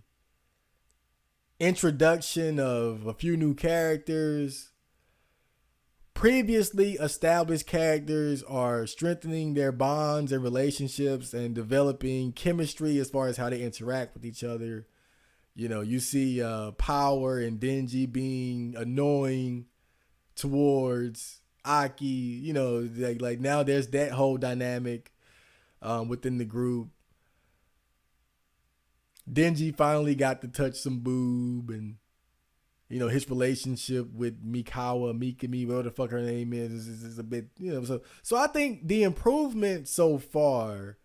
introduction of a few new characters. Previously established characters are strengthening their bonds and relationships and developing chemistry as far as how they interact with each other. You know, you see Power and Dingy being annoying towards Aki. You know, like now there's that whole dynamic within the group. Dingy finally got to touch some boob, and you know his relationship with Mikami, whatever the fuck her name is a bit, you know. So I think the improvements so far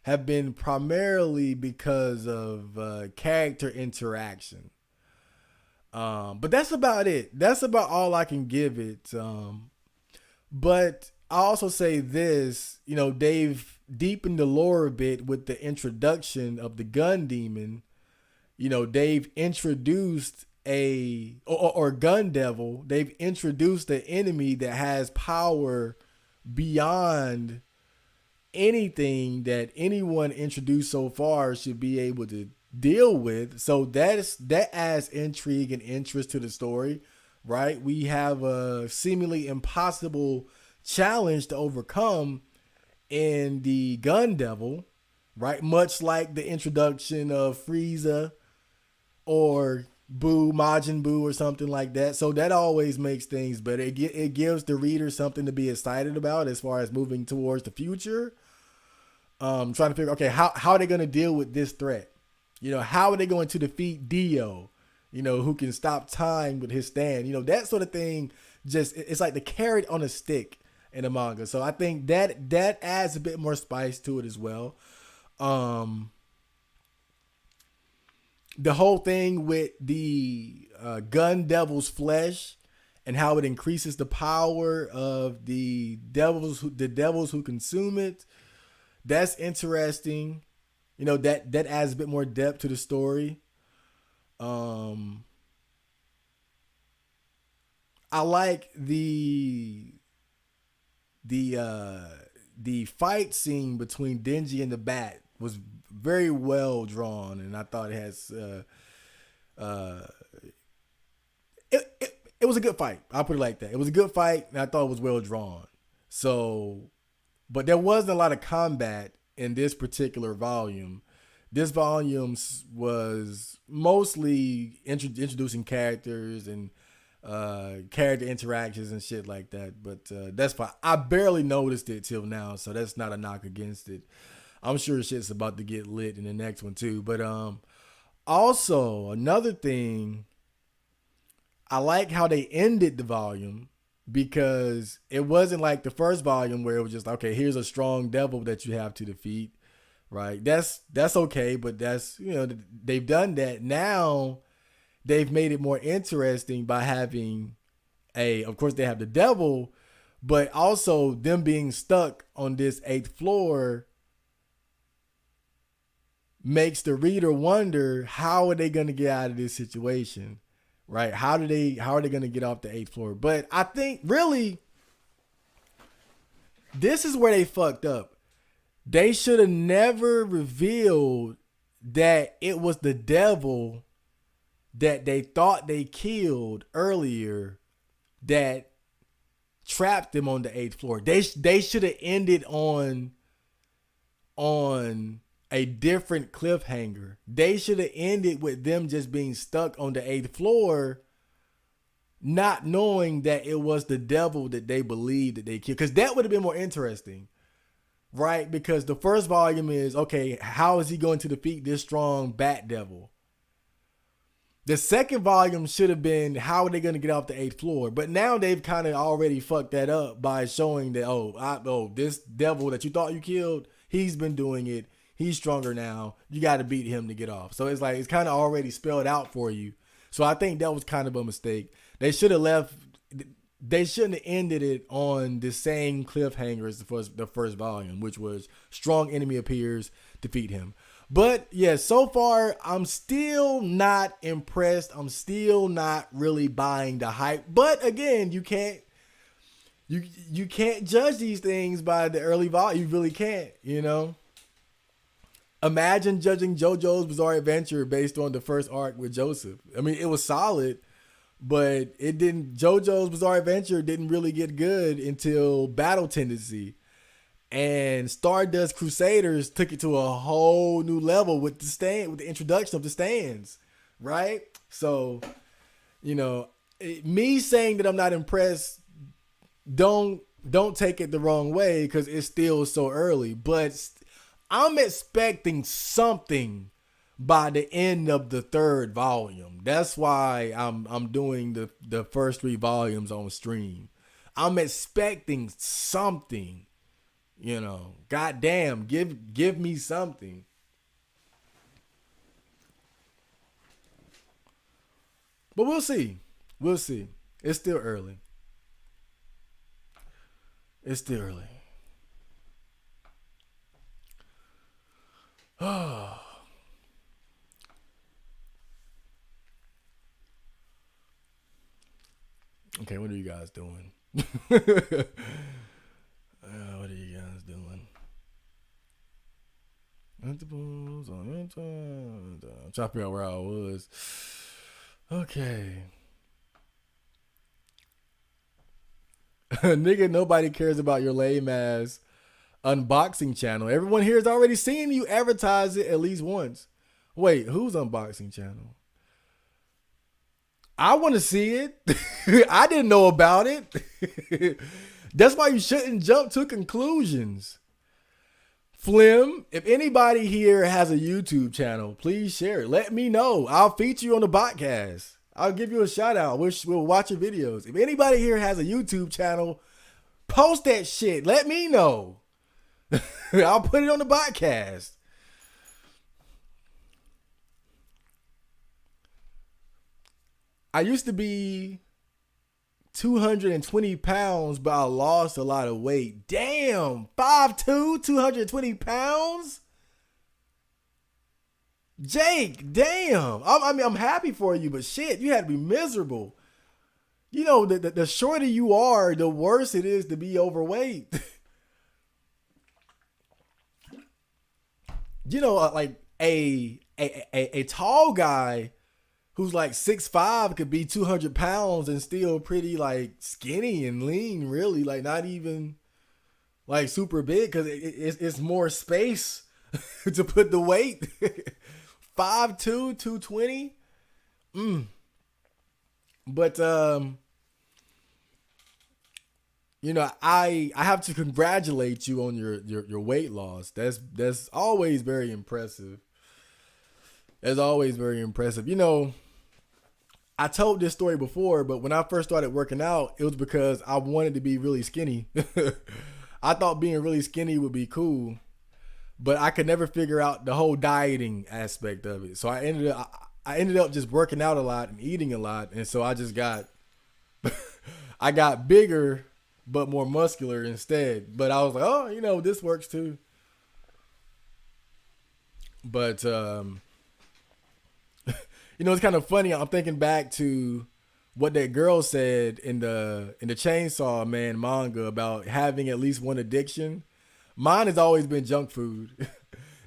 have been primarily because of character interaction. But that's about it. That's about all I can give it. But I also say this, you know, they've deepened the lore a bit with the introduction of the gun demon. You know, they've introduced or gun devil. They've introduced an enemy that has power beyond anything that anyone introduced so far should be able to deal with. So that adds intrigue and interest to the story, right? We have a seemingly impossible challenge to overcome in the gun devil, right? Much like the introduction of Frieza or Majin Buu or something like that. So that always makes things better. It gives the reader something to be excited about as far as moving towards the future. Trying to figure, okay, how are they going to deal with this threat? You know, how are they going to defeat Dio, you know, who can stop time with his stand? You know, that sort of thing, just, it's like the carrot on a stick in a manga. So I think that adds a bit more spice to it as well. The whole thing with the gun devil's flesh and how it increases the power of the devils who consume it. That's interesting. You know, that adds a bit more depth to the story. I like the fight scene between Dingy and the Bat was very well drawn, and I thought it has it was a good fight. I'll put it like that. It was a good fight, and I thought it was well drawn. So, but there wasn't a lot of combat in this particular volume. This volume was mostly introducing characters and character interactions and shit like that. But that's fine. I barely noticed it till now, so that's not a knock against it. I'm sure shit's about to get lit in the next one too. But also another thing, I like how they ended the volume, because it wasn't like the first volume where it was just, okay, here's a strong devil that you have to defeat, right? That's okay, but that's, you know, they've done that. Now they've made it more interesting by having of course they have the devil, but also them being stuck on this 8th floor makes the reader wonder, how are they going to get out of this situation, right? How are they going to get off the 8th floor? But I think really this is where they fucked up. They should have never revealed that it was the devil that they thought they killed earlier that trapped them on the 8th floor. They should have ended on a different cliffhanger. They should have ended with them just being stuck on the 8th floor, not knowing that it was the devil that they believed that they killed. Because that would have been more interesting, right? Because the first volume is, okay, how is he going to defeat this strong bat devil? The second volume should have been, how are they going to get off the 8th floor? But now they've kind of already fucked that up by showing that, this devil that you thought you killed, he's been doing it. He's stronger now. You got to beat him to get off. So it's like, it's kind of already spelled out for you. So I think that was kind of a mistake. They should have left they shouldn't have ended it on the same cliffhanger as the first volume, which was strong enemy appears, defeat him. But yeah, so far I'm still not impressed. I'm still not really buying the hype. But again, you can't judge these things by the early volume. You really can't, you know. Imagine judging JoJo's Bizarre Adventure based on the first arc with Joseph. I mean, it was solid, but it didn't. JoJo's Bizarre Adventure didn't really get good until Battle Tendency, and Stardust Crusaders took it to a whole new level with with the introduction of the stands, right? So, me saying that I'm not impressed, don't take it the wrong way because it's still so early, but I'm expecting something by the end of the third volume. That's why I'm doing the first 3 volumes on stream. I'm expecting something, Goddamn, give me something. But we'll see. We'll see. It's still early. It's still early. Okay, what are you guys doing? What are you guys doing? I'm trying to figure out where I was. Okay. Nigga, nobody cares about your lame ass unboxing channel. Everyone here has already seen you advertise it at least once. Wait, whose unboxing channel? I want to see it. I didn't know about it. That's why you shouldn't jump to conclusions. Flim, if anybody here has a YouTube channel, please share it. Let me know. I'll feature you on the podcast. I'll give you a shout out. We'll watch your videos. If anybody here has a YouTube channel, post that shit. Let me know. I'll put it on the podcast. I used to be 220 pounds, but I lost a lot of weight. Damn, 5'2", 220 pounds? Jake, damn. I'm happy for you, but shit, you had to be miserable. The shorter you are, the worse it is to be overweight. Like a tall guy who's like 6'5" could be 200 pounds and still pretty like skinny and lean, really, like not even like super big because it's more space to put the weight. 5'2", 220. But I have to congratulate you on your weight loss. That's always very impressive. That's always very impressive. I told this story before, but when I first started working out, it was because I wanted to be really skinny. I thought being really skinny would be cool, but I could never figure out the whole dieting aspect of it. So I ended up just working out a lot and eating a lot, and so I just got I got bigger but more muscular instead. But I was like, oh, this works too. But it's kind of funny. I'm thinking back to what that girl said in the Chainsaw Man manga about having at least one addiction. Mine has always been junk food.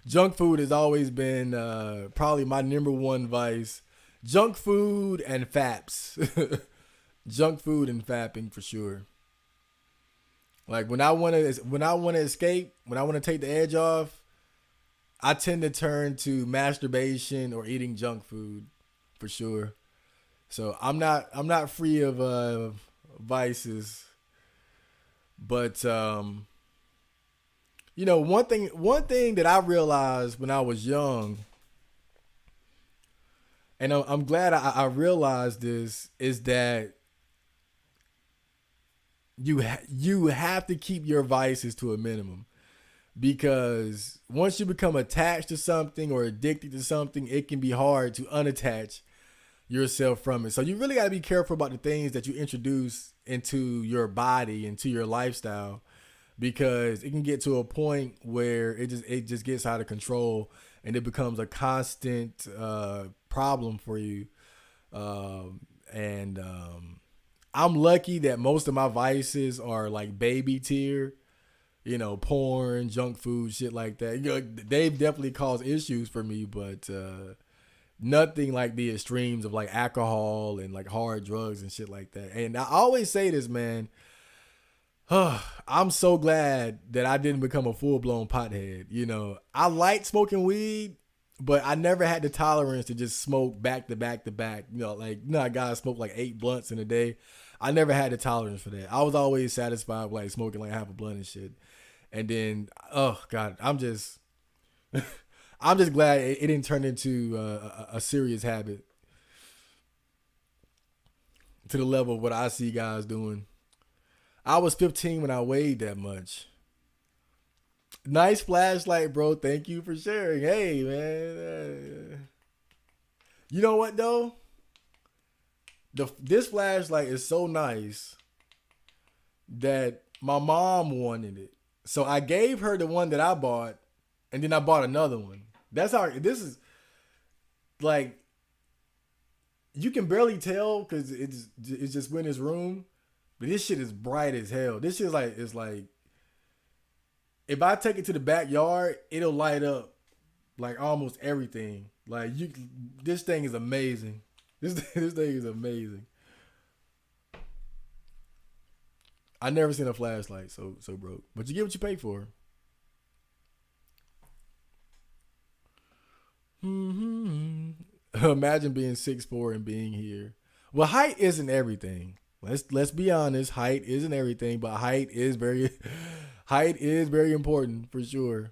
Junk food has always been probably my number one vice. Junk food and faps. Junk food and fapping for sure. Like when I want to escape, when I want to take the edge off, I tend to turn to masturbation or eating junk food. For sure. So I'm not free of vices. But one thing that I realized when I was young, and I'm glad I realized this, is that you have to keep your vices to a minimum. Because once you become attached to something or addicted to something, it can be hard to unattach yourself from it. So you really got to be careful about the things that you introduce into your body, into your lifestyle, because it can get to a point where it just gets out of control and it becomes a constant problem for you. And I'm lucky that most of my vices are like baby tier, porn, junk food, shit like that. They've definitely caused issues for me, but nothing like the extremes of like alcohol and like hard drugs and shit like that. And I always say this, man. I'm so glad that I didn't become a full blown pothead. I like smoking weed, but I never had the tolerance to just smoke back to back to back. I gotta smoke like 8 blunts in a day. I never had the tolerance for that. I was always satisfied with like smoking like half a blunt and shit. And then, oh God, I'm just glad it didn't turn into a serious habit to the level of what I see guys doing. I was 15 when I weighed that much. Nice flashlight, bro. Thank you for sharing. Hey, man. You know what, though? This flashlight is so nice that my mom wanted it. So I gave her the one that I bought, and then I bought another one. That's how this is. Like, you can barely tell because it's just in his room. But this shit is bright as hell. This shit is like if I take it to the backyard, it'll light up like almost everything. Like this thing is amazing. This thing is amazing. I never seen a flashlight so broke. But you get what you pay for. Imagine being 6'4" and being here. Well, height isn't everything. Let's be honest. Height isn't everything, but height is very important for sure.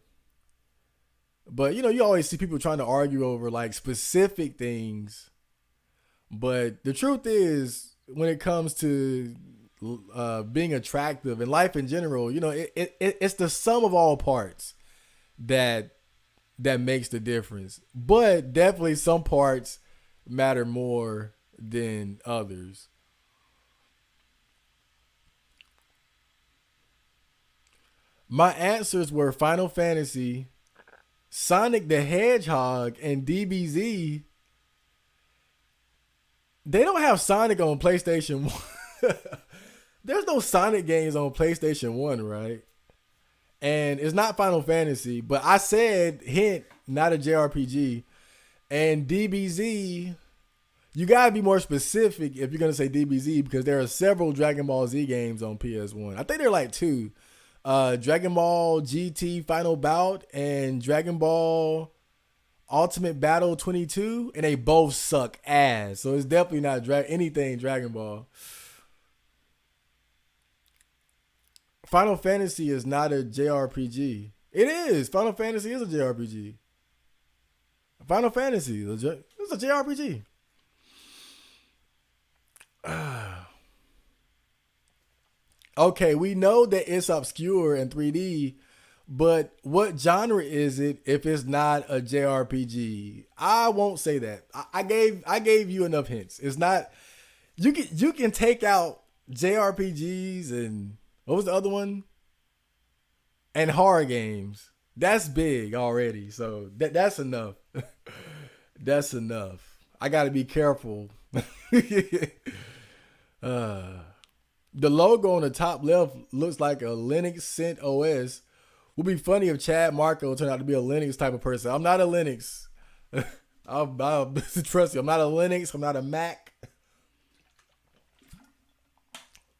But you always see people trying to argue over like specific things. But the truth is, when it comes to being attractive and life in general, it's the sum of all parts that makes the difference. But definitely some parts matter more than others. My answers were Final Fantasy, Sonic the Hedgehog, and DBZ. They don't have Sonic on PlayStation 1. There's no Sonic games on PlayStation 1, right? And it's not Final Fantasy, but I said, hint, not a JRPG. And DBZ, you gotta be more specific if you're gonna say DBZ because there are several Dragon Ball Z games on PS1. I think there are like 2. Dragon Ball GT Final Bout and Dragon Ball Ultimate Battle 22, and they both suck ass. So it's definitely not anything Dragon Ball. Final Fantasy is not a JRPG. It is. Final Fantasy is a JRPG. Final Fantasy is a JRPG. Okay, we know that it's obscure in 3D, but what genre is it if it's not a JRPG? I won't say that. I gave you enough hints. It's not. You can take out JRPGs and what was the other one? And horror games. That's big already. So that's enough. That's enough. I got to be careful. The logo on the top left looks like a Linux Cent OS. Would be funny if Chad Marco turned out to be a Linux type of person. I'm not a Linux. Trust me, I'm not a Linux. I'm not a Mac.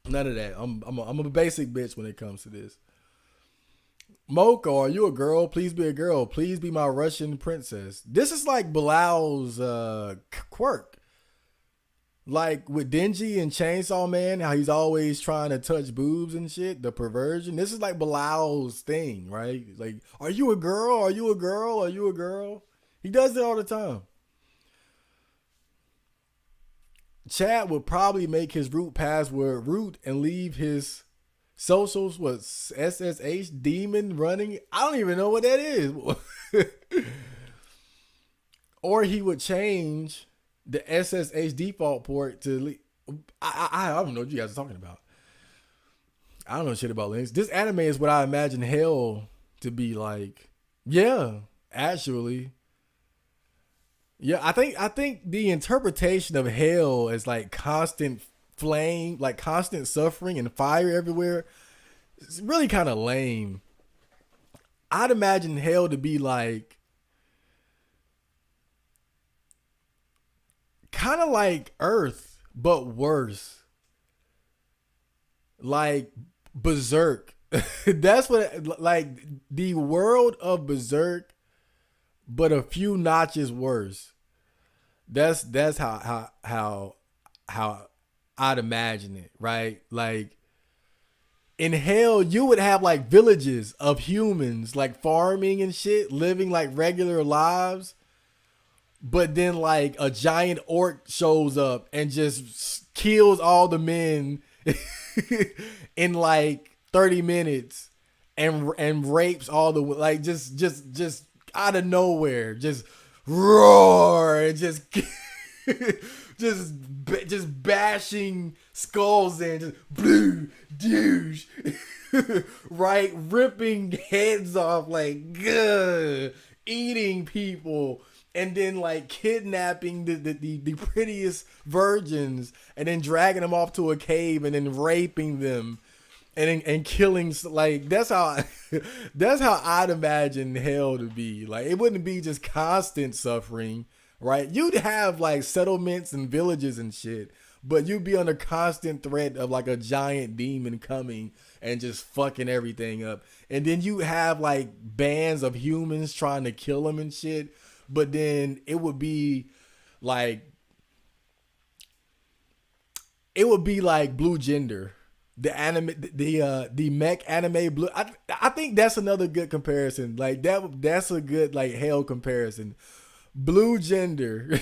None of that. I'm a basic bitch when it comes to this. Moko, are you a girl? Please be a girl. Please be my Russian princess. This is like Bilal's quirk. Like with Dingy and Chainsaw Man, how he's always trying to touch boobs and shit, the perversion. This is like Bilal's thing, right? Like, are you a girl? Are you a girl? Are you a girl? He does it all the time. Chad would probably make his root password root and leave his socials with SSH demon running. I don't even know what that is. Or he would change the SSH default port to. I don't know what you guys are talking about. I don't know shit about Linux. This anime is what I imagine hell to be like. Yeah, actually. Yeah, I think the interpretation of hell is like constant flame, like constant suffering and fire everywhere. It's really kind of lame. I'd imagine hell to be like kind of like Earth, but worse. Like Berserk. That's what like the world of Berserk, but a few notches worse. That's how I'd imagine it, right? Like in hell, you would have like villages of humans, like farming and shit, living like regular lives. But then like a giant orc shows up and just kills all the men in like 30 minutes and rapes all the like just out of nowhere, just roar and just just bashing skulls and just blue douche right, ripping heads off, like good, eating people, and then like kidnapping the prettiest virgins and then dragging them off to a cave and then raping them and killing, like that's how I'd imagine hell to be. Like it wouldn't be just constant suffering, right? You'd have like settlements and villages and shit, but you'd be under constant threat of like a giant demon coming and just fucking everything up. And then you have like bands of humans trying to kill them and shit, but then like it would be like Blue Gender, the anime, the mech anime Blue. I think that's another good comparison. Like that's a good like hell comparison. Blue Gender,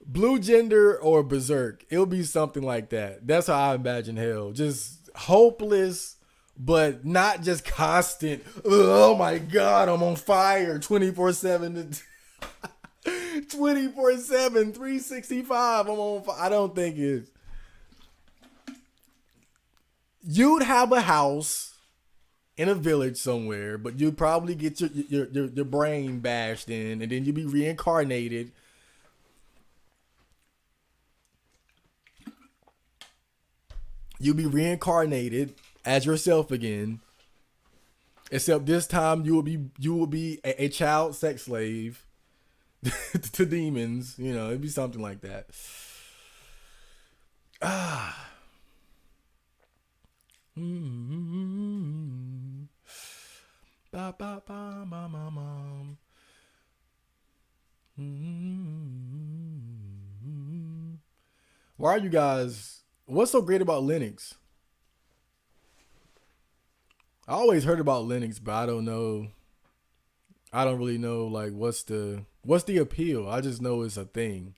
Blue Gender or Berserk. It'll be something like that. That's how I imagine hell. Just hopeless, but not just constant. Oh my god, I'm on fire 24/7. 24/7, 365. I'm on fire. I don't think it's. You'd have a house in a village somewhere, but you'd probably get your brain bashed in, and then you'd be reincarnated. You'll be reincarnated as yourself again. Except this time you will be a child sex slave to demons. You know, it'd be something like that. Ah. Mm-hmm. Ba ba ba ma ma mom. Mm-hmm. Why are you guys? What's so great about Linux? I always heard about Linux, but I don't know. I don't really know like what's the appeal. I just know it's a thing.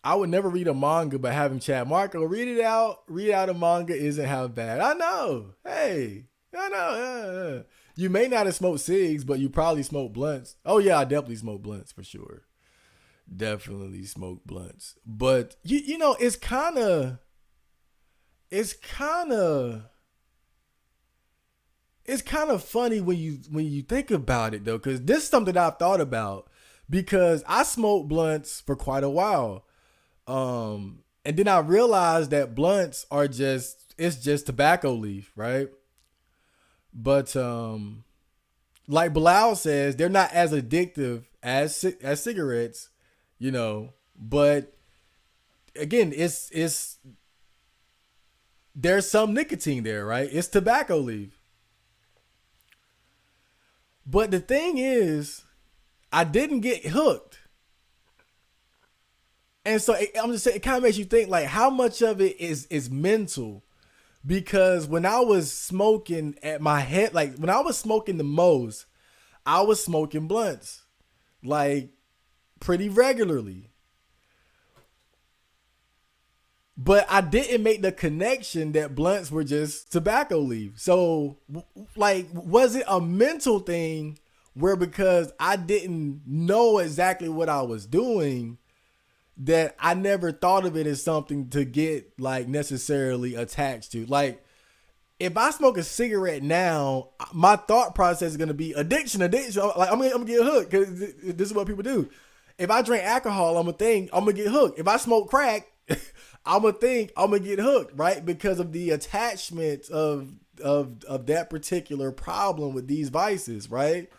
I would never read a manga, but having Chat Marco read it out. Read out a manga isn't half bad. I know. Hey, I know. You may not have smoked cigs, but you probably smoked blunts. Oh yeah, I definitely smoked blunts for sure. Definitely smoked blunts. But you know, it's kind of it's kind of funny when you think about it though, because this is something I've thought about because I smoked blunts for quite a while. And then I realized that blunts are just tobacco leaf, right? But like Bilal says, they're not as addictive as cigarettes, you know. But again, it's there's some nicotine there, right? It's tobacco leaf. But the thing is, I didn't get hooked. And so I'm just saying, it kind of makes you think like how much of it is mental, because when I was smoking at my head, like when I was smoking the most, I was smoking blunts like pretty regularly, but I didn't make the connection that blunts were just tobacco leaf. So like, was it a mental thing where because I didn't know exactly what I was doing, that I never thought of it as something to get like necessarily attached to. Like if I smoke a cigarette now, my thought process is gonna be addiction. Like I'm gonna get hooked because this is what people do. If I drink alcohol, I'm gonna get hooked. If I smoke crack, I'm gonna get hooked, right? Because of the attachment of that particular problem with these vices, right?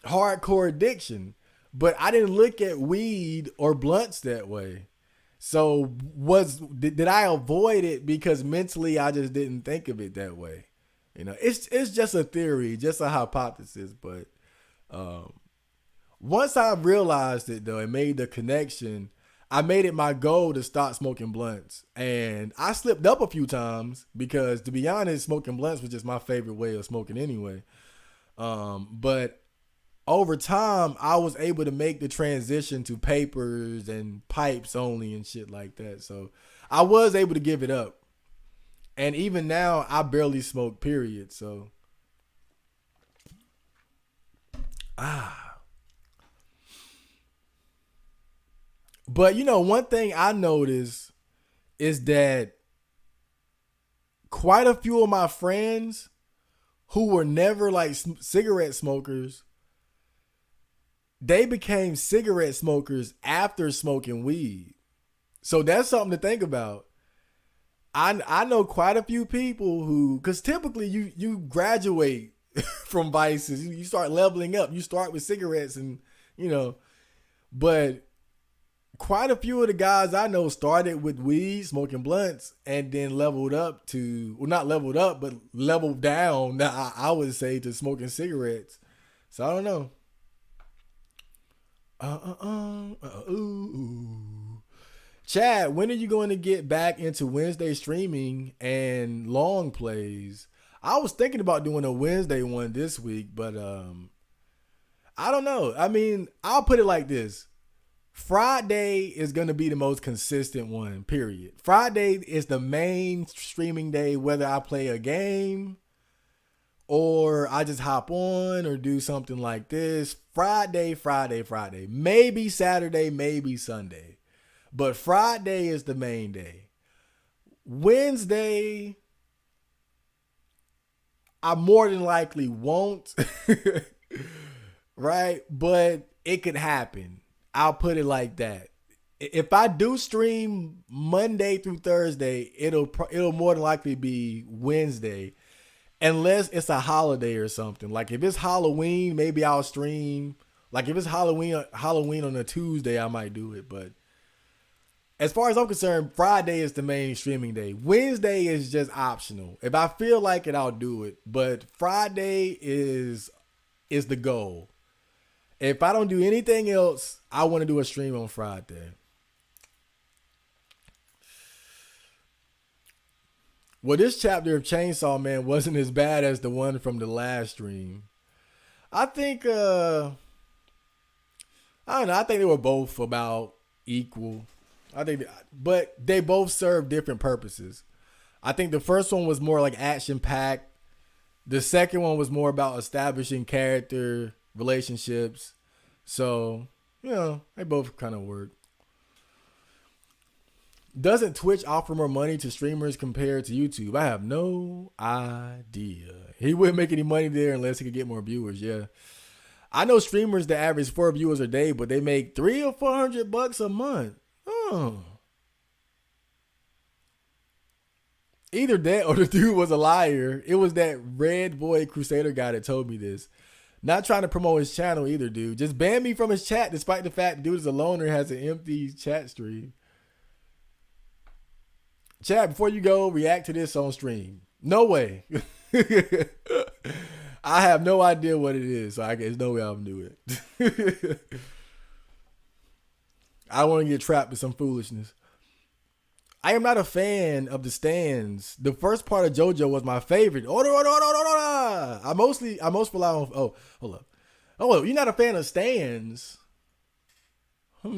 Hardcore addiction. But I didn't look at weed or blunts that way. So did I avoid it because mentally I just didn't think of it that way? It's just a theory, just a hypothesis. But once I realized it though and made the connection, I made it my goal to stop smoking blunts. And I slipped up a few times because, to be honest, smoking blunts was just my favorite way of smoking anyway. But over time, I was able to make the transition to papers and pipes only and shit like that. So I was able to give it up. And even now, I barely smoke, period. So, But one thing I noticed is that quite a few of my friends who were never like cigarette smokers, they became cigarette smokers after smoking weed. So that's something to think about. I know quite a few people who, because typically you graduate from vices, you start leveling up. You start with cigarettes but quite a few of the guys I know started with weed, smoking blunts, and then leveled up to, well, not leveled up, but leveled down, I would say, to smoking cigarettes. So I don't know. Chad, when are you going to get back into Wednesday streaming and long plays? I was thinking about doing a Wednesday one this week, but I don't know. I mean, I'll put it like this. Friday is going to be the most consistent one, period. Friday is the main streaming day, whether I play a game or I just hop on or do something like this. Friday. Maybe Saturday, maybe Sunday. But Friday is the main day. Wednesday, I more than likely won't. Right? But it could happen. I'll put it like that. If I do stream Monday through Thursday, it'll more than likely be Wednesday, unless it's a holiday or something. Like if it's Halloween, maybe I'll stream. Like if it's Halloween on a Tuesday, I might do it. But as far as I'm concerned, Friday is the main streaming day. Wednesday is just optional. If I feel like it, I'll do it. But Friday is the goal. If I don't do anything else, I want to do a stream on Friday. Well, this chapter of Chainsaw Man wasn't as bad as the one from the last stream. I think, I don't know. I think they were both about equal. But they both serve different purposes. I think the first one was more like action packed. The second one was more about establishing character, relationships. So, they both kind of work. Doesn't Twitch offer more money to streamers compared to YouTube? I have no idea. He wouldn't make any money there unless he could get more viewers. Yeah. I know streamers that average 4 viewers a day, but they make $300 or $400 a month. Oh. Either that or the dude was a liar. It was that Red Boy Crusader guy that told me this. Not trying to promote his channel either, dude. Just ban me from his chat despite the fact the dude is a loner, has an empty chat stream. Chad, before you go, react to this on stream. No way. I have no idea what it is, so there's no way I'm do it. I want to get trapped in some foolishness. I am not a fan of the stands. The first part of JoJo was my favorite. I most rely on. Oh, hold up. Oh, well, you're not a fan of stands. I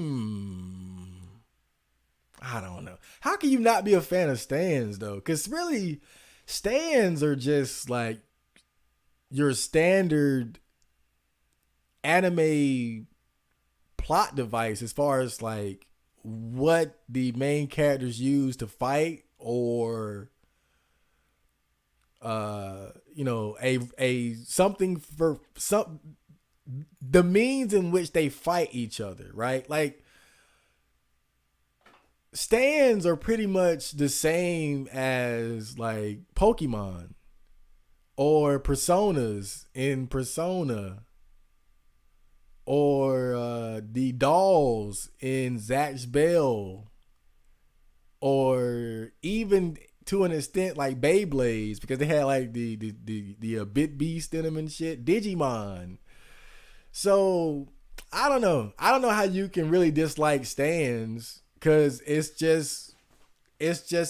don't know. How can you not be a fan of stands though? Because really, stands are just like your standard anime plot device as far as like what the main characters use to fight, or a something for some, the means in which they fight each other, right? Like stands are pretty much the same as like Pokemon or personas in Persona, or the dolls in Zatch Bell, or even to an extent like Beyblades, because they had like the Bit Beast in them and shit. Digimon. So I don't know how you can really dislike stands, because it's just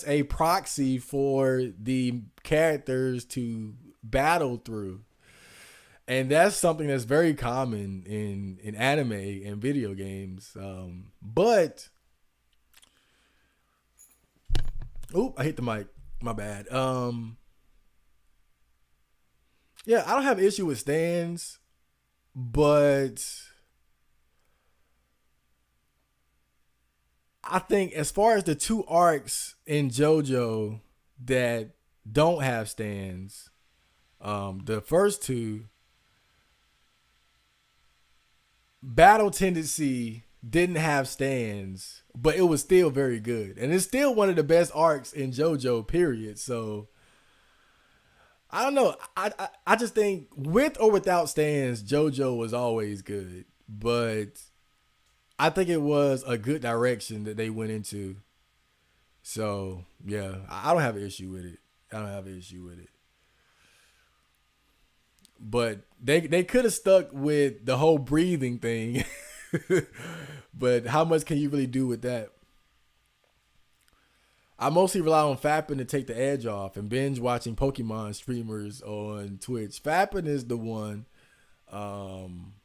a proxy for the characters to battle through. And that's something that's very common in anime and video games. But I hit the mic. My bad. Yeah, I don't have an issue with stands, but I think as far as the two arcs in JoJo that don't have stands, the first two, Battle Tendency didn't have stands, but it was still very good, and it's still one of the best arcs in JoJo. Period. So I don't know. I just think with or without stands, JoJo was always good, but I think it was a good direction that they went into. So yeah, I don't have an issue with it. I don't have an issue with it. But they could have stuck with the whole breathing thing. But how much can you really do with that? I mostly rely on Fappin to take the edge off and binge watching Pokemon streamers on Twitch. Fappin is the one. Um,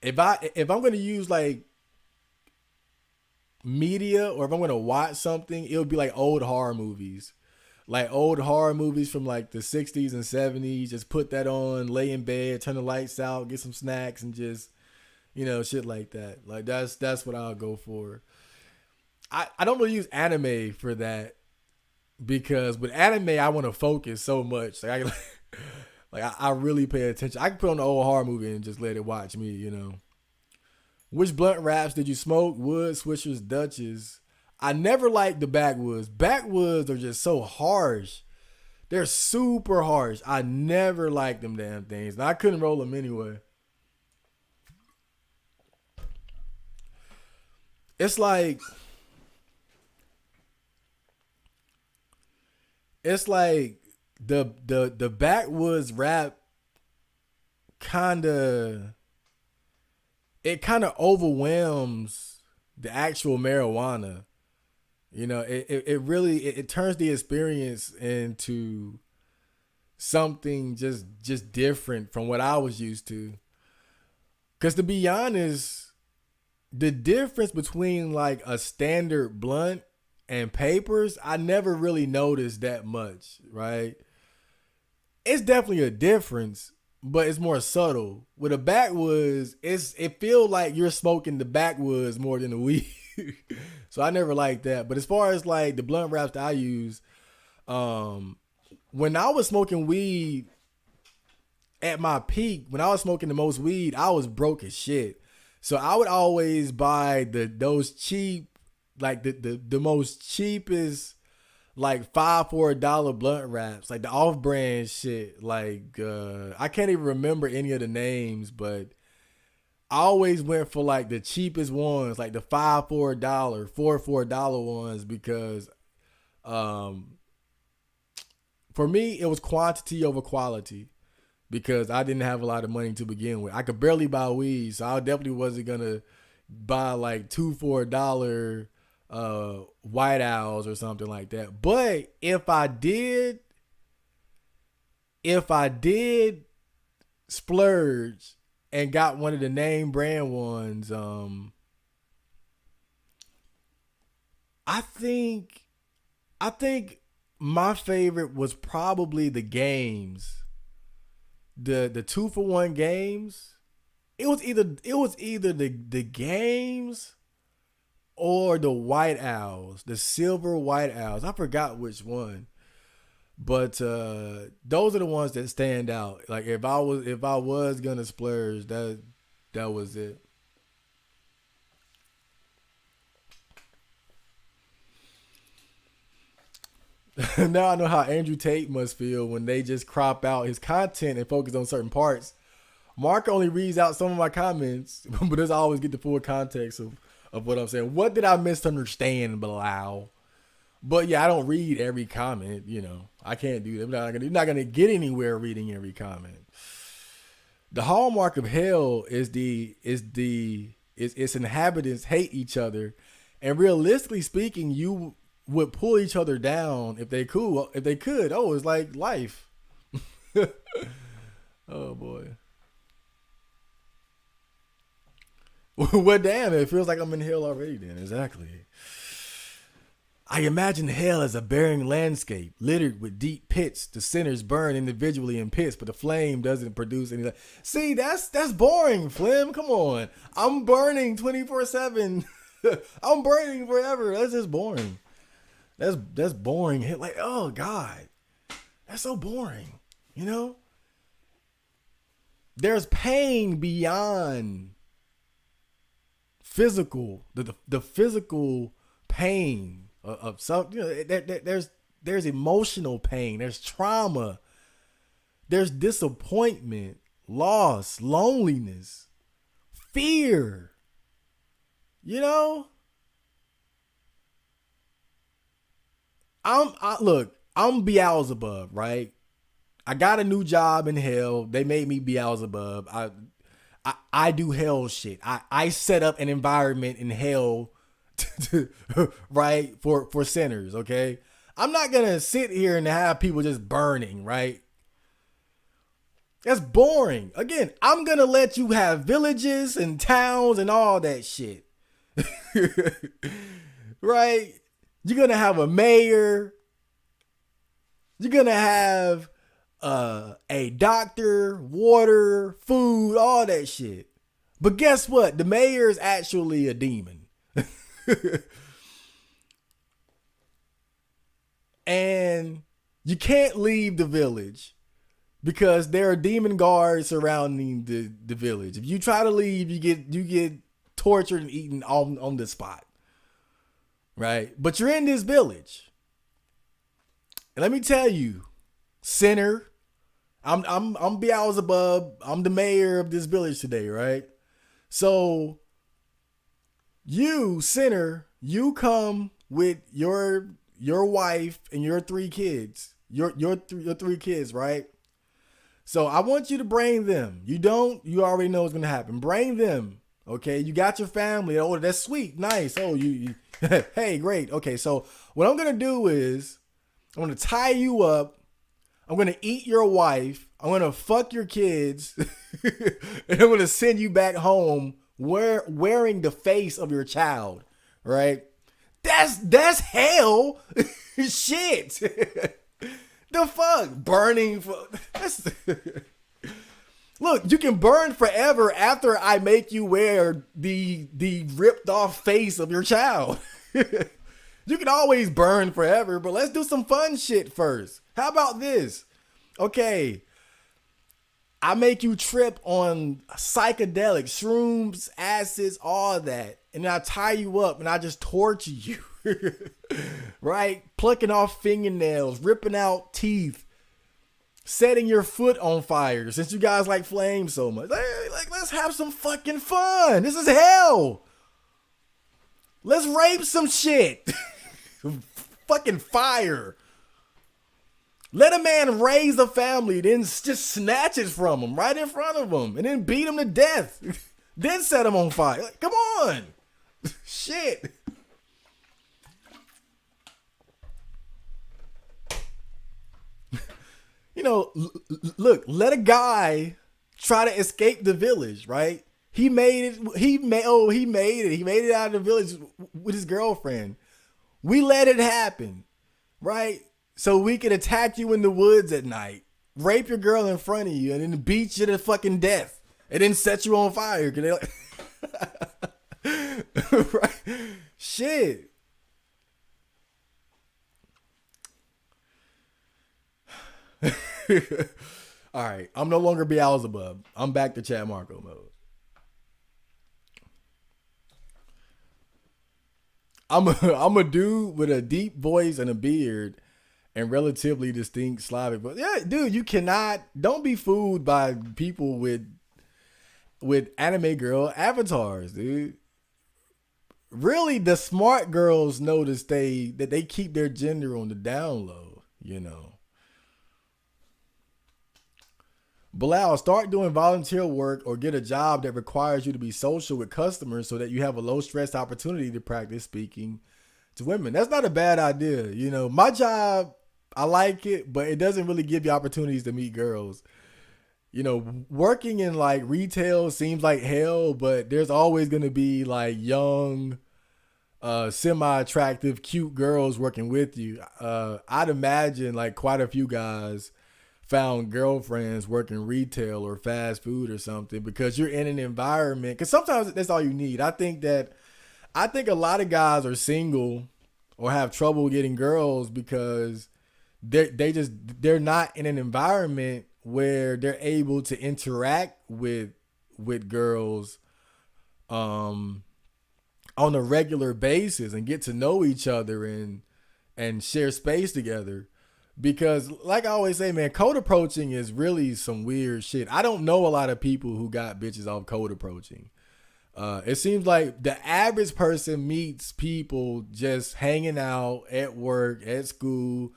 if I'm gonna use like media, or if I'm gonna watch something, it would be like old horror movies from like the 60s and 70s. Just put that on, lay in bed, turn the lights out, get some snacks, and just shit like that. Like that's what I'll go for. I don't really use anime for that, because with anime I want to focus so much. Like I really pay attention. I can put on the old horror movie and just let it watch me. Which blunt wraps did you smoke? Wood, Swishers, Dutches. I never liked the backwoods. Backwoods are just so harsh. They're super harsh. I never liked them damn things. And I couldn't roll them anyway. It's like it's like the backwoods rap kinda it kind of overwhelms the actual marijuana. It really it turns the experience into something just different from what I was used to. Cause to be honest, the difference between like a standard blunt and papers, I never really noticed that much, right? It's definitely a difference, but it's more subtle. With a backwoods, it feels like you're smoking the backwoods more than the weed. So I never liked that. But as far as like the blunt wraps that I use, when I was smoking weed at my peak, when I was smoking the most weed, I was broke as shit. So I would always buy those cheap, like the most cheapest, like $5 for $1 blunt wraps, like the off-brand shit. Like I can't even remember any of the names, but I always went for like the cheapest ones, like the $5 for $1, $4 for $1 ones, because um, for me it was quantity over quality. Because I didn't have a lot of money to begin with. I could barely buy weed, so I definitely wasn't gonna buy like 2 for $1 White Owls or something like that. But if I did splurge and got one of the name brand ones, I think my favorite was probably the games. the 2-for-1 games. It was either the games or the White Owls, the silver White Owls. I forgot which one. But those are the ones that stand out. Like if I was gonna splurge, that was it. Now I know how Andrew Tate must feel when they just crop out his content and focus on certain parts. Mark only reads out some of my comments, but doesn't always get the full context of what I'm saying. What did I misunderstand, Bilal? But yeah, I don't read every comment. I can't do that. You're not gonna get anywhere reading every comment. The hallmark of hell is its inhabitants hate each other, and realistically speaking, you would pull each other down if they could. Oh, it's like life. Oh boy. Well, damn, it feels like I'm in hell already then. Exactly. I imagine hell as a barren landscape littered with deep pits. The sinners burn individually in pits, but the flame doesn't produce any. See, that's boring, Flim. Come on. I'm burning 24/7. I'm burning forever. That's just boring. That's boring. Like, oh God. That's so boring. There's pain beyond physical, the physical pain of some. There's emotional pain. There's trauma. There's disappointment, loss, loneliness, fear. I'm Beelzebub, right? I got a new job in hell. They made me Beelzebub. I do hell shit. I set up an environment in hell, right, for sinners, okay? I'm not going to sit here and have people just burning, right? That's boring. Again, I'm going to let you have villages and towns and all that shit. Right? You're going to have a mayor. You're going to have a doctor, water, food, all that shit. But guess what? The mayor is actually a demon. And you can't leave the village because there are demon guards surrounding the village. If you try to leave, you get tortured and eaten on the spot. Right? But you're in this village. And let me tell you, sinner, I'm Beelzebub. I'm the mayor of this village today, right? So you, sinner, you come with your wife and your 3 kids. Your 3 kids, right? So I want you to bring them. You don't, you already know what's gonna happen. Bring them. Okay, you got your family. Oh, that's sweet, nice. Oh, you hey, great. Okay, so what I'm gonna do is I'm gonna tie you up. I'm gonna eat your wife. I'm gonna fuck your kids, and I'm gonna send you back home wearing the face of your child. Right? That's hell. Shit. The fuck, burning for that's. Look, you can burn forever after I make you wear the ripped off face of your child. You can always burn forever, but let's do some fun shit first. How about this? Okay, I make you trip on psychedelics, shrooms, acids, all that, and then I tie you up and I just torture you. Right? Plucking off fingernails, ripping out teeth, setting your foot on fire since you guys like flames so much. Like, let's have some fucking fun. This is hell. Let's rape some shit. Fucking fire. Let a man raise a family, then just snatch it from him right in front of him and then beat him to death. Then set him on fire. Like, come on. Shit. Look, let a guy try to escape the village, right? He made it. He made it. He made it out of the village with his girlfriend. We let it happen, right? So we could attack you in the woods at night. rape your girl in front of you and then beat you to fucking death and then set you on fire. Cause they like, right? Shit. All right, I'm no longer Beelzebub. I'm back to Chad Marco mode. I'm a dude with a deep voice and a beard and relatively distinct Slavic. But yeah, dude, you cannot. Don't be fooled by people with anime girl avatars, dude. Really, the smart girls know that they keep their gender on the down low. You know. Bilal, start doing volunteer work or get a job that requires you to be social with customers so that you have a low stress opportunity to practice speaking to women. That's not a bad idea. You know, my job, I like it, but it doesn't really give you opportunities to meet girls. You know, working in like retail seems like hell, but there's always going to be like young, semi-attractive, cute girls working with you. I'd imagine like quite a few guys found girlfriends working retail or fast food or something because you're in an environment. Because sometimes that's all you need. I think a lot of guys are single or have trouble getting girls because they're not in an environment where they're able to interact with girls on a regular basis and get to know each other and share space together. Because like I always say, man, code approaching is really some weird shit. I don't know a lot of people who got bitches off code approaching. It seems like the average person meets people just hanging out at work, at school.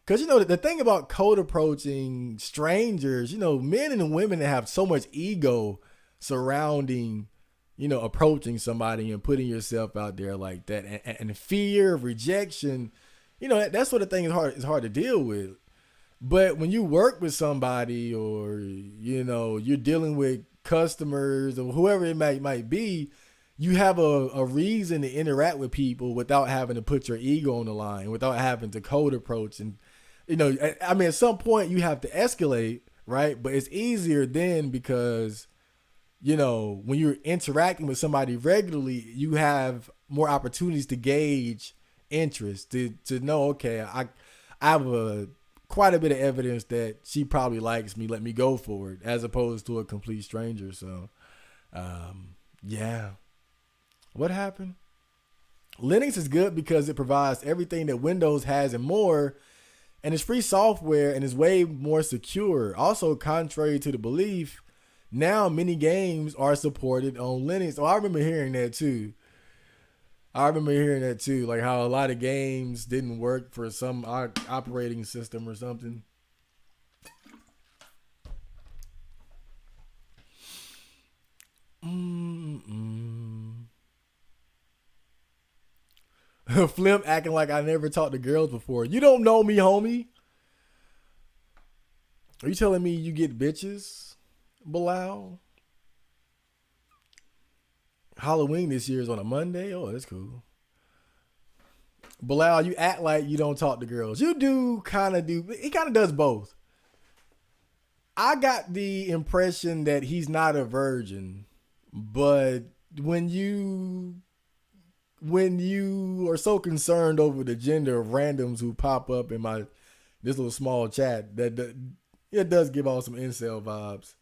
Because, you know, the thing about code approaching strangers, you know, men and women that have so much ego surrounding, you know, approaching somebody and putting yourself out there like that, and fear of rejection, you know, that sort of thing is hard to deal with. But when you work with somebody or, you know, you're dealing with customers or whoever it might be, you have a reason to interact with people without having to put your ego on the line, without having to code approach. And, you know, I mean, at some point you have to escalate, right? But it's easier then because, you know, when you're interacting with somebody regularly, you have more opportunities to gauge interest, to know, okay, I have quite a bit of evidence that she probably likes me, let me go for it, as opposed to a complete stranger. So, yeah. What happened? Linux is good because it provides everything that Windows has and more, and it's free software and is way more secure. Also, contrary to the belief, now many games are supported on Linux. Oh, I remember hearing that too. Like how a lot of games didn't work for some operating system or something. Flim acting like I never talked to girls before. You don't know me, homie. Are you telling me you get bitches, Bilal? Halloween this year is on a Monday. Oh, that's cool. Bilal, you act like you don't talk to girls. You do kind of do. He kind of does both. I got the impression that he's not a virgin, but when you are so concerned over the gender of randoms who pop up in this little small chat, that it does give off some incel vibes.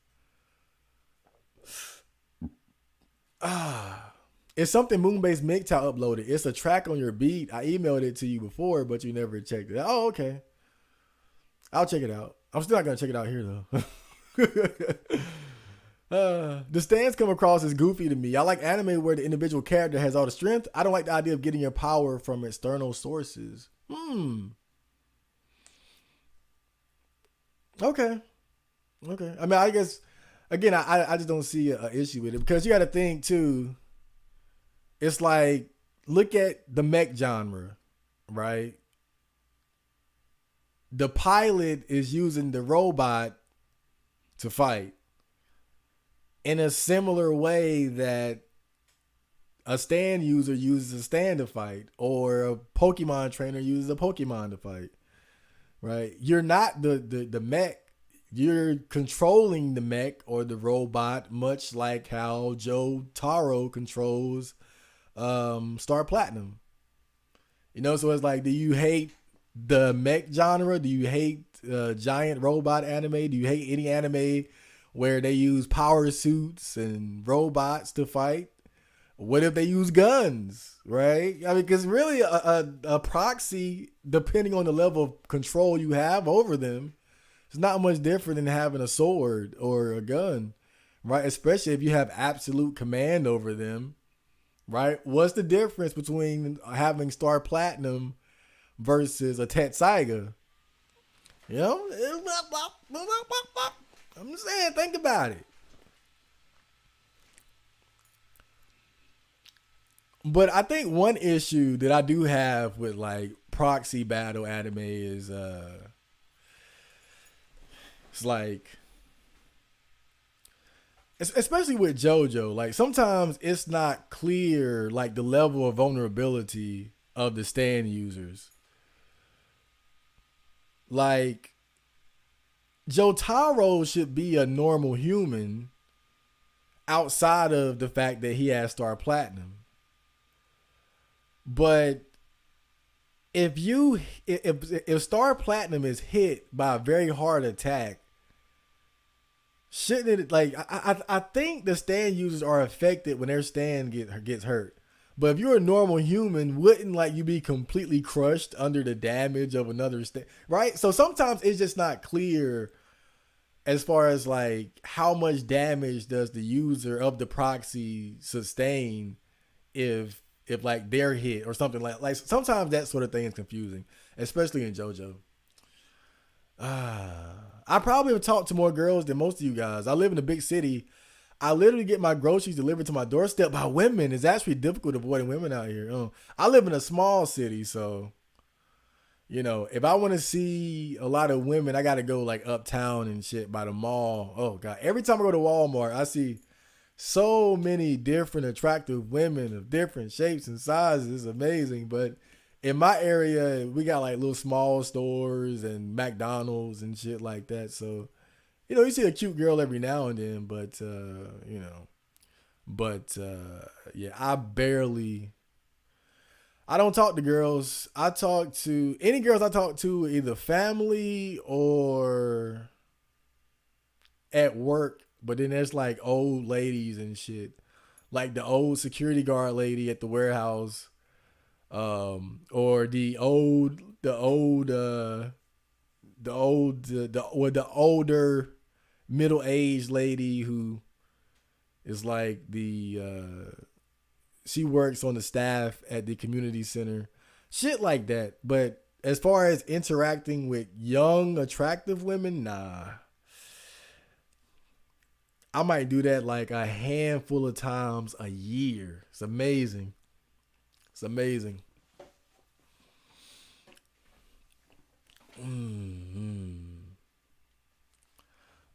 It's something Moonbase MGTOW uploaded. It's a track on your beat. I emailed it to you before, but you never checked it out. Oh, okay. I'll check it out. I'm still not going to check it out here, though. The stands come across as goofy to me. I like anime where the individual character has all the strength. I don't like the idea of getting your power from external sources. Okay. I mean, I guess, again, I just don't see an issue with it because you got to think, too. It's like, look at the mech genre, right? The pilot is using the robot to fight in a similar way that a stand user uses a stand to fight, or a Pokemon trainer uses a Pokemon to fight, right? You're not the mech. You're controlling the mech or the robot, much like how Joe Taro controls Star Platinum. So it's like, do you hate the mech genre? Do you hate giant robot anime? Do you hate any anime where they use power suits and robots to fight? What if they use guns, right? I mean, because really a proxy, depending on the level of control you have over them, it's not much different than having a sword or a gun, right? Especially if you have absolute command over them, right? What's the difference between having Star Platinum versus a Tetsaiga? You know, I'm just saying, think about it. But I think one issue that I do have with like proxy battle anime is it's like, especially with JoJo, like sometimes it's not clear like the level of vulnerability of the stand users. Like Jotaro should be a normal human outside of the fact that he has Star Platinum. But if Star Platinum is hit by a very hard attack, shouldn't it, like, I think the stand users are affected when their stand gets hurt. But if you're a normal human, wouldn't like you be completely crushed under the damage of another stand, right? So sometimes it's just not clear as far as like how much damage does the user of the proxy sustain if like they're hit or something, like sometimes that sort of thing is confusing, especially in JoJo. I probably have talked to more girls than most of you guys. I live in a big city. I literally get my groceries delivered to my doorstep by women. It's actually difficult avoiding women out here. I live in a small city, so if I want to see a lot of women, I got to go like uptown and shit by the mall. Oh god, every time I go to Walmart, I see so many different attractive women of different shapes and sizes. It's amazing. But in my area, we got like little small stores and McDonald's and shit like that. So, you see a cute girl every now and then, but yeah, I don't talk to girls. I talk to any girls I talk to, either family or at work. But then there's like old ladies and shit, like the old security guard lady at the warehouse, or the older middle aged lady who is like she works on the staff at the community center, shit like that. But as far as interacting with young attractive women, nah. I might do that like a handful of times a year. It's amazing. It's amazing.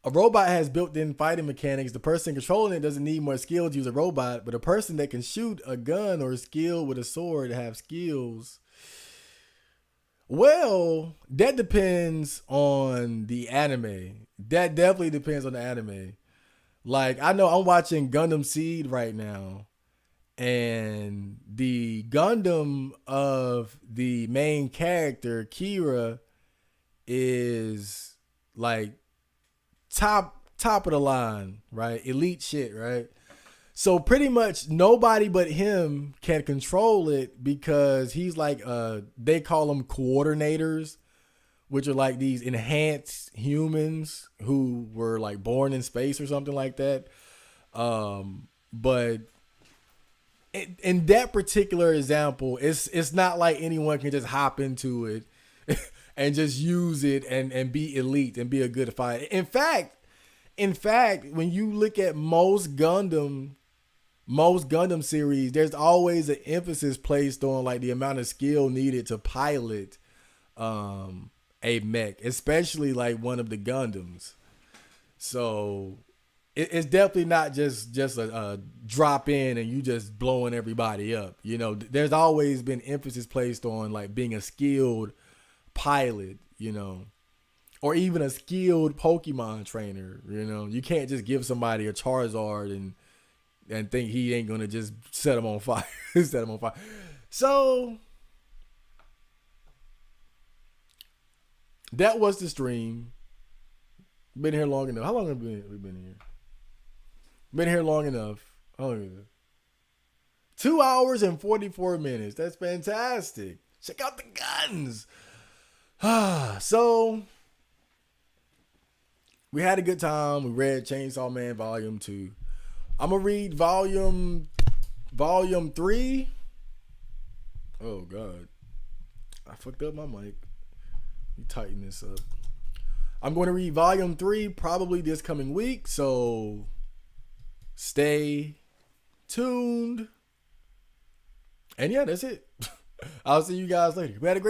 A robot has built-in fighting mechanics. The person controlling it doesn't need more skill to use a robot, but a person that can shoot a gun or skill with a sword have skills. Well, that depends on the anime. That definitely depends on the anime. Like, I know I'm watching Gundam Seed right now, and the Gundam of the main character, Kira, is like top of the line, right? Elite shit, right? So pretty much nobody but him can control it because he's like they call them coordinators, which are like these enhanced humans who were like born in space or something like that. But in that particular example, it's not like anyone can just hop into it and just use it and be elite and be a good fighter. In fact, when you look at most Gundam series, there's always an emphasis placed on like the amount of skill needed to pilot a mech, especially like one of the Gundams. So it's definitely not just a drop in and you just blowing everybody up. There's always been emphasis placed on like being a skilled pilot, or even a skilled Pokemon trainer. You know, you can't just give somebody a Charizard and think he ain't gonna just set him on fire. Set him on fire. So that was the stream. Been here long enough. How long have we been here? Been here long enough. How long is it? 2 hours and 44 minutes. That's fantastic. Check out the guns. So we had a good time. We read Chainsaw Man Volume 2. I'm gonna read Volume 3. Oh God, I fucked up my mic. Let me tighten this up. I'm going to read Volume 3 probably this coming week. So stay tuned. And yeah, that's it. I'll see you guys later. We had a great